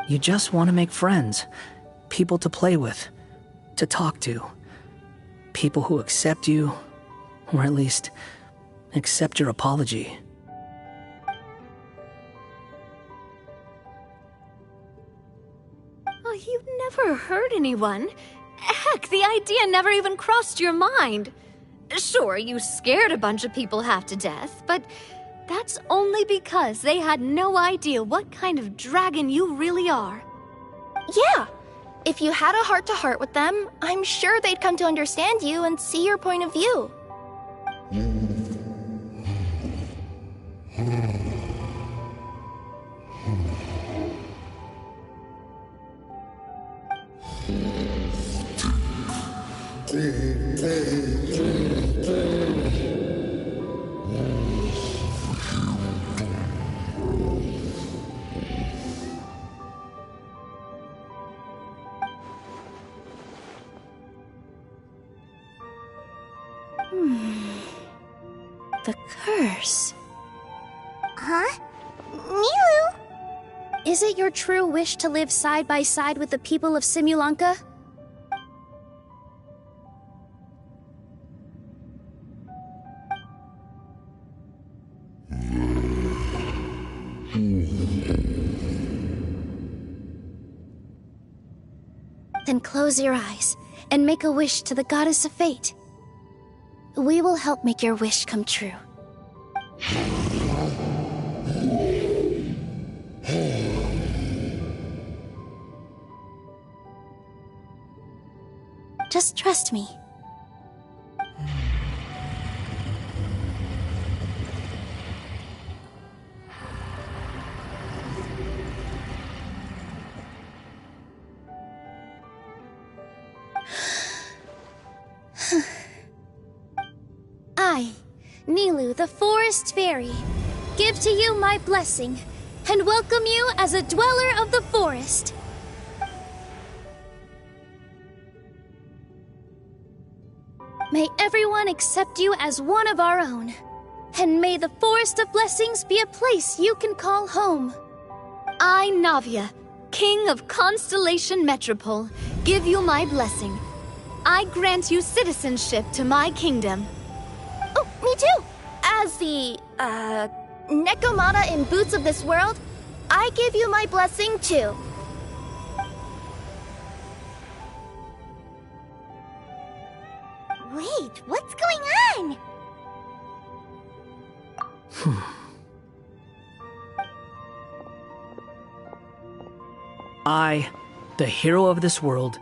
You just want to make friends, people to play with, to talk to, people who accept you, or at least accept your apology. Oh, you've never hurt anyone. Heck, the idea never even crossed your mind. Sure, you scared a bunch of people half to death, but That's only because they had no idea what kind of dragon you really are. Yeah. If you had a heart-to-heart with them, I'm sure they'd come to understand you and see your point of view. The curse. Huh? Nilu? Is it your true wish to live side by side with the people of Simulanka? Then close your eyes and make a wish to the Goddess of Fate. We will help make your wish come true. Just trust me. I, Nilu, the Forest Fairy, give to you my blessing and welcome you as a dweller of the forest. May everyone accept you as one of our own, and may the Forest of Blessings be a place you can call home. I, Navia, King of Constellation Metropole, give you my blessing. I grant you citizenship to my kingdom. Oh, me too! As the, Nekomata in Boots of this world, I give you my blessing too. Wait, what's going on? I, the hero of this world,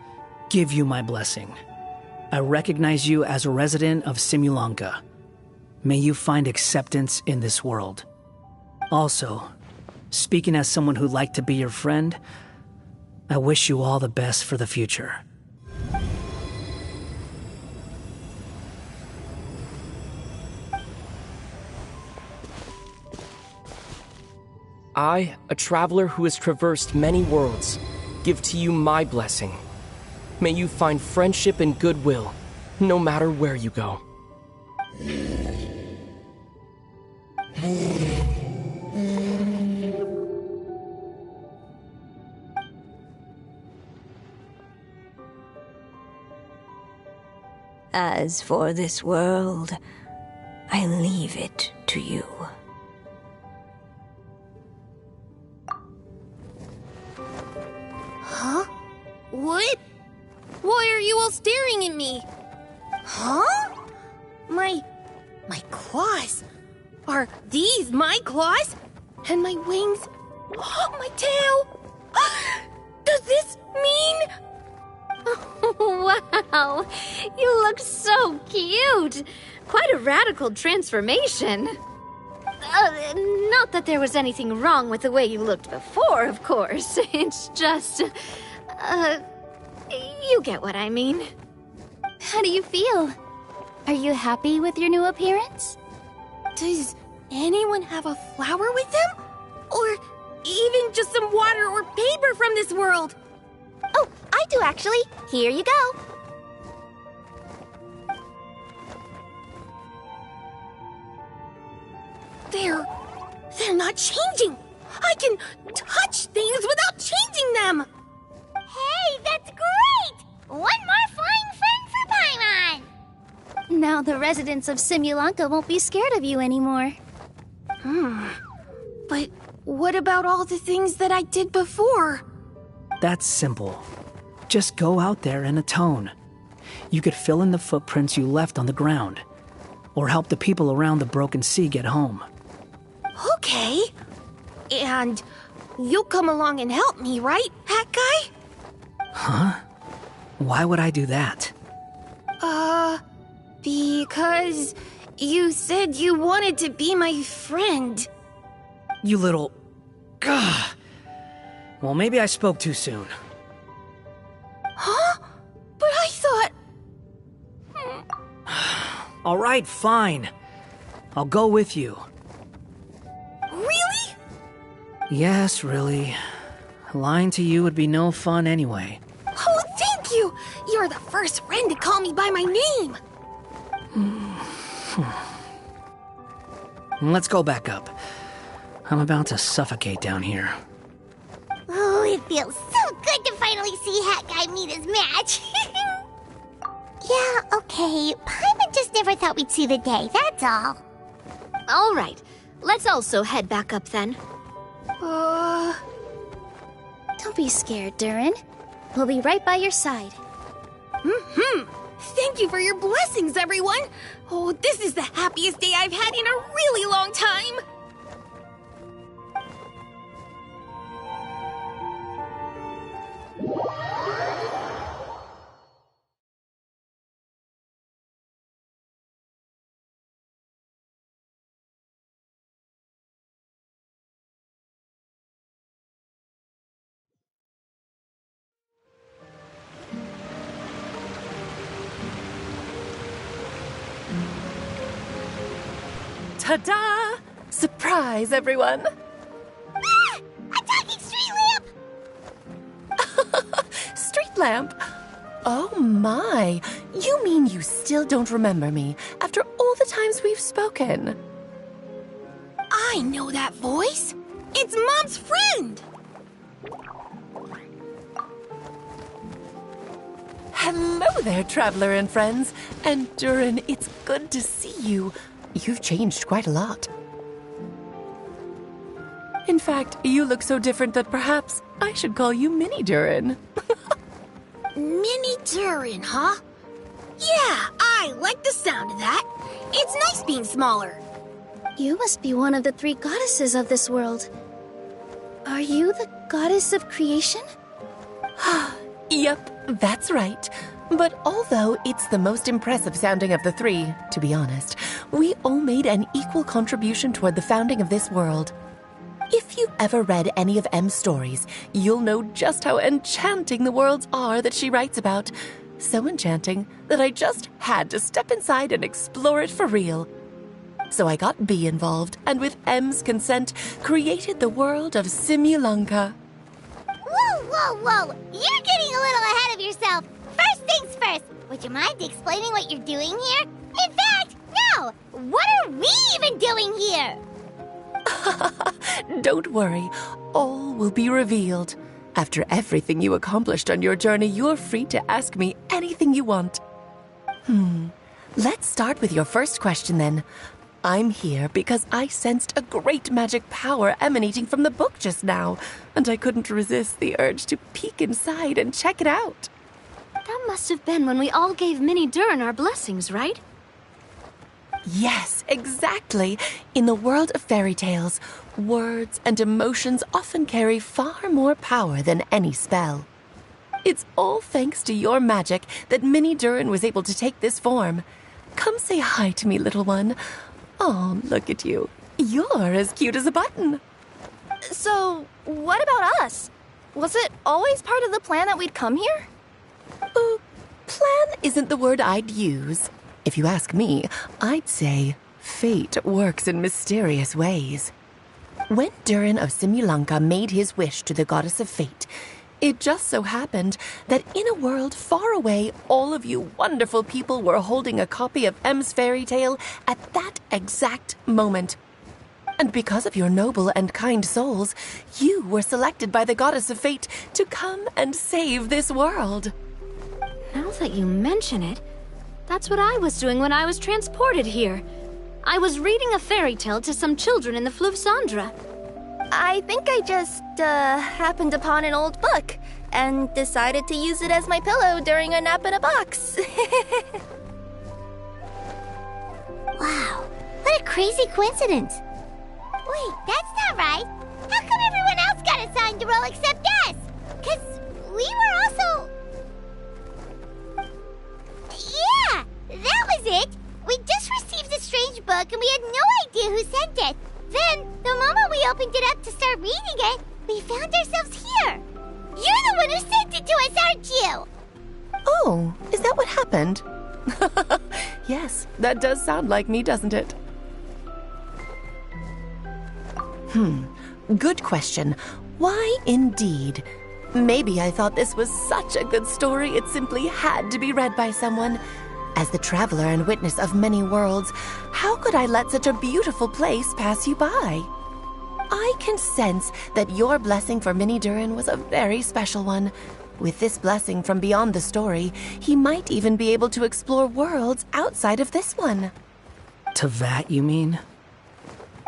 give you my blessing. I recognize you as a resident of Simulanka. May you find acceptance in this world. Also, speaking as someone who'd like to be your friend, I wish you all the best for the future. I, a traveler who has traversed many worlds, give to you my blessing. May you find friendship and goodwill, no matter where you go. As for this world, I leave it to you. Huh? What? Why are you all staring at me? Huh? My claws. Are these my claws? And my wings? Oh, my tail! Does this mean... Wow, you look so cute. Quite a radical transformation. Not that there was anything wrong with the way you looked before, of course. It's just, you get what I mean. How do you feel? Are you happy with your new appearance? Does anyone have a flower with them? Or even just some water or paper from this world? Oh, I do actually. Here you go. They're not changing. I can touch things without changing them. Hey, that's great! One more flying friend for Paimon! Now the residents of Simulanka won't be scared of you anymore. But what about all the things that I did before? That's simple. Just go out there and atone. You could fill in the footprints you left on the ground, or help the people around the broken sea get home. Okay. And you'll come along and help me, right, Hat Guy? Huh? Why would I do that? Because you said you wanted to be my friend. You little... Gah. Well, maybe I spoke too soon. Huh? But I thought... All right, fine. I'll go with you. Really? Yes, really. Lying to you would be no fun anyway. Oh, thank you! You're the first friend to call me by my name! Let's go back up. I'm about to suffocate down here. Oh, it feels so good to finally see Hat Guy meet his match. Yeah, okay. Paimon just never thought we'd see the day, that's all. All right, let's also head back up then. Don't be scared, Durin. We'll be right by your side. Thank you for your blessings, everyone! Oh, this is the happiest day I've had in a really long time! Ta-da! Surprise, everyone! Ah! A talking street lamp! Street lamp? Oh my! You mean you still don't remember me after all the times we've spoken? I know that voice! It's Mom's friend! Hello there, traveler and friends. And Durin, it's good to see you. You've changed quite a lot. In fact, you look so different that perhaps I should call you Mini Durin. Mini Durin, huh? Yeah, I like the sound of that. It's nice being smaller. You must be one of the 3 goddesses of this world. Are you the goddess of creation? Yep, that's right. But although it's the most impressive sounding of the 3, to be honest, we all made an equal contribution toward the founding of this world. If you've ever read any of M's stories, you'll know just how enchanting the worlds are that she writes about. So enchanting that I just had to step inside and explore it for real. So I got B involved, and with M's consent, created the world of Simulanka. Whoa, whoa, whoa! You're getting a little ahead of yourself. First things first, would you mind explaining what you're doing here? In fact, no! What are we even doing here? Don't worry, all will be revealed. After everything you accomplished on your journey, you're free to ask me anything you want. Let's start with your first question then. I'm here because I sensed a great magic power emanating from the book just now, and I couldn't resist the urge to peek inside and check it out. That must have been when we all gave Mini Durin our blessings, right? Yes, exactly. In the world of fairy tales, words and emotions often carry far more power than any spell. It's all thanks to your magic that Mini Durin was able to take this form. Come say hi to me, little one. Oh, look at you. You're as cute as a button. So, what about us? Was it always part of the plan that we'd come here? Plan isn't the word I'd use. If you ask me, I'd say fate works in mysterious ways. When Durin of Simulanka made his wish to the goddess of fate, it just so happened that in a world far away, all of you wonderful people were holding a copy of M's fairy tale at that exact moment. And because of your noble and kind souls, you were selected by the goddess of fate to come and save this world. Now that you mention it, that's what I was doing when I was transported here. I was reading a fairy tale to some children in the Fleuve Cendra. I think I just, happened upon an old book and decided to use it as my pillow during a nap in a box. Wow, what a crazy coincidence. Wait, that's not right. How come everyone else got assigned a role except us? 'Cause we were also... Yeah, that was it. We just received a strange book and we had no idea who sent it. Then, the moment we opened it up to start reading it, we found ourselves here. You're the one who sent it to us, aren't you? Oh, is that what happened? Yes, that does sound like me, doesn't it? Good question. Why indeed? Maybe I thought this was such a good story it simply had to be read by someone. As the traveler and witness of many worlds, how could I let such a beautiful place pass you by? I can sense that your blessing for Mini Durin was a very special one. With this blessing from beyond the story, he might even be able to explore worlds outside of this one. Teyvat, you mean?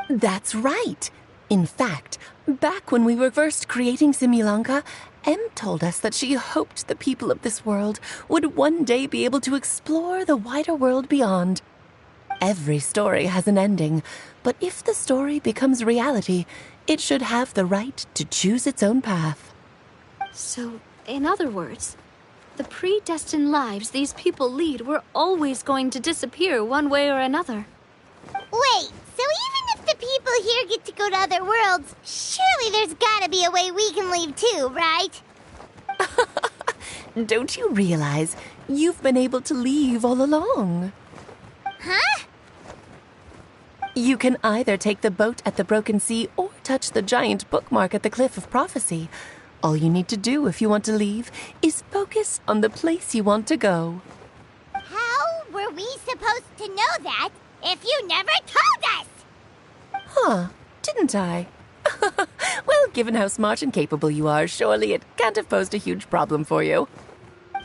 That's right. In fact, back when we were first creating Simulanka, Em told us that she hoped the people of this world would one day be able to explore the wider world beyond. Every story has an ending, but if the story becomes reality, it should have the right to choose its own path. So, in other words, the predestined lives these people lead were always going to disappear one way or another. Wait, so even if the people here get to go to other worlds, surely there's gotta be a way we can leave too, right? Don't you realize you've been able to leave all along? Huh? You can either take the boat at the Broken Sea or touch the giant bookmark at the Cliff of Prophecy. All you need to do if you want to leave is focus on the place you want to go. How were we supposed to know that if you never told us? Huh, didn't I? Well, given how smart and capable you are, surely it can't have posed a huge problem for you.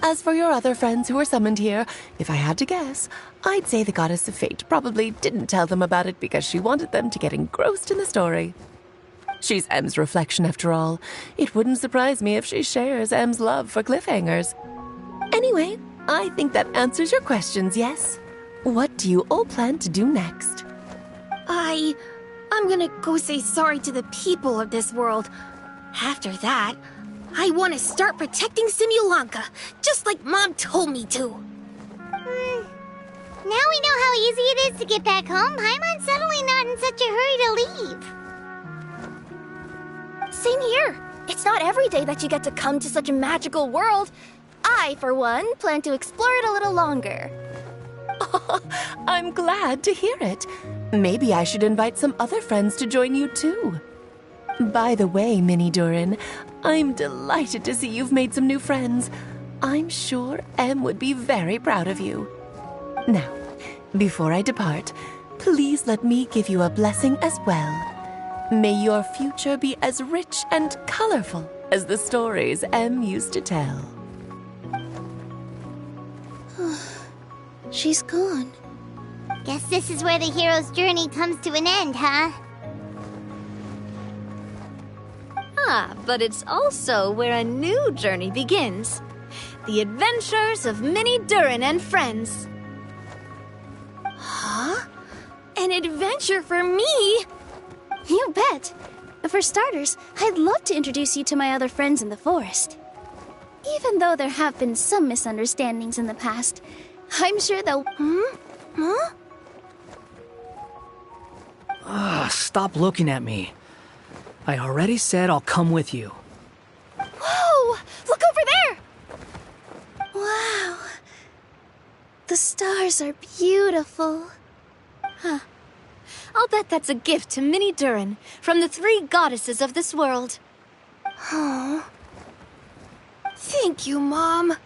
As for your other friends who were summoned here, if I had to guess, I'd say the Goddess of Fate probably didn't tell them about it because she wanted them to get engrossed in the story. She's Em's reflection, after all. It wouldn't surprise me if she shares Em's love for cliffhangers. Anyway, I think that answers your questions, yes? What do you all plan to do next? I'm gonna go say sorry to the people of this world. After that, I want to start protecting Simulanka, just like Mom told me to. Now we know how easy it is to get back home. Paimon's suddenly not in such a hurry to leave. Same here. It's not every day that you get to come to such a magical world. I, for one, plan to explore it a little longer. I'm glad to hear it. Maybe I should invite some other friends to join you too. By the way, Mini Durin, I'm delighted to see you've made some new friends. I'm sure Em would be very proud of you. Now, before I depart, please let me give you a blessing as well. May your future be as rich and colorful as the stories Em used to tell. She's gone. Guess this is where the hero's journey comes to an end, huh? Ah, but it's also where a new journey begins. The adventures of Mini Durin and friends. Huh? An adventure for me? You bet. For starters, I'd love to introduce you to my other friends in the forest. Even though there have been some misunderstandings in the past, I'm sure they'll... Huh? Stop looking at me. I already said I'll come with you. Whoa! Look over there! Wow. The stars are beautiful. Huh. I'll bet that's a gift to Mini Durin from the 3 goddesses of this world. Oh. Thank you, Mom.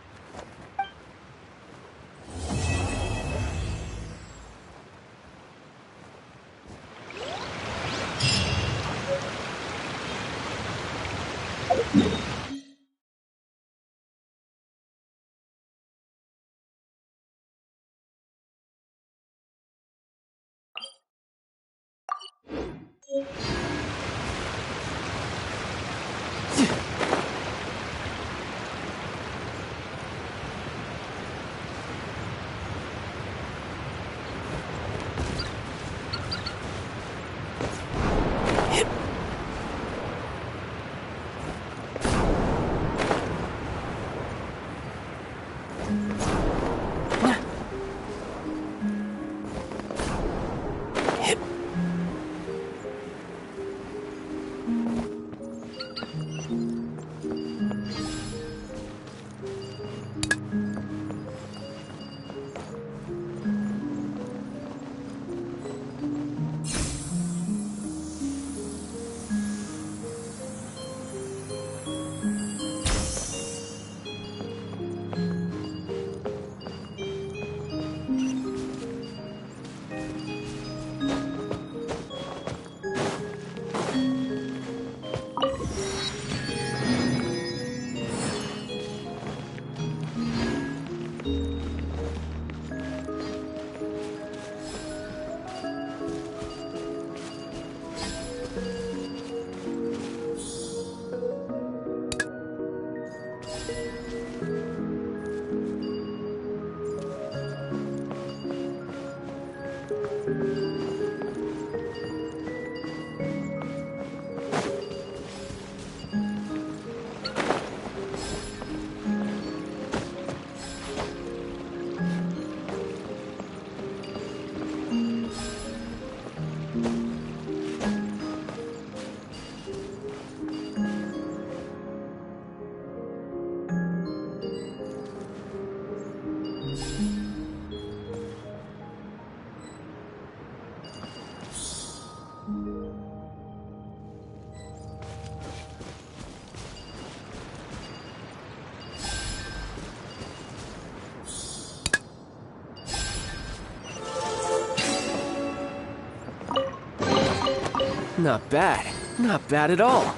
Not bad. Not bad at all.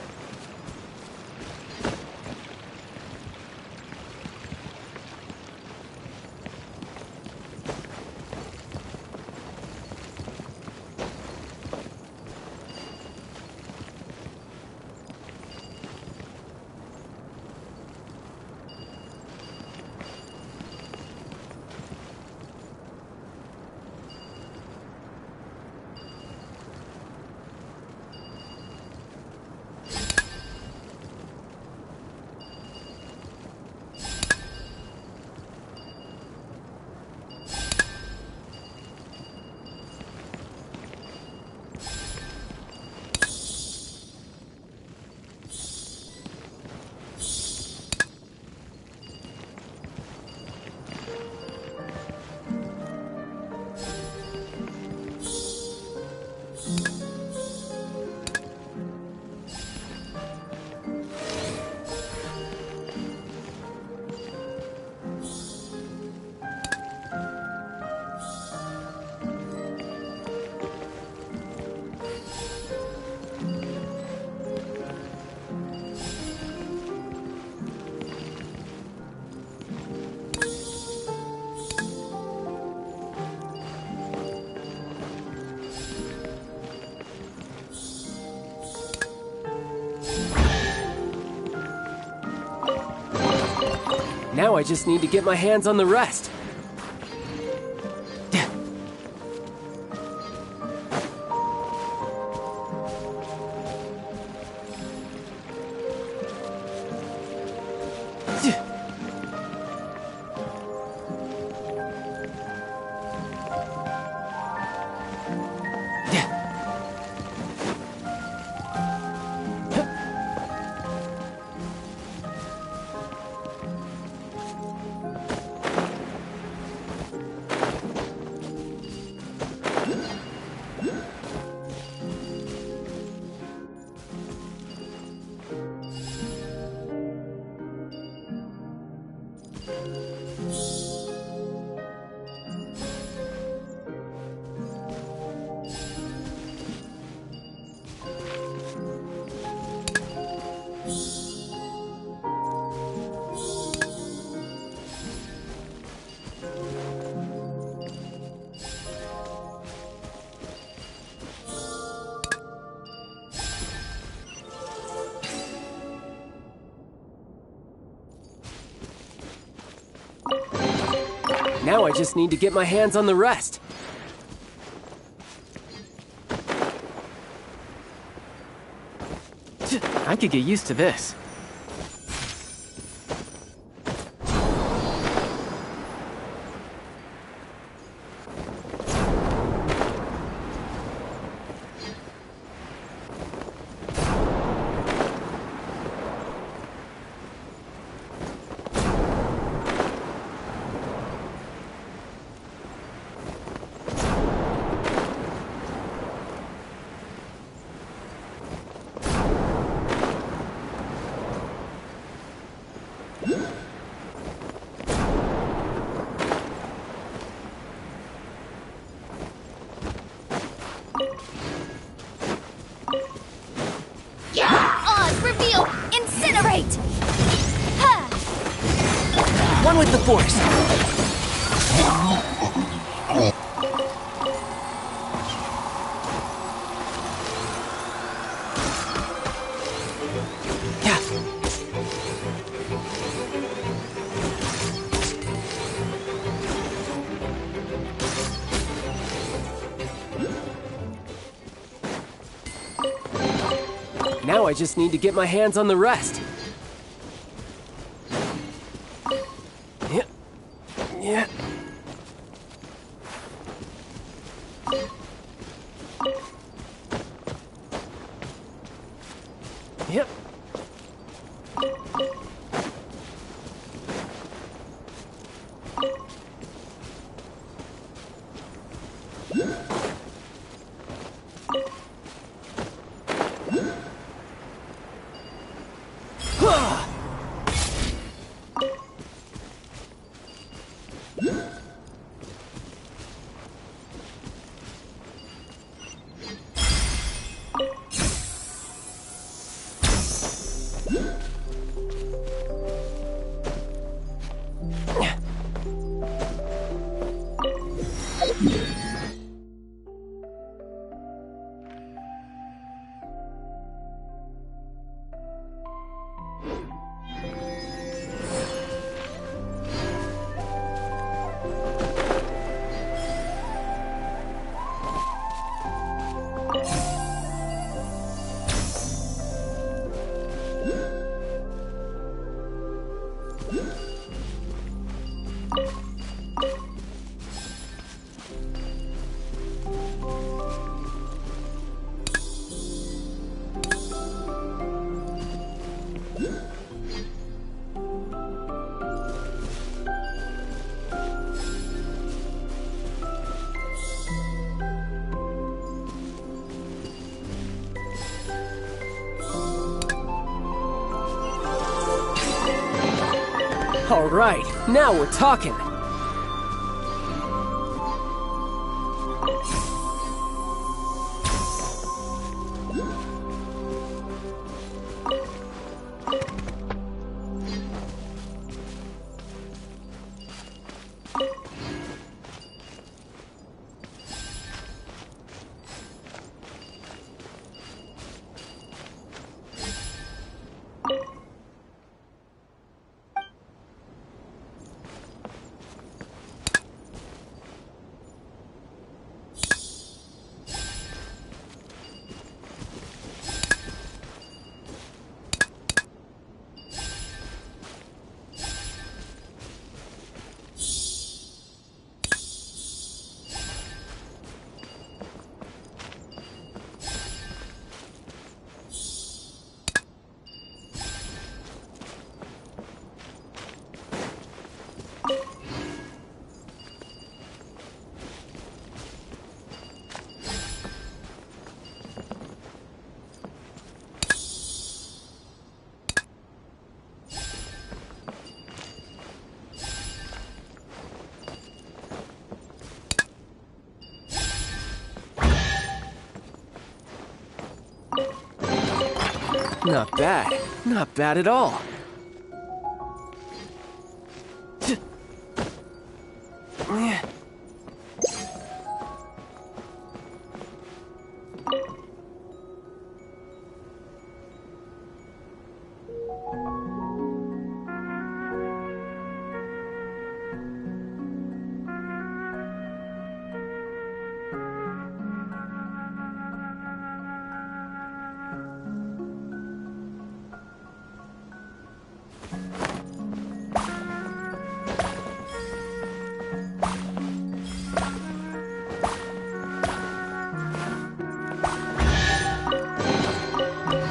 Now I just need to get my hands on the rest. Now I just need to get my hands on the rest. I could get used to this. Reveal! Incinerate! One with the force. Now I just need to get my hands on the rest. Yeah. Yeah. Yep. All right, now we're talking. Not bad. Not bad at all.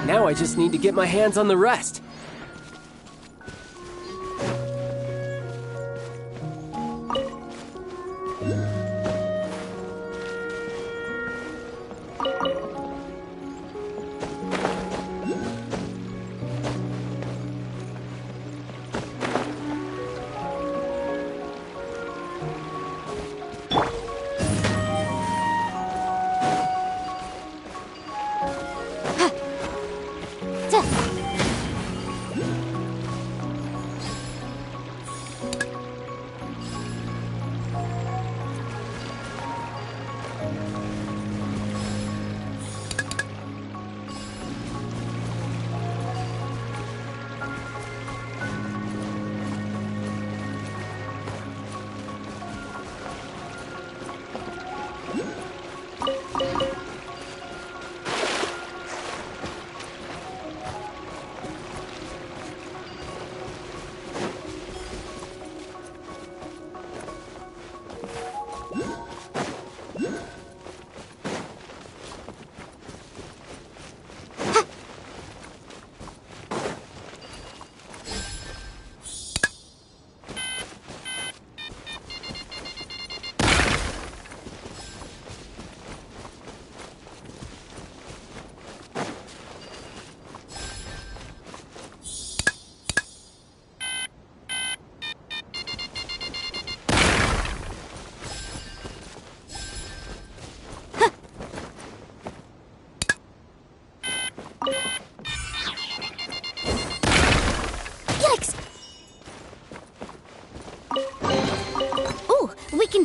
Now I just need to get my hands on the rest.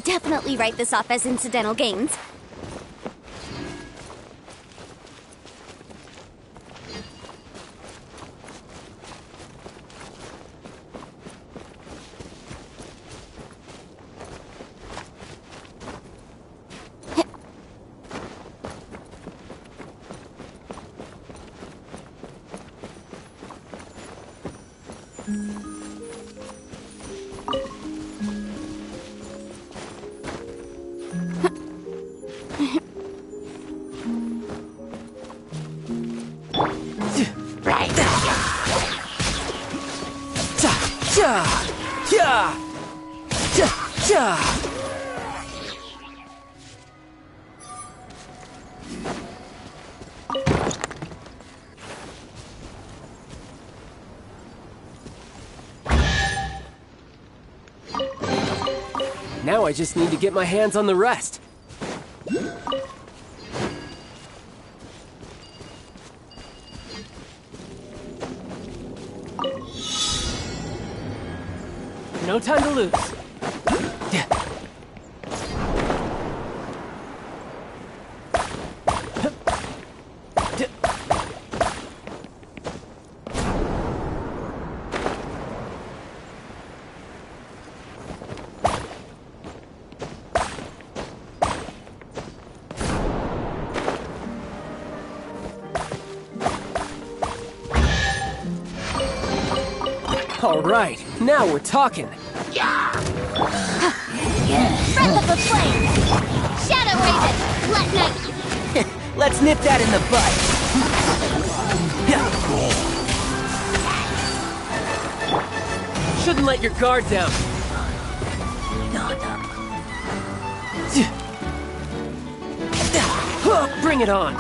definitely write this off as incidental gains. Now I just need to get my hands on the rest. No time to lose. All right, now we're talking. Breath of the flame! Shadow Raven! Let night! Let's nip that in the bud. Shouldn't let your guard down. Bring it on.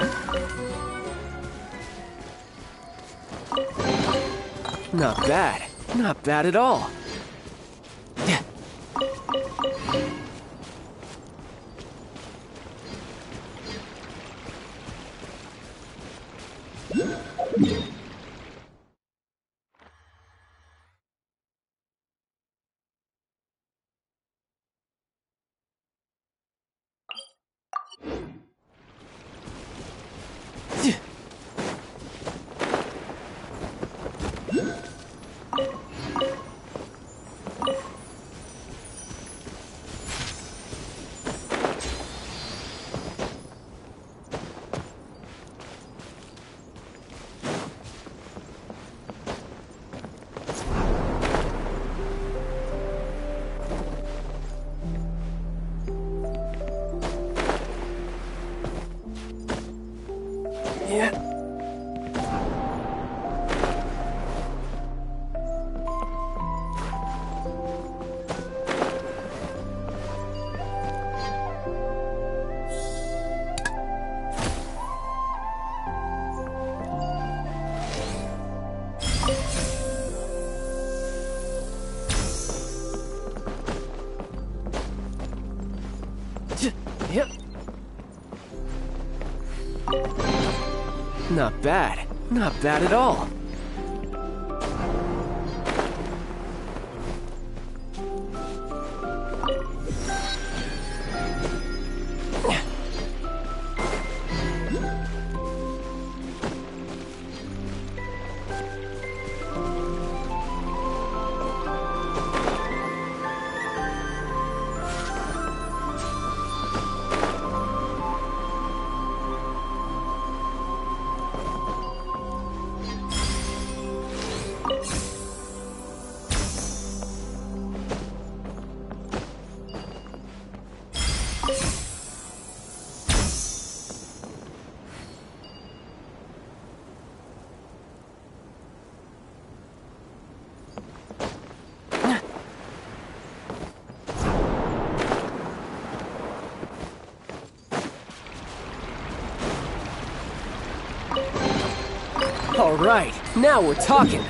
Not bad. Not bad at all. Yep. Not bad. Not bad at all. All right, now we're talking.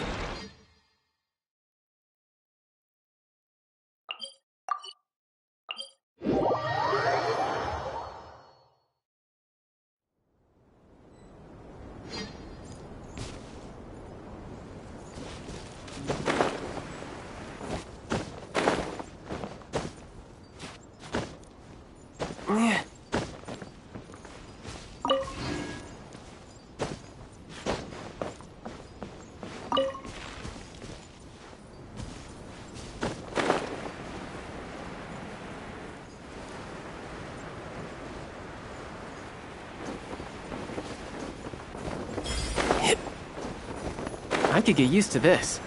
I could get used to this.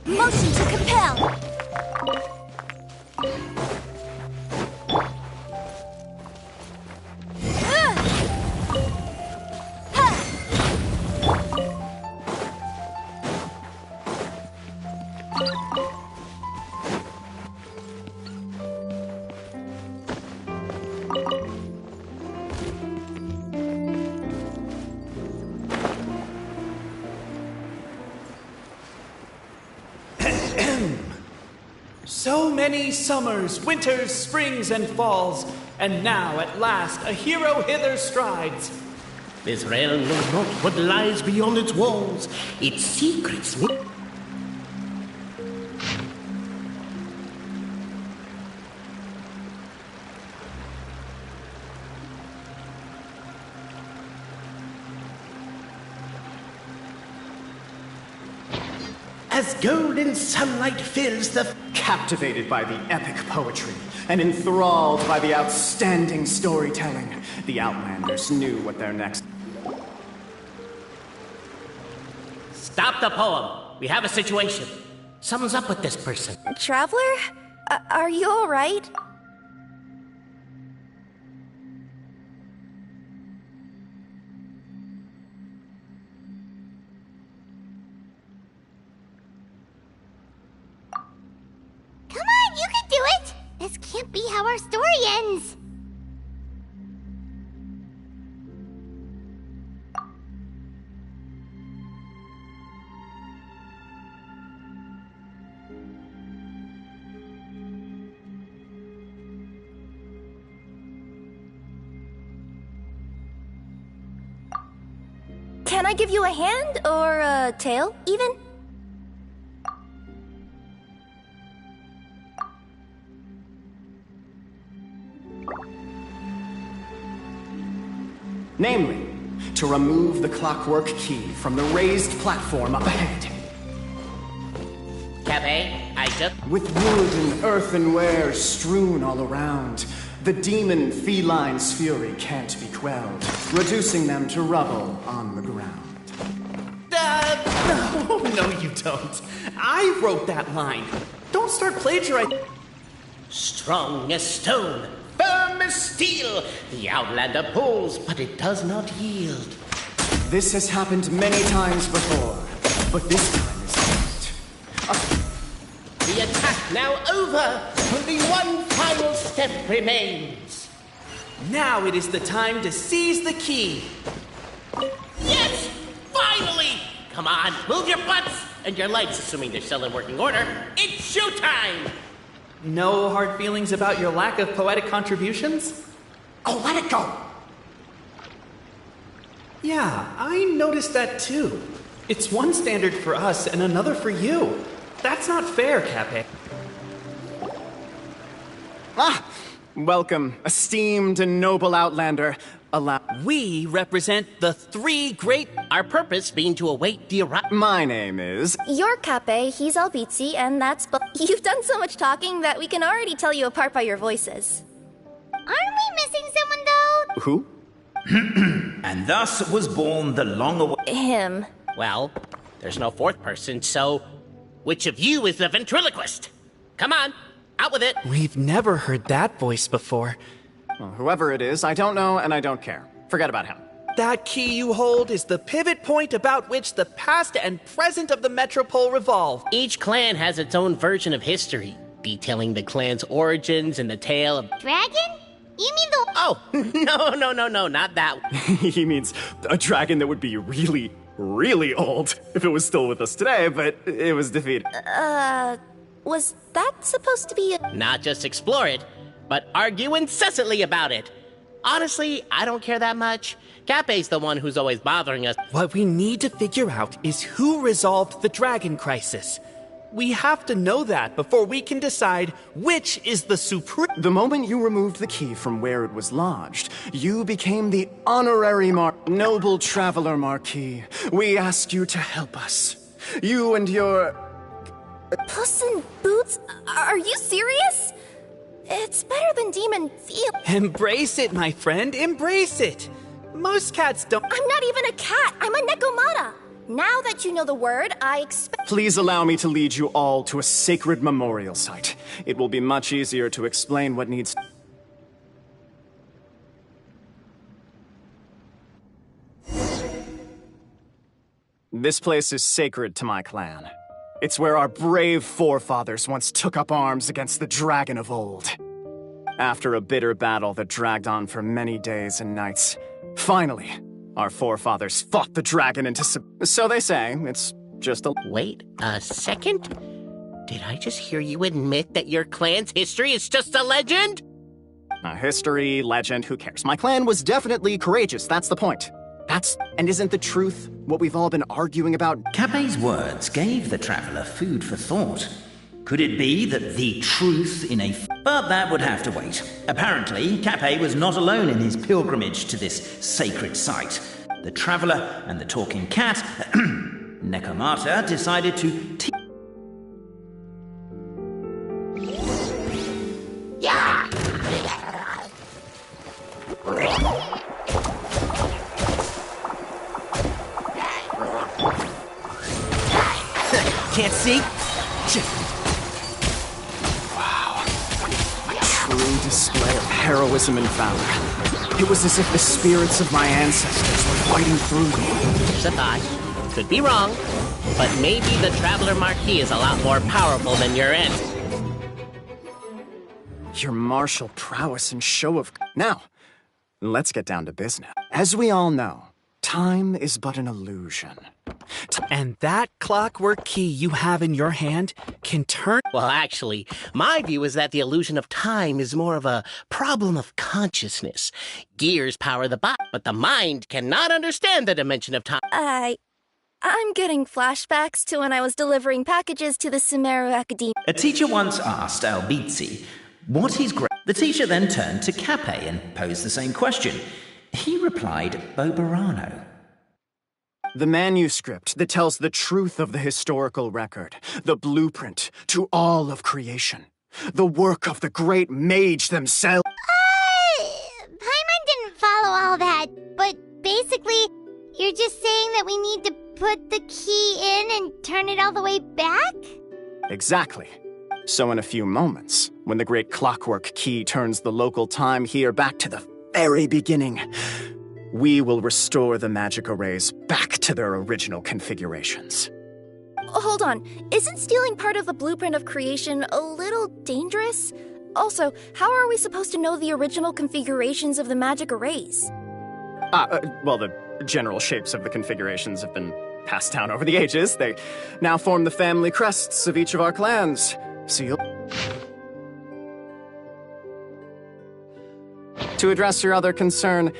Motion to compel! So many summers, winters, springs, and falls, and now at last a hero hither strides. This realm knows not what lies beyond its walls. Its secrets. As golden sunlight fills the... Captivated by the epic poetry and enthralled by the outstanding storytelling, the Outlanders knew what their next... Stop the poem. We have a situation. Something's up with this person. Traveler? Are you alright? Come on, you can do it! This can't be how our story ends! Can I give you a hand, or a tail, even? Namely, to remove the clockwork key from the raised platform up ahead. Cafe, I just... With wood and earthenware strewn all around, the demon feline's fury can't be quelled, reducing them to rubble on the ground. No, you don't. I wrote that line. Don't start plagiarizing. Strong as stone, firm as steel, the Outlander pulls, but it does not yield. This has happened many times before, but this time is different. The attack now over, only one final step remains. Now it is the time to seize the key. Yes! Finally! Come on, move your butts! And your legs, assuming they're still in working order. It's showtime! No hard feelings about your lack of poetic contributions? Oh, let it go! Yeah, I noticed that too. It's one standard for us and another for you. That's not fair, Cape. Ah! Welcome, esteemed and noble Outlander. We represent the three great... Our purpose being to await the arrival... My name is... You're Cape, he's Albizzi, and that's... You've done so much talking that we can already tell you apart by your voices. Aren't we missing someone, though? Who? And thus was born the long-awaited... Him. Well, there's no fourth person, so... Which of you is the ventriloquist? Come on, out with it! We've never heard that voice before. Well, whoever it is, I don't know and I don't care. Forget about him. That key you hold is the pivot point about which the past and present of the Metropole revolve. Each clan has its own version of history, detailing the clan's origins and the tale of... Dragon? You mean the... Oh, no, not that one. He means a dragon that would be really, really old if it was still with us today, but it was defeated. Was that supposed to be a... Not just explore it, but argue incessantly about it. Honestly, I don't care that much. Cape's the one who's always bothering us. What we need to figure out is who resolved the dragon crisis. We have to know that before we can decide which is the supreme... The moment you removed the key from where it was lodged, you became the honorary noble traveler Marquis. We ask you to help us. You and your... Puss in Boots? Are you serious? It's better than demon feel. Embrace it, my friend. Embrace it. Most cats don't... I'm not even a cat. I'm a Nekomata. Now that you know the word, I expect... Please allow me to lead you all to a sacred memorial site. It will be much easier to explain what needs... This place is sacred to my clan. It's where our brave forefathers once took up arms against the dragon of old. After a bitter battle that dragged on for many days and nights, finally, our forefathers fought the dragon into so they say. It's just a... Wait a second? Did I just hear you admit that your clan's history is just a legend? A history, legend, who cares? My clan was definitely courageous, that's the point. And isn't the truth what we've all been arguing about? Cape's words gave the traveler food for thought. Could it be that the truth in a... But that would have to wait. Apparently, Cape was not alone in his pilgrimage to this sacred site. The traveler and the talking cat, Nekomata, decided to... Can't see? Wow. A true display of heroism and valor. It was as if the spirits of my ancestors were fighting through me. Here's a thought. Could be wrong, but maybe the Traveler Marquis is a lot more powerful than your aunt. Your martial prowess and show of... Now, let's get down to business. As we all know, time is but an illusion. And that clockwork key you have in your hand can turn... Well, actually, my view is that the illusion of time is more of a problem of consciousness. Gears power the body, but the mind cannot understand the dimension of time. I'm getting flashbacks to when I was delivering packages to the Sumeru Academy. A teacher once asked Albizzi what his grade... The teacher then turned to Cape and posed the same question. He replied, Bobarano. The manuscript that tells the truth of the historical record, the blueprint to all of creation, the work of the great mage themselves. Paimon didn't follow all that, but basically, you're just saying that we need to put the key in and turn it all the way back? Exactly. So in a few moments, when the great clockwork key turns the local time here back to the very beginning, we will restore the magic arrays back to their original configurations. Hold on, isn't stealing part of the blueprint of creation a little dangerous? Also, how are we supposed to know the original configurations of the magic arrays? Well, the general shapes of the configurations have been passed down over the ages. They now form the family crests of each of our clans. So you'll... To address your other concern,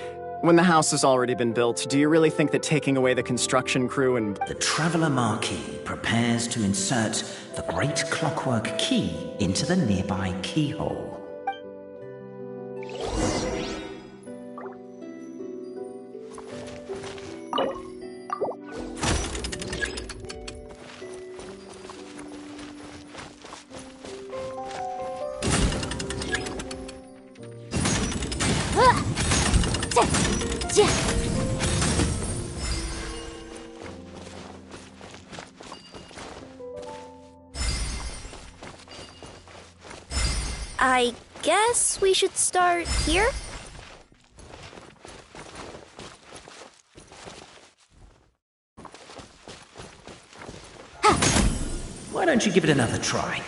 when the house has already been built, do you really think that taking away the construction crew and... The Traveler Marquis prepares to insert the great clockwork key into the nearby keyhole. I guess we should start here? Why don't you give it another try?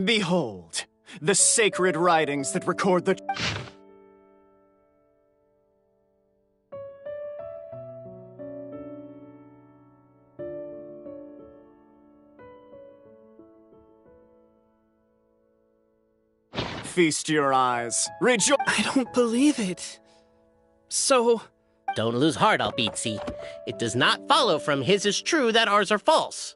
Behold, the sacred writings that record the... Feast your eyes. Rejoice. I don't believe it. So... Don't lose heart, Albizzi. It does not follow from his is true that ours are false.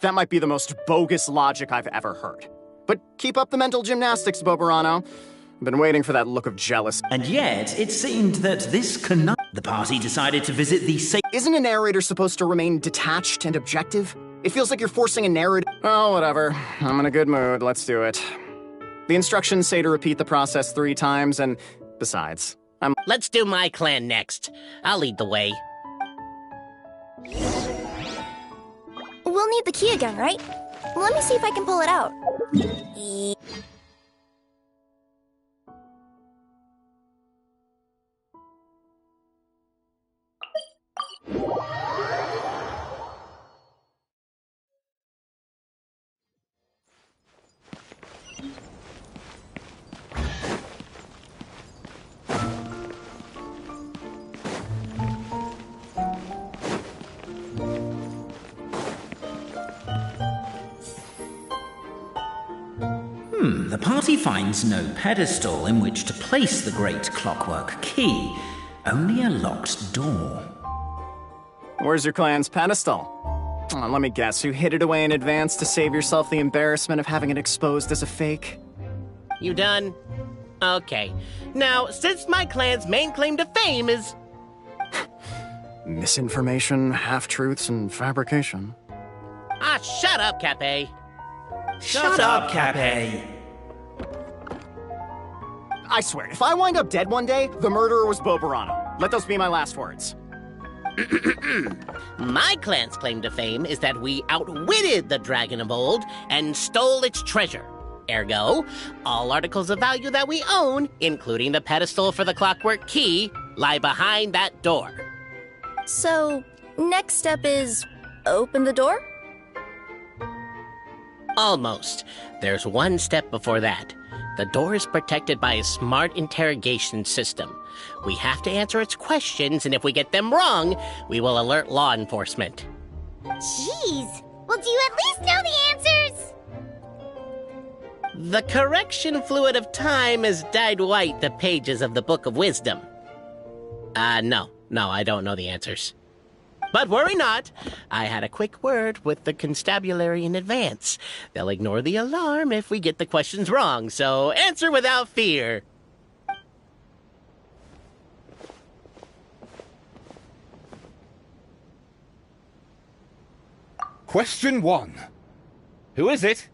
That might be the most bogus logic I've ever heard. But keep up the mental gymnastics, Boberano. I've been waiting for that look of jealousy. And yet, it seemed that this the party decided to visit the Isn't a narrator supposed to remain detached and objective? It feels like you're forcing a narrative. Oh, whatever. I'm in a good mood. Let's do it. The instructions say to repeat the process 3 times, and besides, Let's do my clan next. I'll lead the way. We'll need the key again, right? Let me see if I can pull it out. The party finds no pedestal in which to place the great clockwork key, only a locked door. Where's your clan's pedestal? Oh, let me guess, you hid it away in advance to save yourself the embarrassment of having it exposed as a fake? You done? Okay. Now, since my clan's main claim to fame is... Misinformation, half-truths, and fabrication. Ah, shut up, Cape. Shut up, Cape. I swear, if I wind up dead one day, the murderer was Boberano. Let those be my last words. My clan's claim to fame is that we outwitted the Dragon of Old and stole its treasure. Ergo, all articles of value that we own, including the pedestal for the clockwork key, lie behind that door. So, next step is open the door? Almost. There's one step before that. The door is protected by a smart interrogation system. We have to answer its questions, and if we get them wrong, we will alert law enforcement. Jeez. Well, do you at least know the answers? The correction fluid of time has dyed white the pages of the Book of Wisdom. No, I don't know the answers. But worry not. I had a quick word with the constabulary in advance. They'll ignore the alarm if we get the questions wrong, so answer without fear. Question 1. Who is it?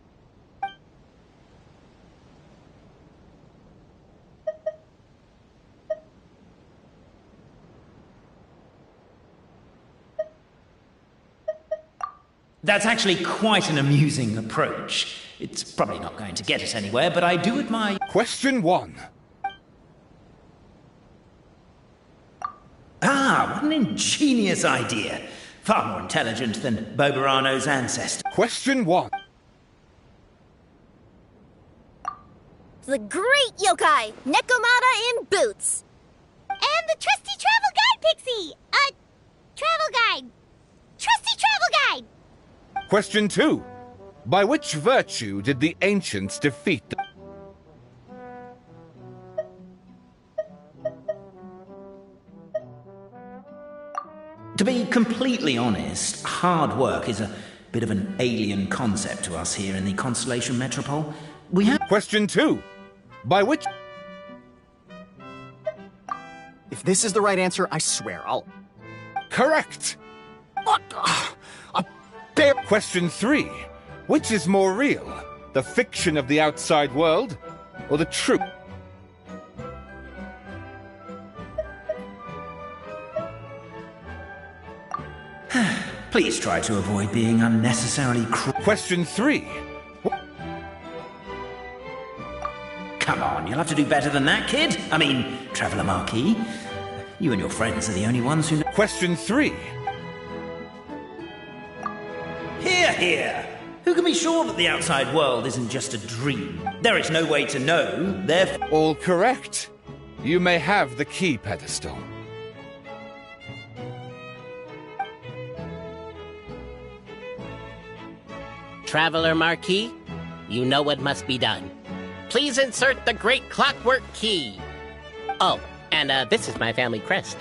That's actually quite an amusing approach. It's probably not going to get us anywhere, but I do admire... Question 1. Ah, what an ingenious idea. Far more intelligent than Boberano's ancestor. Question 1. The great yokai, Nekomata in boots. And the trusty travel guide, Pixie! Travel guide. Trusty travel guide! Question 2. By which virtue did the ancients defeat the... To be completely honest, hard work is a bit of an alien concept to us here in the Constellation Metropole. We have... Question 2. By which... If this is the right answer, I swear I'll... Correct! What? Question 3. Which is more real? The fiction of the outside world, or the truth? Please try to avoid being unnecessarily cruel. Question 3. Come on, you'll have to do better than that, kid. I mean, Traveller Marquis. You and your friends are the only ones who know. Question 3. Here, here. Who can be sure that the outside world isn't just a dream? There is no way to know, therefore... All correct. You may have the key pedestal. Traveler Marquis, you know what must be done. Please insert the great clockwork key. Oh, and this is my family crest.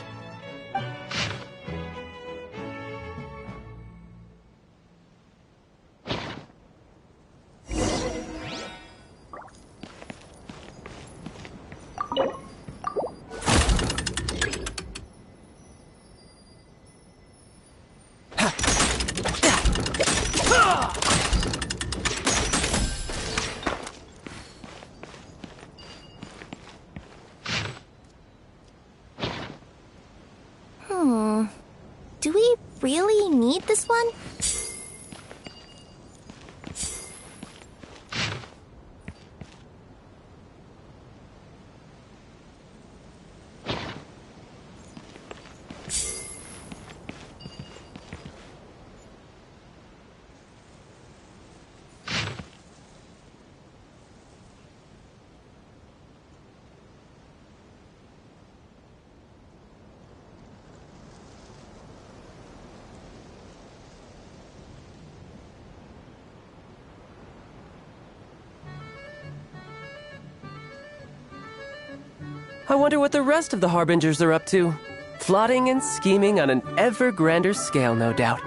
Do we really need this one? I wonder what the rest of the Harbingers are up to. Plotting and scheming on an ever grander scale, no doubt.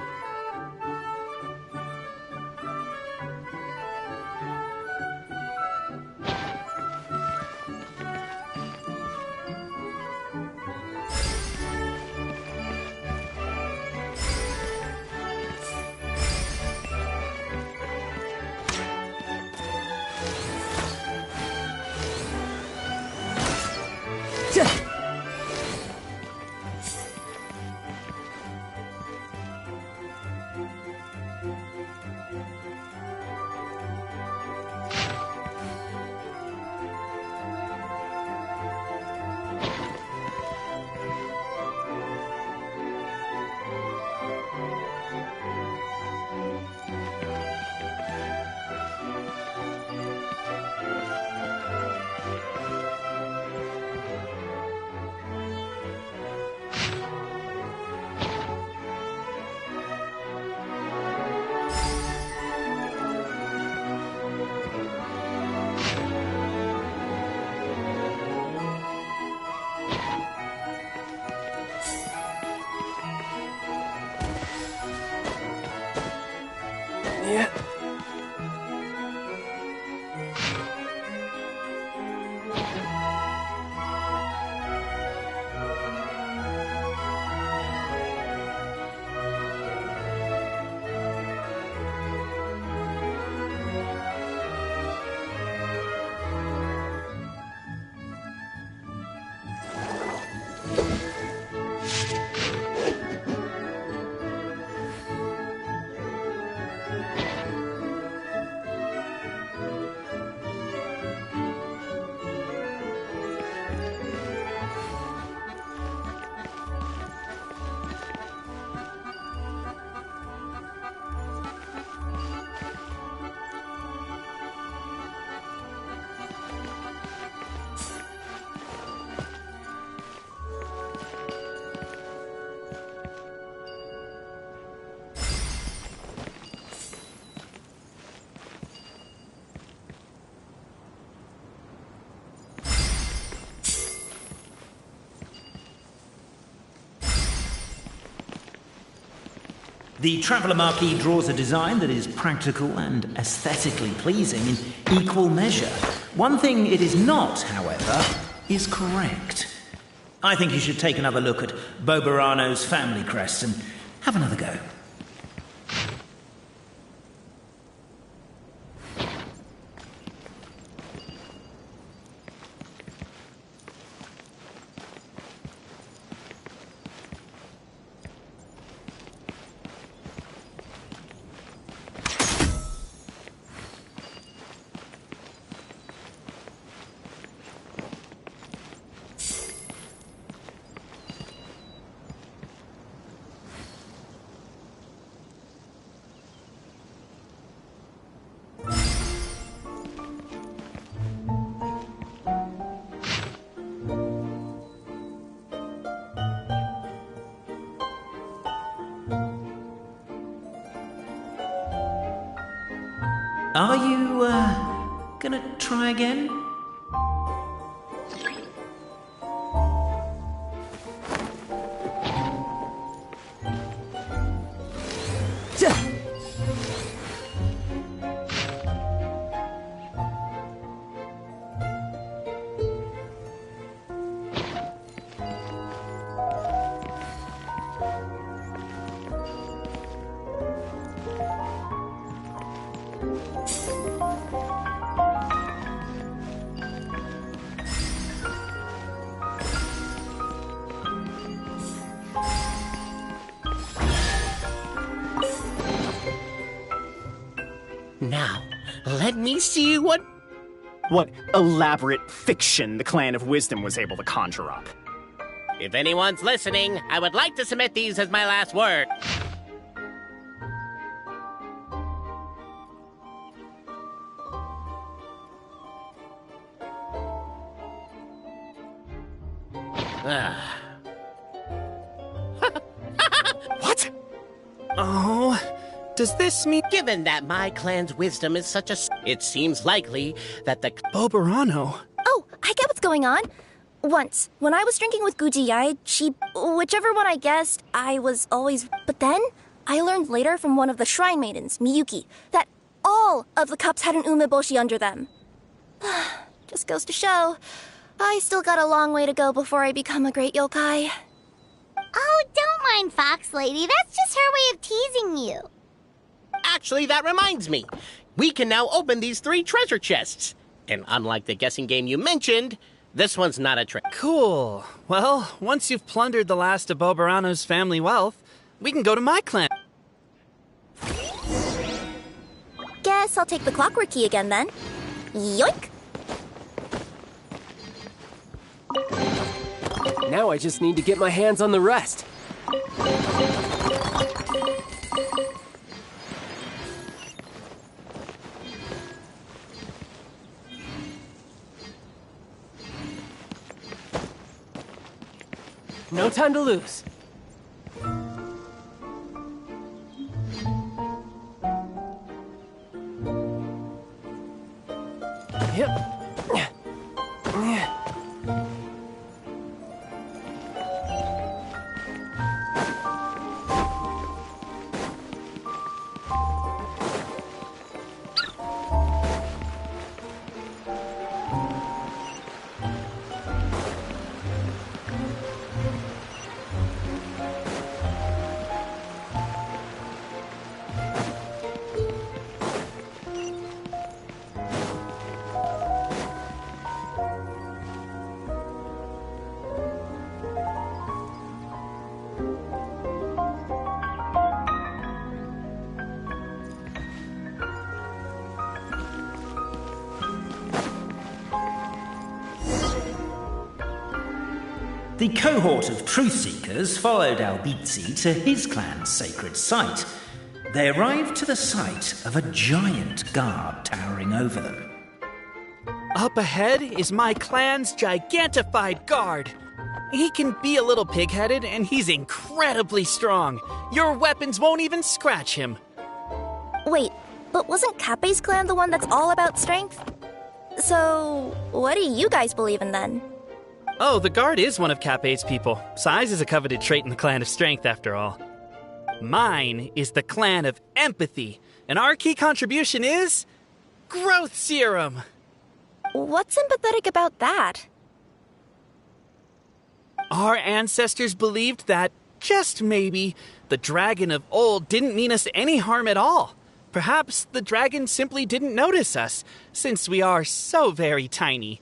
The Traveller Marquis draws a design that is practical and aesthetically pleasing in equal measure. One thing it is not, however, is correct. I think you should take another look at Boberano's family crest and have another go. Are you, gonna try again? Now, let me see what elaborate fiction the Clan of Wisdom was able to conjure up. If anyone's listening, I would like to submit these as my last word. What? Oh, does this mean... Given that my clan's wisdom is such a... It seems likely that the... Boberano. Oh, I get what's going on. Once, when I was drinking with Gujiyai, whichever one I guessed, I was always... But then, I learned later from one of the shrine maidens, Miyuki, that all of the cups had an umeboshi under them. Just goes to show, I still got a long way to go before I become a great yokai. Oh, don't mind Fox Lady. That's just her way of teasing you. Actually, that reminds me. We can now open these 3 treasure chests. And unlike the guessing game you mentioned, this one's not a trick. Cool. Well, once you've plundered the last of Boberano's family wealth, we can go to my clan. Guess I'll take the clockwork key again then. Yoink! Now I just need to get my hands on the rest. No time to lose. Yep. The cohort of truth seekers followed Albizzi to his clan's sacred site. They arrived to the site of a giant guard towering over them. Up ahead is my clan's gigantified guard. He can be a little pig-headed, and he's incredibly strong. Your weapons won't even scratch him. Wait, but wasn't Kappei's clan the one that's all about strength? So, what do you guys believe in then? Oh, the guard is one of Kappei's people. Size is a coveted trait in the clan of strength, after all. Mine is the clan of empathy, and our key contribution is... growth serum! What's empathetic about that? Our ancestors believed that, just maybe, the dragon of old didn't mean us any harm at all. Perhaps the dragon simply didn't notice us, since we are so very tiny.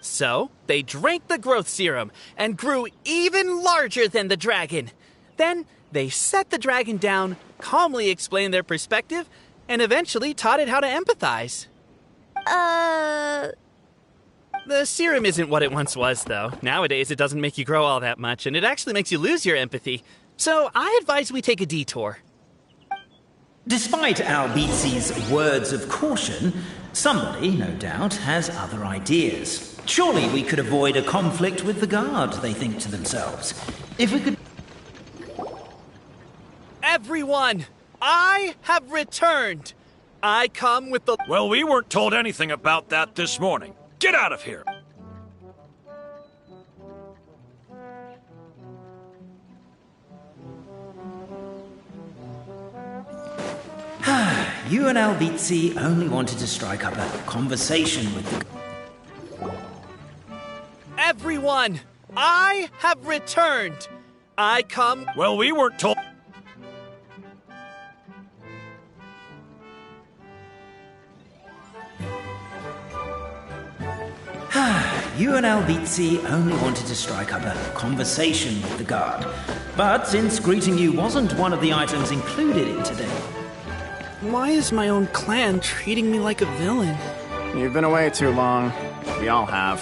So, they drank the growth serum and grew even larger than the dragon. Then, they set the dragon down, calmly explained their perspective, and eventually taught it how to empathize. The serum isn't what it once was, though. Nowadays, it doesn't make you grow all that much, and it actually makes you lose your empathy. So, I advise we take a detour. Despite Albizzi's words of caution, somebody, no doubt, has other ideas. Surely we could avoid a conflict with the guard, they think to themselves. If we could... Everyone, I have returned! I come with the... Well, we weren't told anything about that this morning. Get out of here! You and Albizzi only wanted to strike up a conversation with the... Everyone! I have returned! I come... Well, we weren't told... You and Albizzi only wanted to strike up a conversation with the guard. But since greeting you wasn't one of the items included in today... Why is my own clan treating me like a villain? You've been away too long. We all have.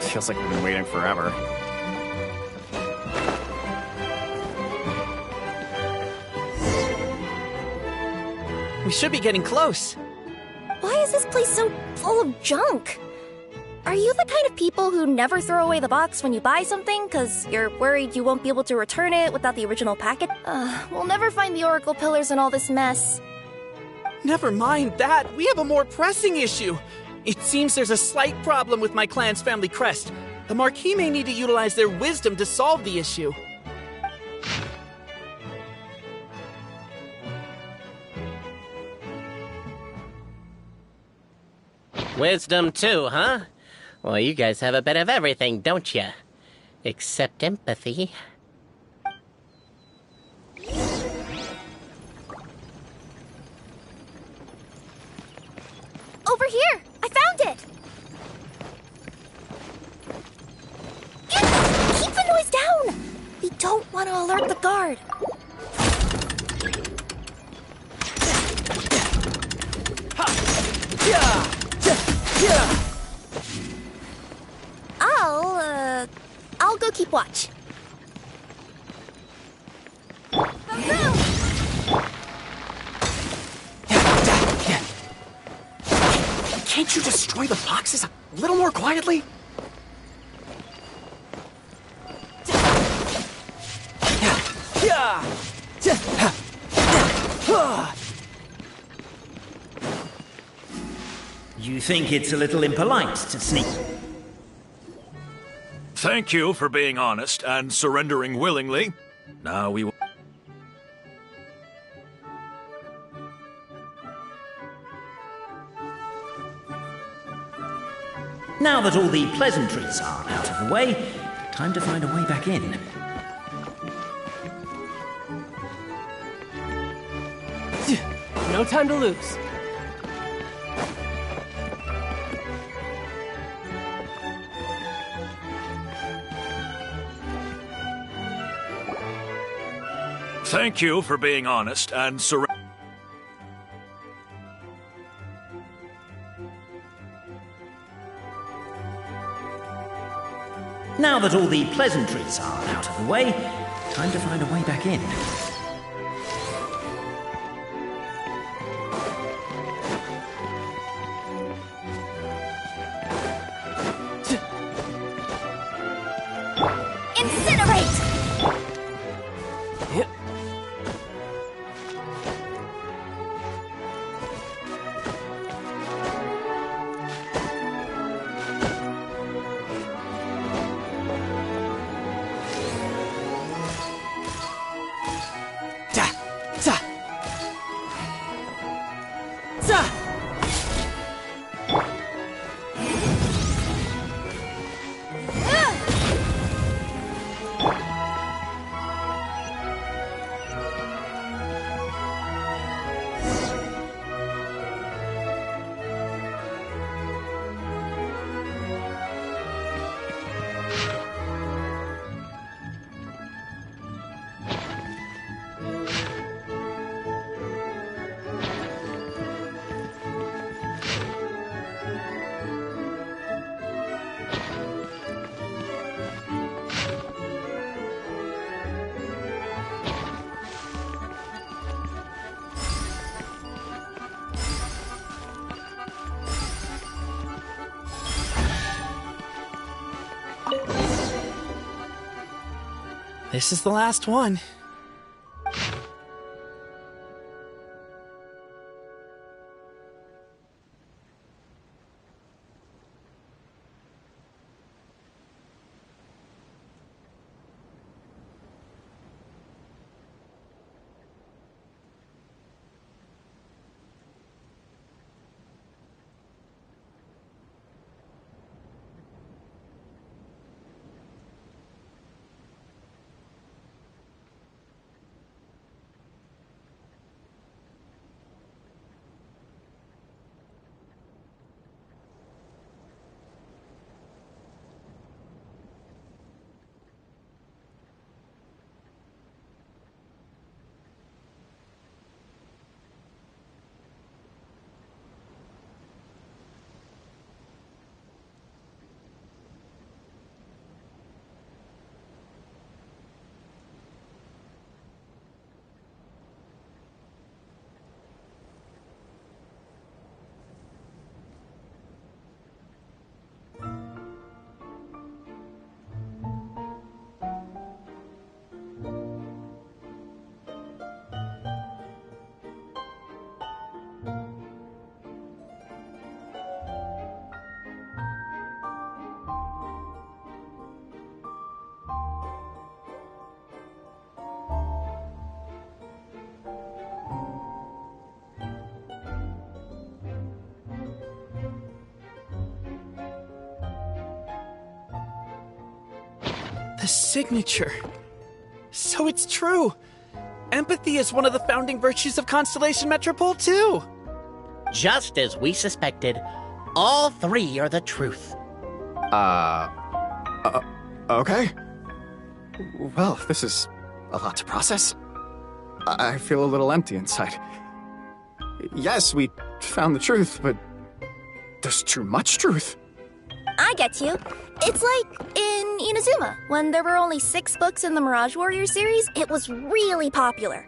Feels like we've been waiting forever. We should be getting close. Why is this place so full of junk? Are you the kind of people who never throw away the box when you buy something because you're worried you won't be able to return it without the original packet? We'll never find the Oracle Pillars in all this mess. Never mind that. We have a more pressing issue. It seems there's a slight problem with my clan's family crest. The Marquis may need to utilize their wisdom to solve the issue. Wisdom too, huh? Well, you guys have a bit of everything, don't you? Except empathy. Over here! I found it! Keep the noise down! We don't want to alert the guard. I'll go keep watch. Can't you destroy the boxes a little more quietly? You think it's a little impolite to sneak... Thank you for being honest and surrendering willingly. Now we will... Now that all the pleasantries are out of the way, time to find a way back in. No time to lose. Thank you for being honest and surrender... Now that all the pleasantries are out of the way, time to find a way back in. Incinerate! This is the last one. signature. So it's true. Empathy is one of the founding virtues of Constellation Metropole, too. Just as we suspected, all three are the truth. Okay. Well, this is a lot to process. I feel a little empty inside. Yes, we found the truth, but there's too much truth. I get you. It's like in Inazuma, when there were only 6 books in the Mirage Warrior series, it was really popular.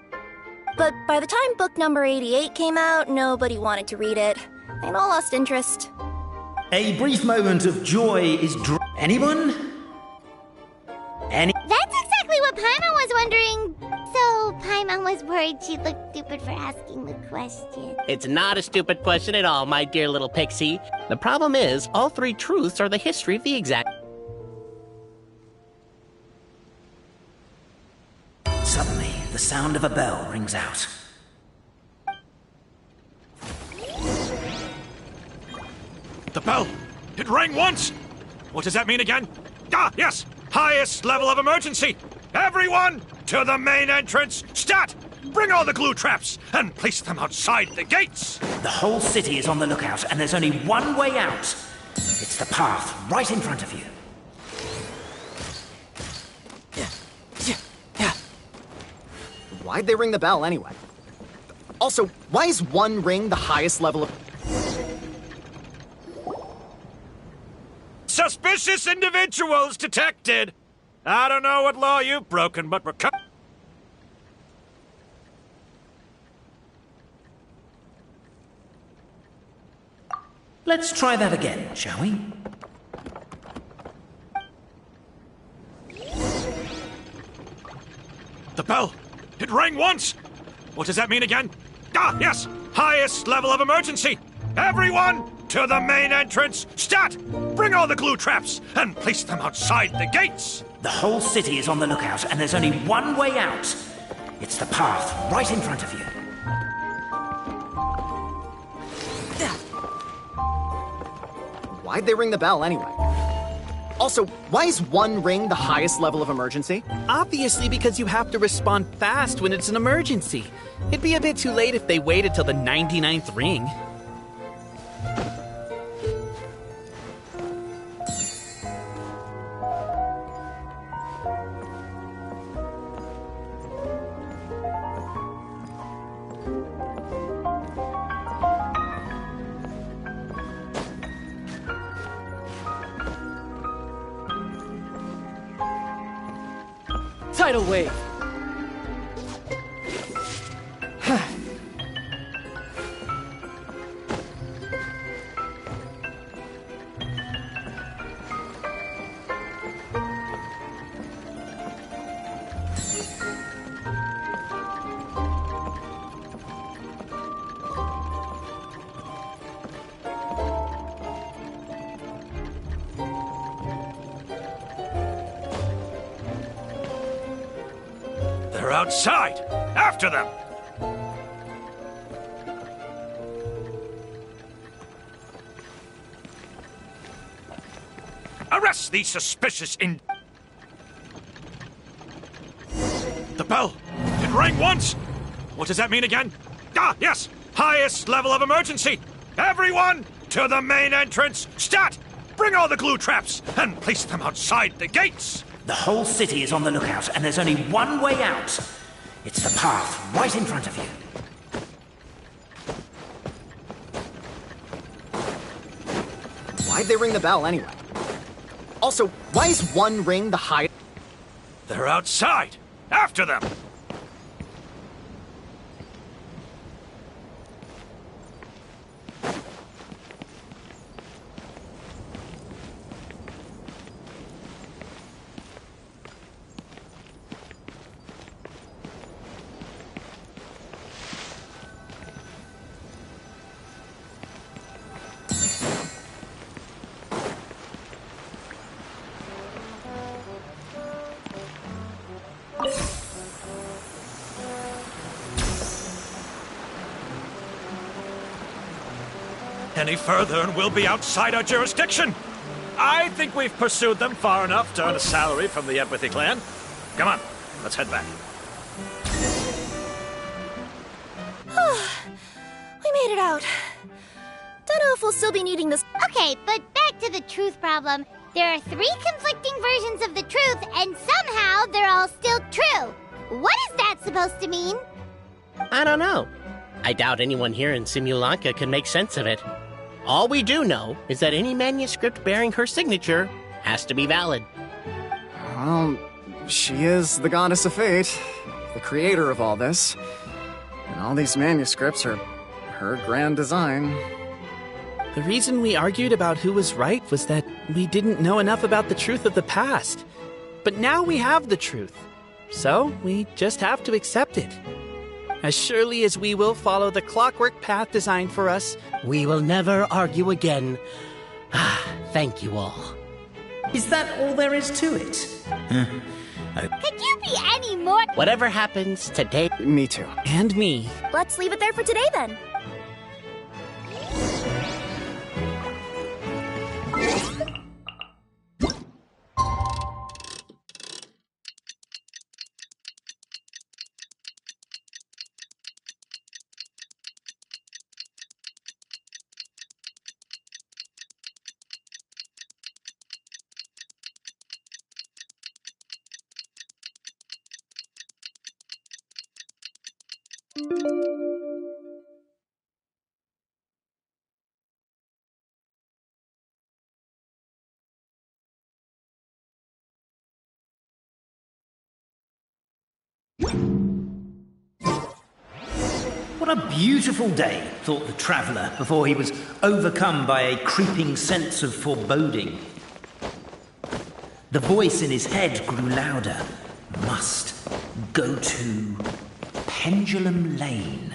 But by the time book number 88 came out, nobody wanted to read it. They'd all lost interest. A brief moment of joy is anyone? That's exactly what Paimon was wondering. So Paimon was worried she'd look stupid for asking the question. It's not a stupid question at all, my dear little pixie. The problem is, all three truths are the history of the exact... Suddenly, the sound of a bell rings out. The bell! It rang once! What does that mean again? Ah, yes! Highest level of emergency! Everyone, to the main entrance! Stat! Bring all the glue traps and place them outside the gates! The whole city is on the lookout, and there's only one way out. It's the path right in front of you. Why'd they ring the bell anyway? Also, why is 1 ring the highest level of... Suspicious individuals detected! I don't know what law you've broken, but we're Let's try that again, shall we? The bell! It rang once! What does that mean again? Ah, yes! Highest level of emergency! Everyone, to the main entrance! Stat! Bring all the glue traps and place them outside the gates! The whole city is on the lookout, and there's only one way out. It's the path right in front of you. Why'd they ring the bell anyway? Also, why is 1 ring the highest level of emergency? Obviously because you have to respond fast when it's an emergency. It'd be a bit too late if they waited till the 99th ring. Tidal wave. They're outside! After them! Arrest these suspicious The bell! It rang once! What does that mean again? Ah, yes! Highest level of emergency! Everyone, to the main entrance! Stat! Bring all the glue traps and place them outside the gates! The whole city is on the lookout, and there's only one way out. It's the path right in front of you. Why'd they ring the bell anyway? Also, why is 1 ring the highest... They're outside! After them! Any further and we'll be outside our jurisdiction! I think we've pursued them far enough to earn a salary from the Empathy Clan. Come on, let's head back. We made it out. Don't know if we'll still be needing this. Okay, but back to the truth problem. There are 3 conflicting versions of the truth, and somehow they're all still true. What is that supposed to mean? I don't know. I doubt anyone here in Simulanka can make sense of it. All we do know is that any manuscript bearing her signature has to be valid. Well, she is the goddess of fate, the creator of all this. And all these manuscripts are her grand design. The reason we argued about who was right was that we didn't know enough about the truth of the past. But now we have the truth. So we just have to accept it. As surely as we will follow the clockwork path designed for us, we will never argue again. Thank you all. Is that all there is to it? Could you be any more? Whatever happens today... Me too. And me. Let's leave it there for today, then. What a beautiful day, thought the traveller before he was overcome by a creeping sense of foreboding. The voice in his head grew louder. Must go to Pendulum Lane.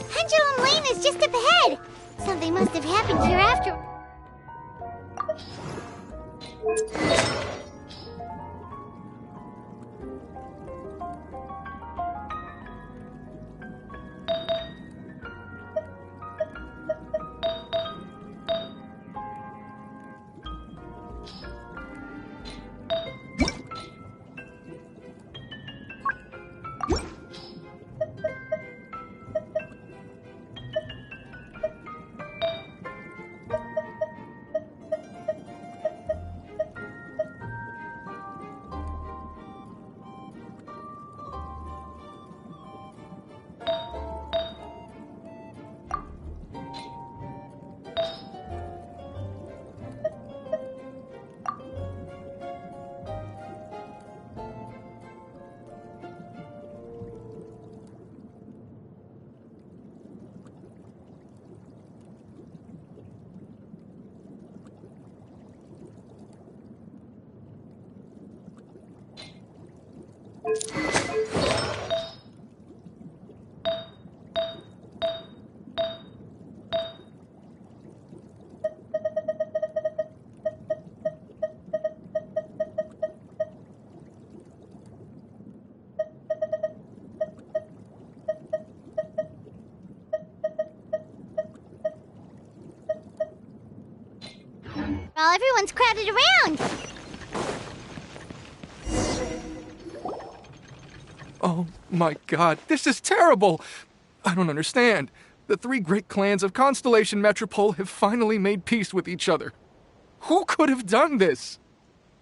Pendulum Lane is just up ahead. Something must have happened here after... While everyone's crowded around. Oh my god, this is terrible! I don't understand. The 3 great clans of Constellation Metropole have finally made peace with each other. Who could have done this?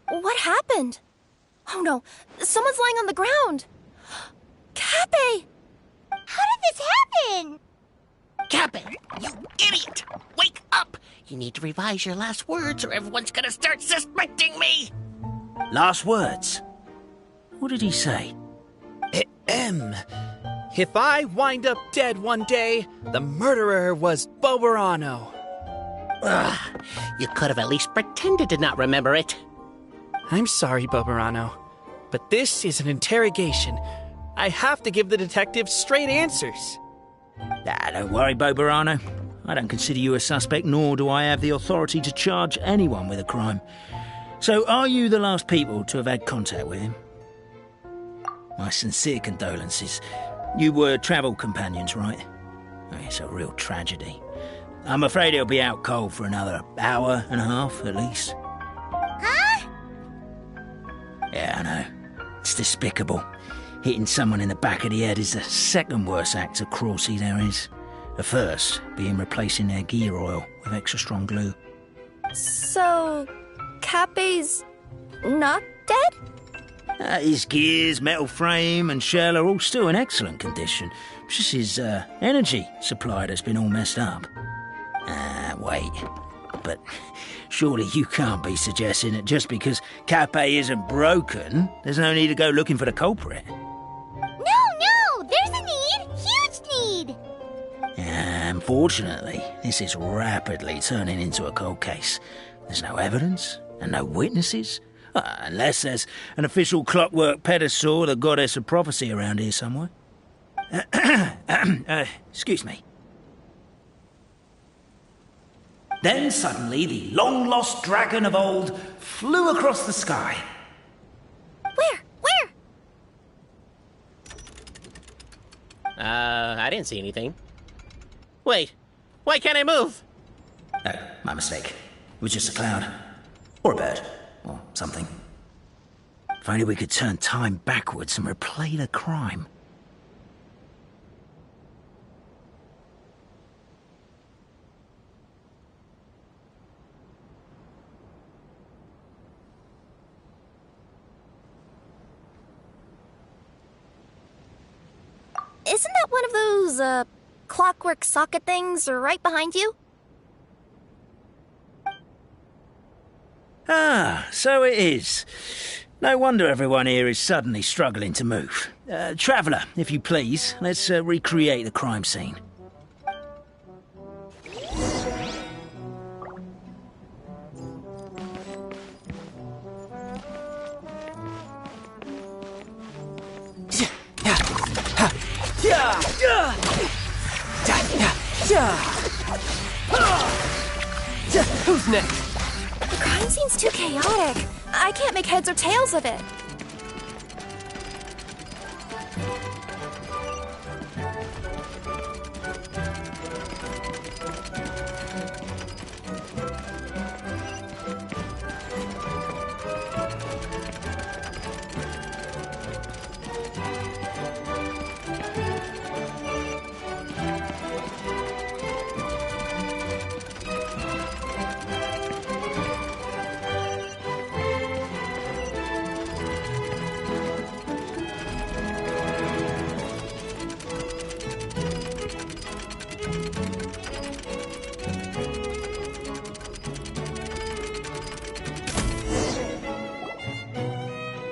What happened? Oh no, someone's lying on the ground. Cappy! How did this happen? Cappy, you idiot! Wake up! You need to revise your last words or everyone's gonna start suspecting me! Last words? What did he say? If I wind up dead one day, the murderer was Boberano. Ugh, you could have at least pretended to not remember it. I'm sorry, Boberano, but this is an interrogation. I have to give the detective straight answers. Don't worry, Boberano. I don't consider you a suspect, nor do I have the authority to charge anyone with a crime. So, are you the last people to have had contact with him? My sincere condolences. You were travel companions, right? It's a real tragedy. I'm afraid he'll be out cold for another hour and a half, at least. Huh? Yeah, I know. It's despicable. Hitting someone in the back of the head is the second worst act of cruelty there is. The first being replacing their gear oil with extra strong glue. So, Cappy's not dead? His gears, metal frame and shell are all still in excellent condition. It's just his energy supply that's been all messed up. Wait. But surely you can't be suggesting that just because Cappy isn't broken, there's no need to go looking for the culprit. No! There's a need! Huge need! Unfortunately, this is rapidly turning into a cold case. There's no evidence and no witnesses. Unless there's an official clockwork pedestal, the goddess of prophecy around here somewhere. Excuse me. Then suddenly the long-lost dragon of old flew across the sky. Where? I didn't see anything. Wait, why can't I move? Oh, my mistake. It was just a cloud. Or a bird. Or something. If only we could turn time backwards and replay the crime. Isn't that one of those, clockwork socket things right behind you? So it is. No wonder everyone here is suddenly struggling to move. Traveller, if you please, let's recreate the crime scene. Who's next? The crime scene's too chaotic. I can't make heads or tails of it.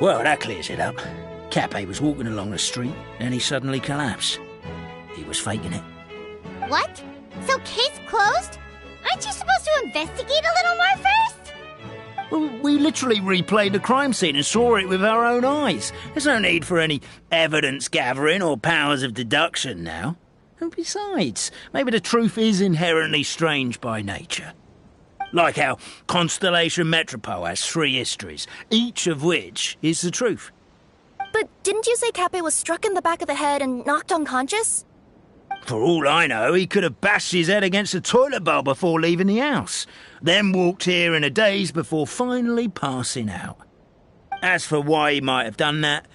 Well, that clears it up. Cappy was walking along the street, and he suddenly collapsed. He was faking it. What? So case closed? Aren't you supposed to investigate a little more first? Well, we literally replayed the crime scene and saw it with our own eyes. There's no need for any evidence gathering or powers of deduction now. And besides, maybe the truth is inherently strange by nature. Like how Constellation Metropole has 3 histories, each of which is the truth. But didn't you say Cappy was struck in the back of the head and knocked unconscious? For all I know, he could have bashed his head against a toilet bowl before leaving the house, then walked here in a daze before finally passing out. As for why he might have done that,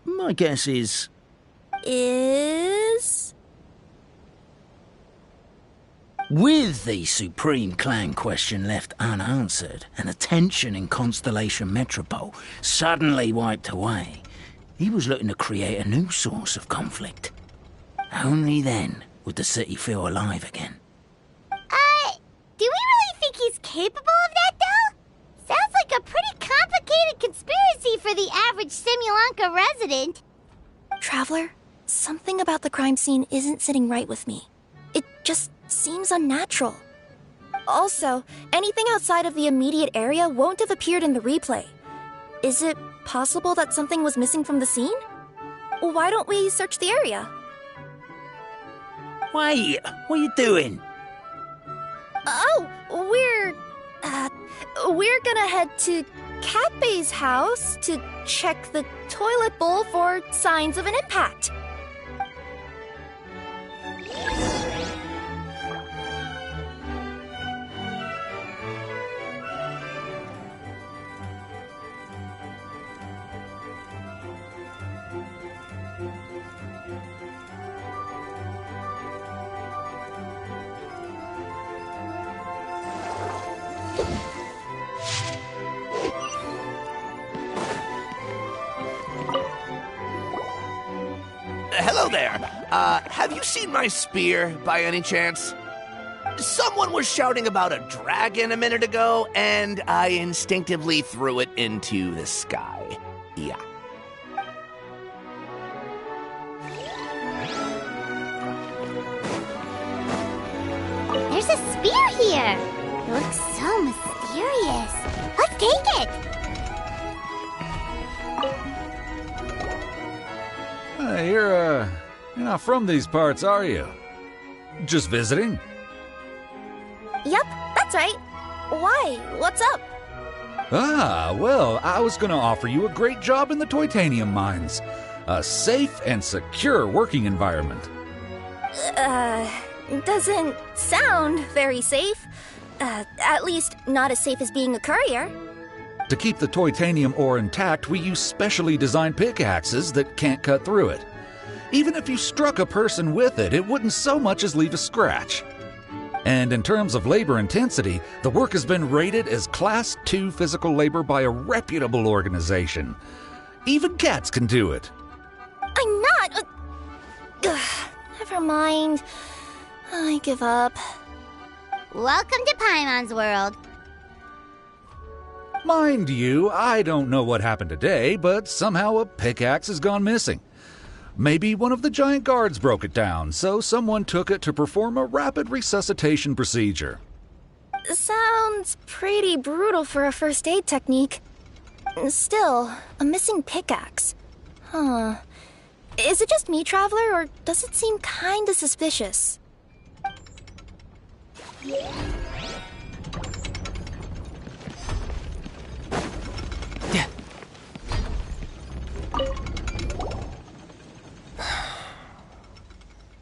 my guess is... With the Supreme Clan question left unanswered and the tension in Constellation Metropole suddenly wiped away, he was looking to create a new source of conflict. Only then would the city feel alive again. Do we really think he's capable of that, though? Sounds like a pretty complicated conspiracy for the average Simulanka resident. Traveler, something about the crime scene isn't sitting right with me. It just seems unnatural. Also, anything outside of the immediate area won't have appeared in the replay. Is it possible that something was missing from the scene? Why don't we search the area? Wait, what are you doing? Oh, we're gonna head to Katbei's house to check the toilet bowl for signs of an impact. Hello there. Have you seen my spear by any chance? Someone was shouting about a dragon a minute ago, and I instinctively threw it into the sky. Yeah. There's a spear here. It looks so mysterious. Let's take it. You're not from these parts, are you? Just visiting? Yep, that's right. Why? What's up? Well, I was gonna offer you a great job in the Titanium mines. A safe and secure working environment. Doesn't sound very safe. At least not as safe as being a courier. To keep the Titanium ore intact, we use specially designed pickaxes that can't cut through it. Even if you struck a person with it, it wouldn't so much as leave a scratch. And in terms of labor intensity, the work has been rated as Class 2 physical labor by a reputable organization. Even cats can do it. I'm not... never mind. I give up. Welcome to Paimon's world. Mind you, I don't know what happened today, but somehow a pickaxe has gone missing. Maybe one of the giant guards broke it down, so someone took it to perform a rapid resuscitation procedure. Sounds pretty brutal for a first aid technique. Still, a missing pickaxe. Huh. Is it just me, Traveler, or does it seem kinda suspicious?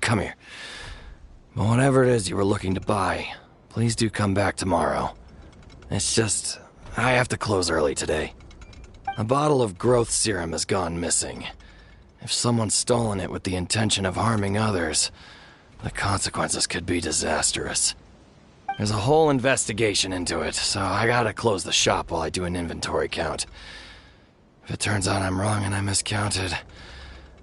Come here. Whatever it is you were looking to buy, please do come back tomorrow. It's just, I have to close early today. A bottle of growth serum has gone missing. If someone's stolen it with the intention of harming others, the consequences could be disastrous. There's a whole investigation into it, so I gotta close the shop while I do an inventory count. If it turns out I'm wrong and I miscounted,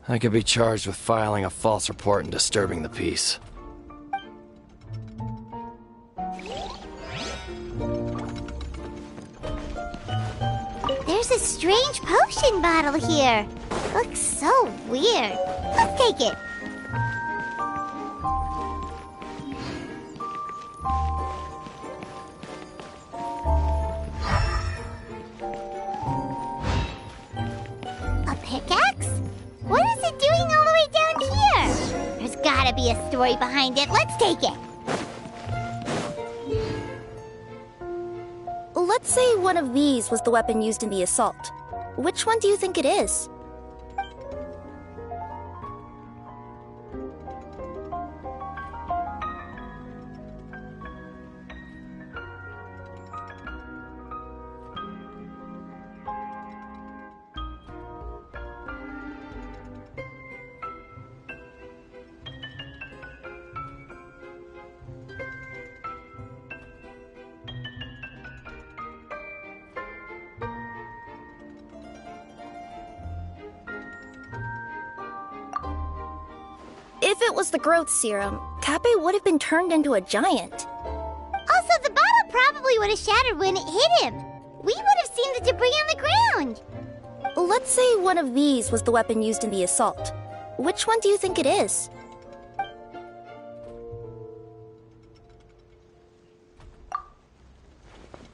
I could be charged with filing a false report and disturbing the peace. There's a strange potion bottle here. Looks so weird. Let's take it. A pickaxe? What is it doing all the way down here? There's gotta be a story behind it. Let's take it. Let's say one of these was the weapon used in the assault. Which one do you think it is? If it was the growth serum, Kappei would have been turned into a giant. Also, the bottle probably would have shattered when it hit him. We would have seen the debris on the ground. Let's say one of these was the weapon used in the assault. Which one do you think it is?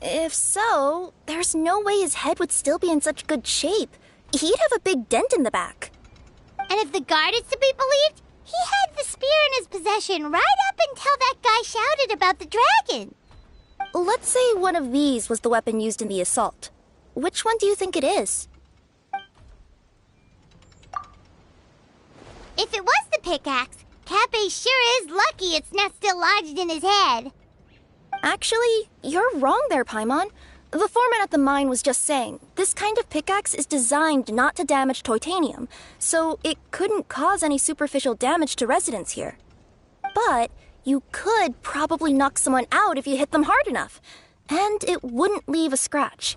If so, there's no way his head would still be in such good shape. He'd have a big dent in the back. And if the guard is to be believed, he had the spear in his possession right up until that guy shouted about the dragon. Let's say one of these was the weapon used in the assault. Which one do you think it is? If it was the pickaxe, Kappei sure is lucky it's not still lodged in his head. Actually, you're wrong there, Paimon. The foreman at the mine was just saying, this kind of pickaxe is designed not to damage titanium, so it couldn't cause any superficial damage to residents here. But you could probably knock someone out if you hit them hard enough, and it wouldn't leave a scratch.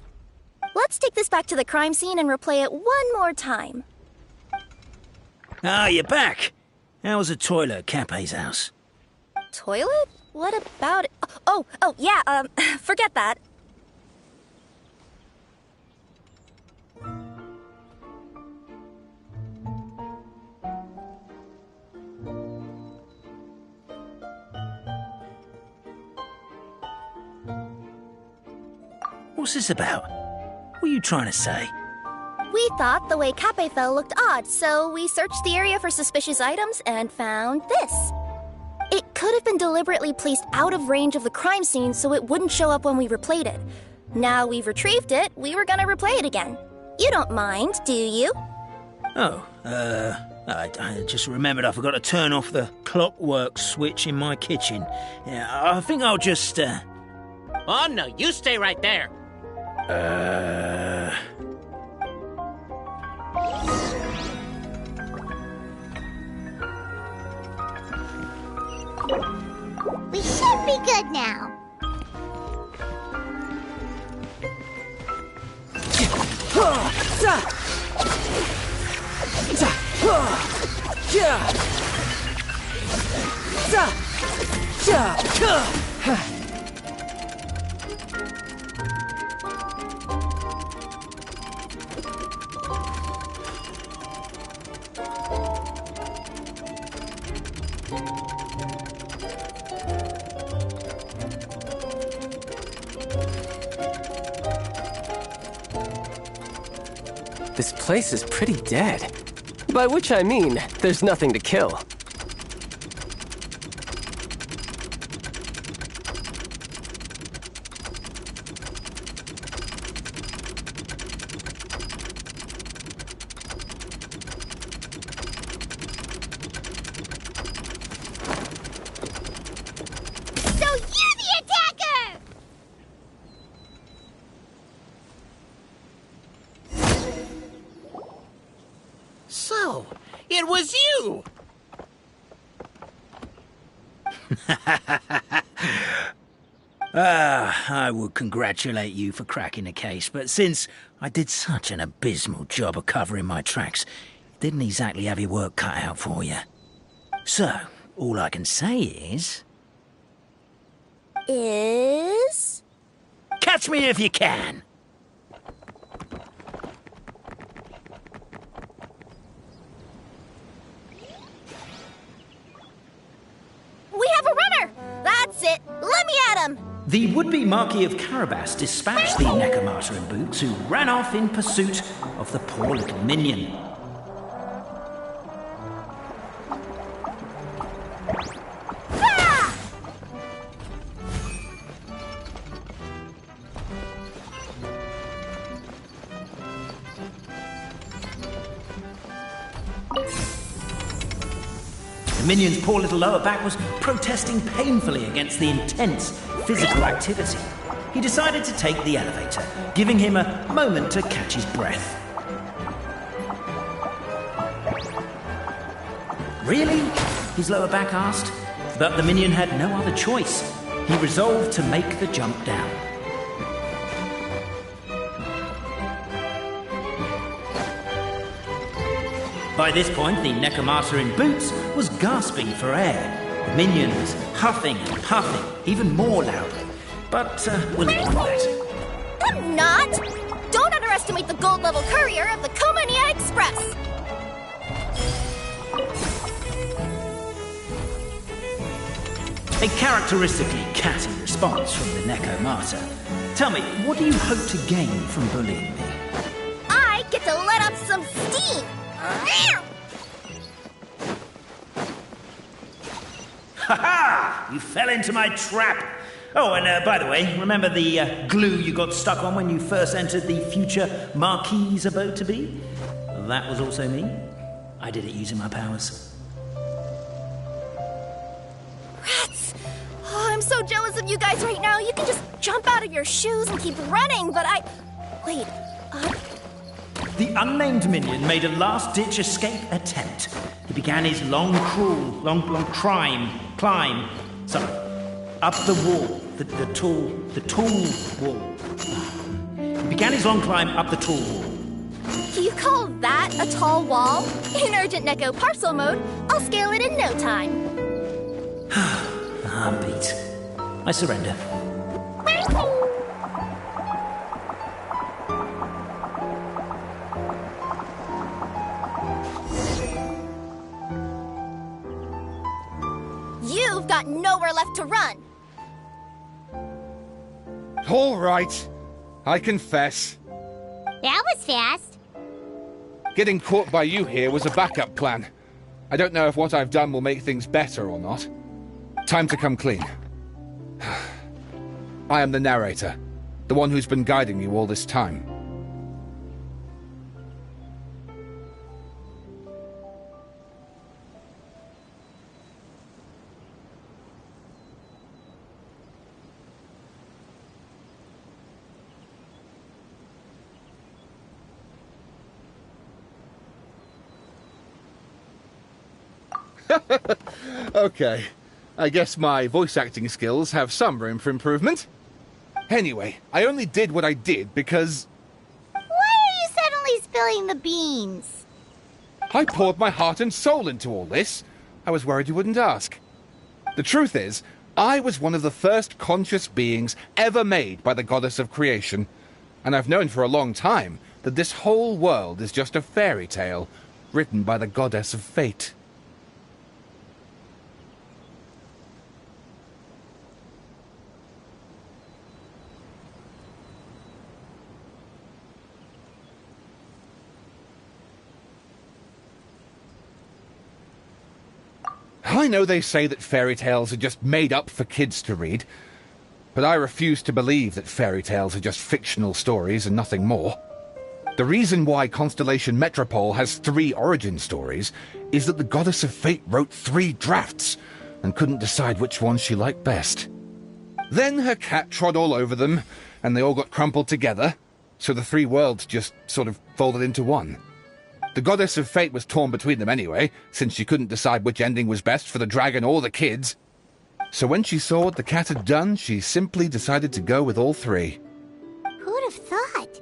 Let's take this back to the crime scene and replay it one more time. Ah, you're back. How was the toilet at Kappei's house? Toilet? What about it? Oh, yeah, forget that. What's this about? What are you trying to say? We thought the way Kappei fell looked odd, so we searched the area for suspicious items and found this. It could have been deliberately placed out of range of the crime scene so it wouldn't show up when we replayed it. Now we've retrieved it, we were gonna replay it again. You don't mind, do you? Oh, I just remembered I forgot to turn off the clockwork switch in my kitchen. Yeah, I think I'll just, Oh, no, you stay right there. We should be good now. This place is pretty dead. By which I mean, there's nothing to kill. So, it was you! I would congratulate you for cracking the case, but since I did such an abysmal job of covering my tracks, it didn't exactly have your work cut out for you. So, all I can say is... Catch me if you can! We have a runner! That's it! Let me at him! The would-be Marquis of Carabas dispatched the Nekomata in boots, who ran off in pursuit of the poor little minion. The minion's poor little lower back was protesting painfully against the intense physical activity. He decided to take the elevator, giving him a moment to catch his breath. Really? His lower back asked. But the minion had no other choice. He resolved to make the jump down. By this point, the Necromata in boots was gasping for air. The minion was huffing and puffing, even more loudly. But we'll ignore that. I'm not! Don't underestimate the gold-level courier of the Komania Express! A characteristically catty response from the Necromata. Tell me, what do you hope to gain from bullying me? I get to let up some steam! Ha-ha! You fell into my trap! Oh, and by the way, remember the glue you got stuck on when you first entered the future Marquis's abode-to-be? That was also me. I did it using my powers. Rats! Oh, I'm so jealous of you guys right now. You can just jump out of your shoes and keep running, but Wait, The unnamed minion made a last-ditch escape attempt. He began his long climb, up the wall, the tall wall. He began his long climb up the tall wall. You call that a tall wall? In urgent Neko parcel mode, I'll scale it in no time. A heartbeat. I surrender. You've got nowhere left to run. All right. I confess. That was fast. Getting caught by you here was a backup plan. I don't know if what I've done will make things better or not. Time to come clean. I am the narrator, the one who's been guiding you all this time. Okay, I guess my voice acting skills have some room for improvement. Anyway, I only did what I did because... Why are you suddenly spilling the beans? I poured my heart and soul into all this. I was worried you wouldn't ask. The truth is, I was one of the first conscious beings ever made by the goddess of creation. And I've known for a long time that this whole world is just a fairy tale written by the goddess of fate. I know they say that fairy tales are just made up for kids to read, but I refuse to believe that fairy tales are just fictional stories and nothing more. The reason why Constellation Metropole has 3 origin stories is that the Goddess of Fate wrote 3 drafts and couldn't decide which one she liked best. Then her cat trod all over them, and they all got crumpled together, so the 3 worlds just sort of folded into one. The Goddess of Fate was torn between them anyway, since she couldn't decide which ending was best for the dragon or the kids. So when she saw what the cat had done, she simply decided to go with all 3. Who'd have thought?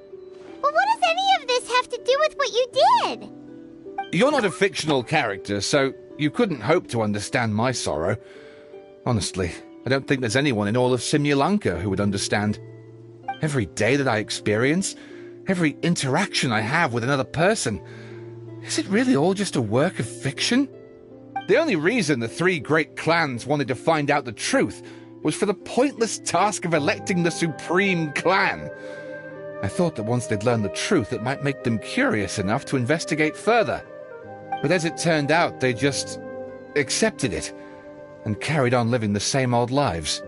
But what does any of this have to do with what you did? You're not a fictional character, so you couldn't hope to understand my sorrow. Honestly, I don't think there's anyone in all of Simulanka who would understand. Every day that I experience, every interaction I have with another person, is it really all just a work of fiction? The only reason the 3 great clans wanted to find out the truth was for the pointless task of electing the supreme clan. I thought that once they'd learned the truth, it might make them curious enough to investigate further. But as it turned out, they just accepted it and carried on living the same old lives.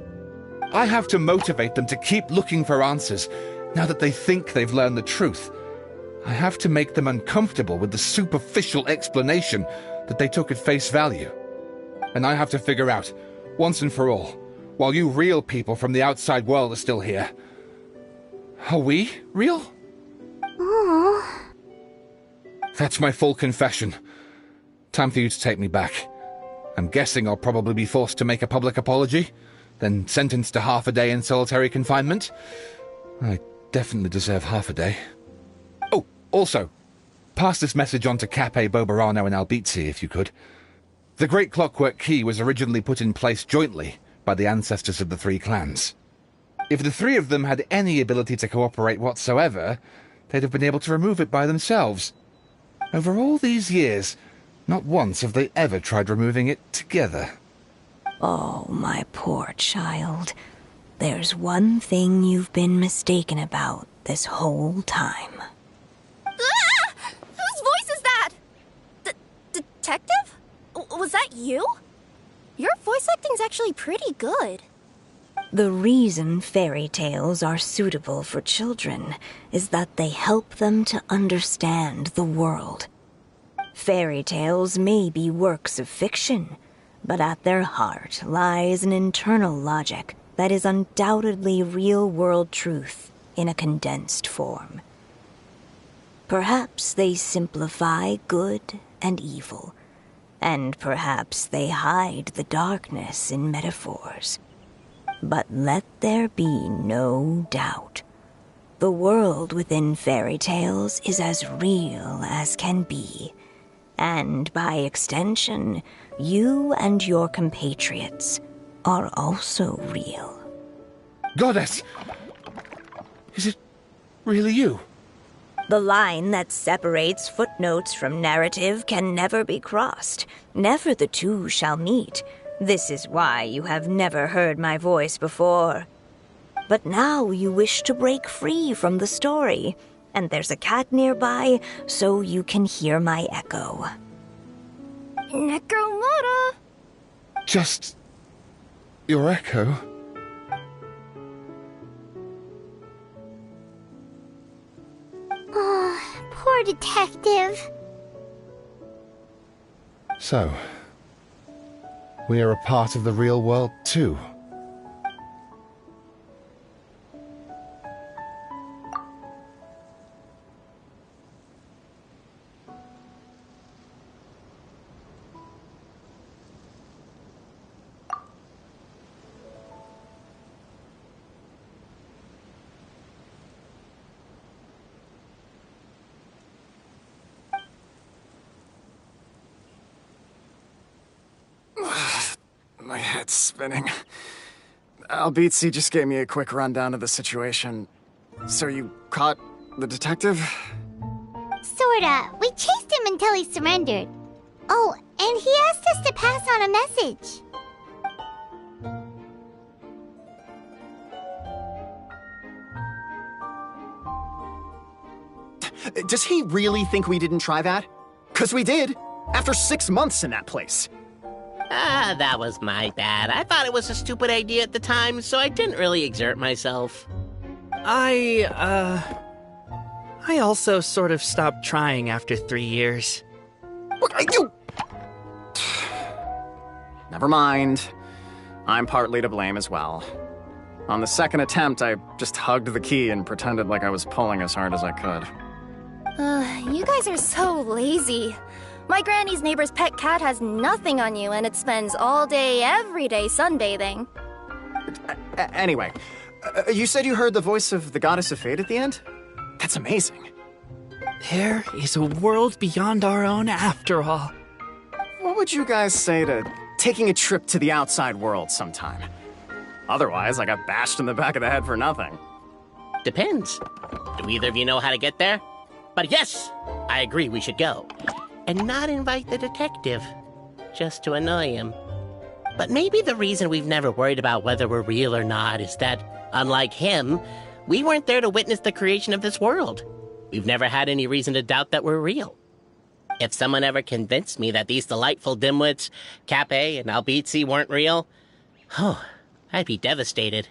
I have to motivate them to keep looking for answers now that they think they've learned the truth. I have to make them uncomfortable with the superficial explanation that they took at face value. And I have to figure out, once and for all, while you real people from the outside world are still here, are we real? Aww. That's my full confession. Time for you to take me back. I'm guessing I'll probably be forced to make a public apology, then sentenced to half a day in solitary confinement. I definitely deserve half a day. Oh, also, Pass this message on to Cape, Bobarano, and Albizi, if you could. The Great Clockwork Key was originally put in place jointly by the ancestors of the three clans. If the three of them had any ability to cooperate whatsoever, they'd have been able to remove it by themselves. Over all these years, not once have they ever tried removing it together. Oh, my poor child. There's one thing you've been mistaken about this whole time. Ah! Whose voice is that? Detective? Was that you? Your voice acting's actually pretty good. The reason fairy tales are suitable for children is that they help them to understand the world. Fairy tales may be works of fiction, but at their heart lies an internal logic that is undoubtedly real-world truth in a condensed form. Perhaps they simplify good and evil, and perhaps they hide the darkness in metaphors. But let there be no doubt. The world within fairy tales is as real as can be. And by extension, you and your compatriots are also real. Goddess! Is it really you? The line that separates footnotes from narrative can never be crossed. Never the two shall meet. This is why you have never heard my voice before. But now you wish to break free from the story, and there's a cat nearby, so you can hear my echo. Necromora! Just your echo? Oh, poor detective. So, we are a part of the real world too. My head's spinning. Albizi just gave me a quick rundown of the situation. So you caught the detective? Sorta. We chased him until he surrendered. Oh, and he asked us to pass on a message. Does he really think we didn't try that? 'Cause we did, after 6 months in that place. That was my bad. I thought it was a stupid idea at the time, so I didn't really exert myself. I also sort of stopped trying after 3 years. You... Never mind. I'm partly to blame as well. On the second attempt, I just hugged the key and pretended like I was pulling as hard as I could. You guys are so lazy. My granny's neighbor's pet cat has nothing on you, and it spends all day, every day sunbathing. Anyway, you said you heard the voice of the goddess of fate at the end? That's amazing. There is a world beyond our own after all. What would you guys say to taking a trip to the outside world sometime? Otherwise, I got bashed in the back of the head for nothing. Depends. Do either of you know how to get there? But yes, I agree we should go. And not invite the detective, just to annoy him. But maybe the reason we've never worried about whether we're real or not is that, unlike him, we weren't there to witness the creation of this world. We've never had any reason to doubt that we're real. If someone ever convinced me that these delightful dimwits, Cape and Albizi, weren't real, I'd be devastated.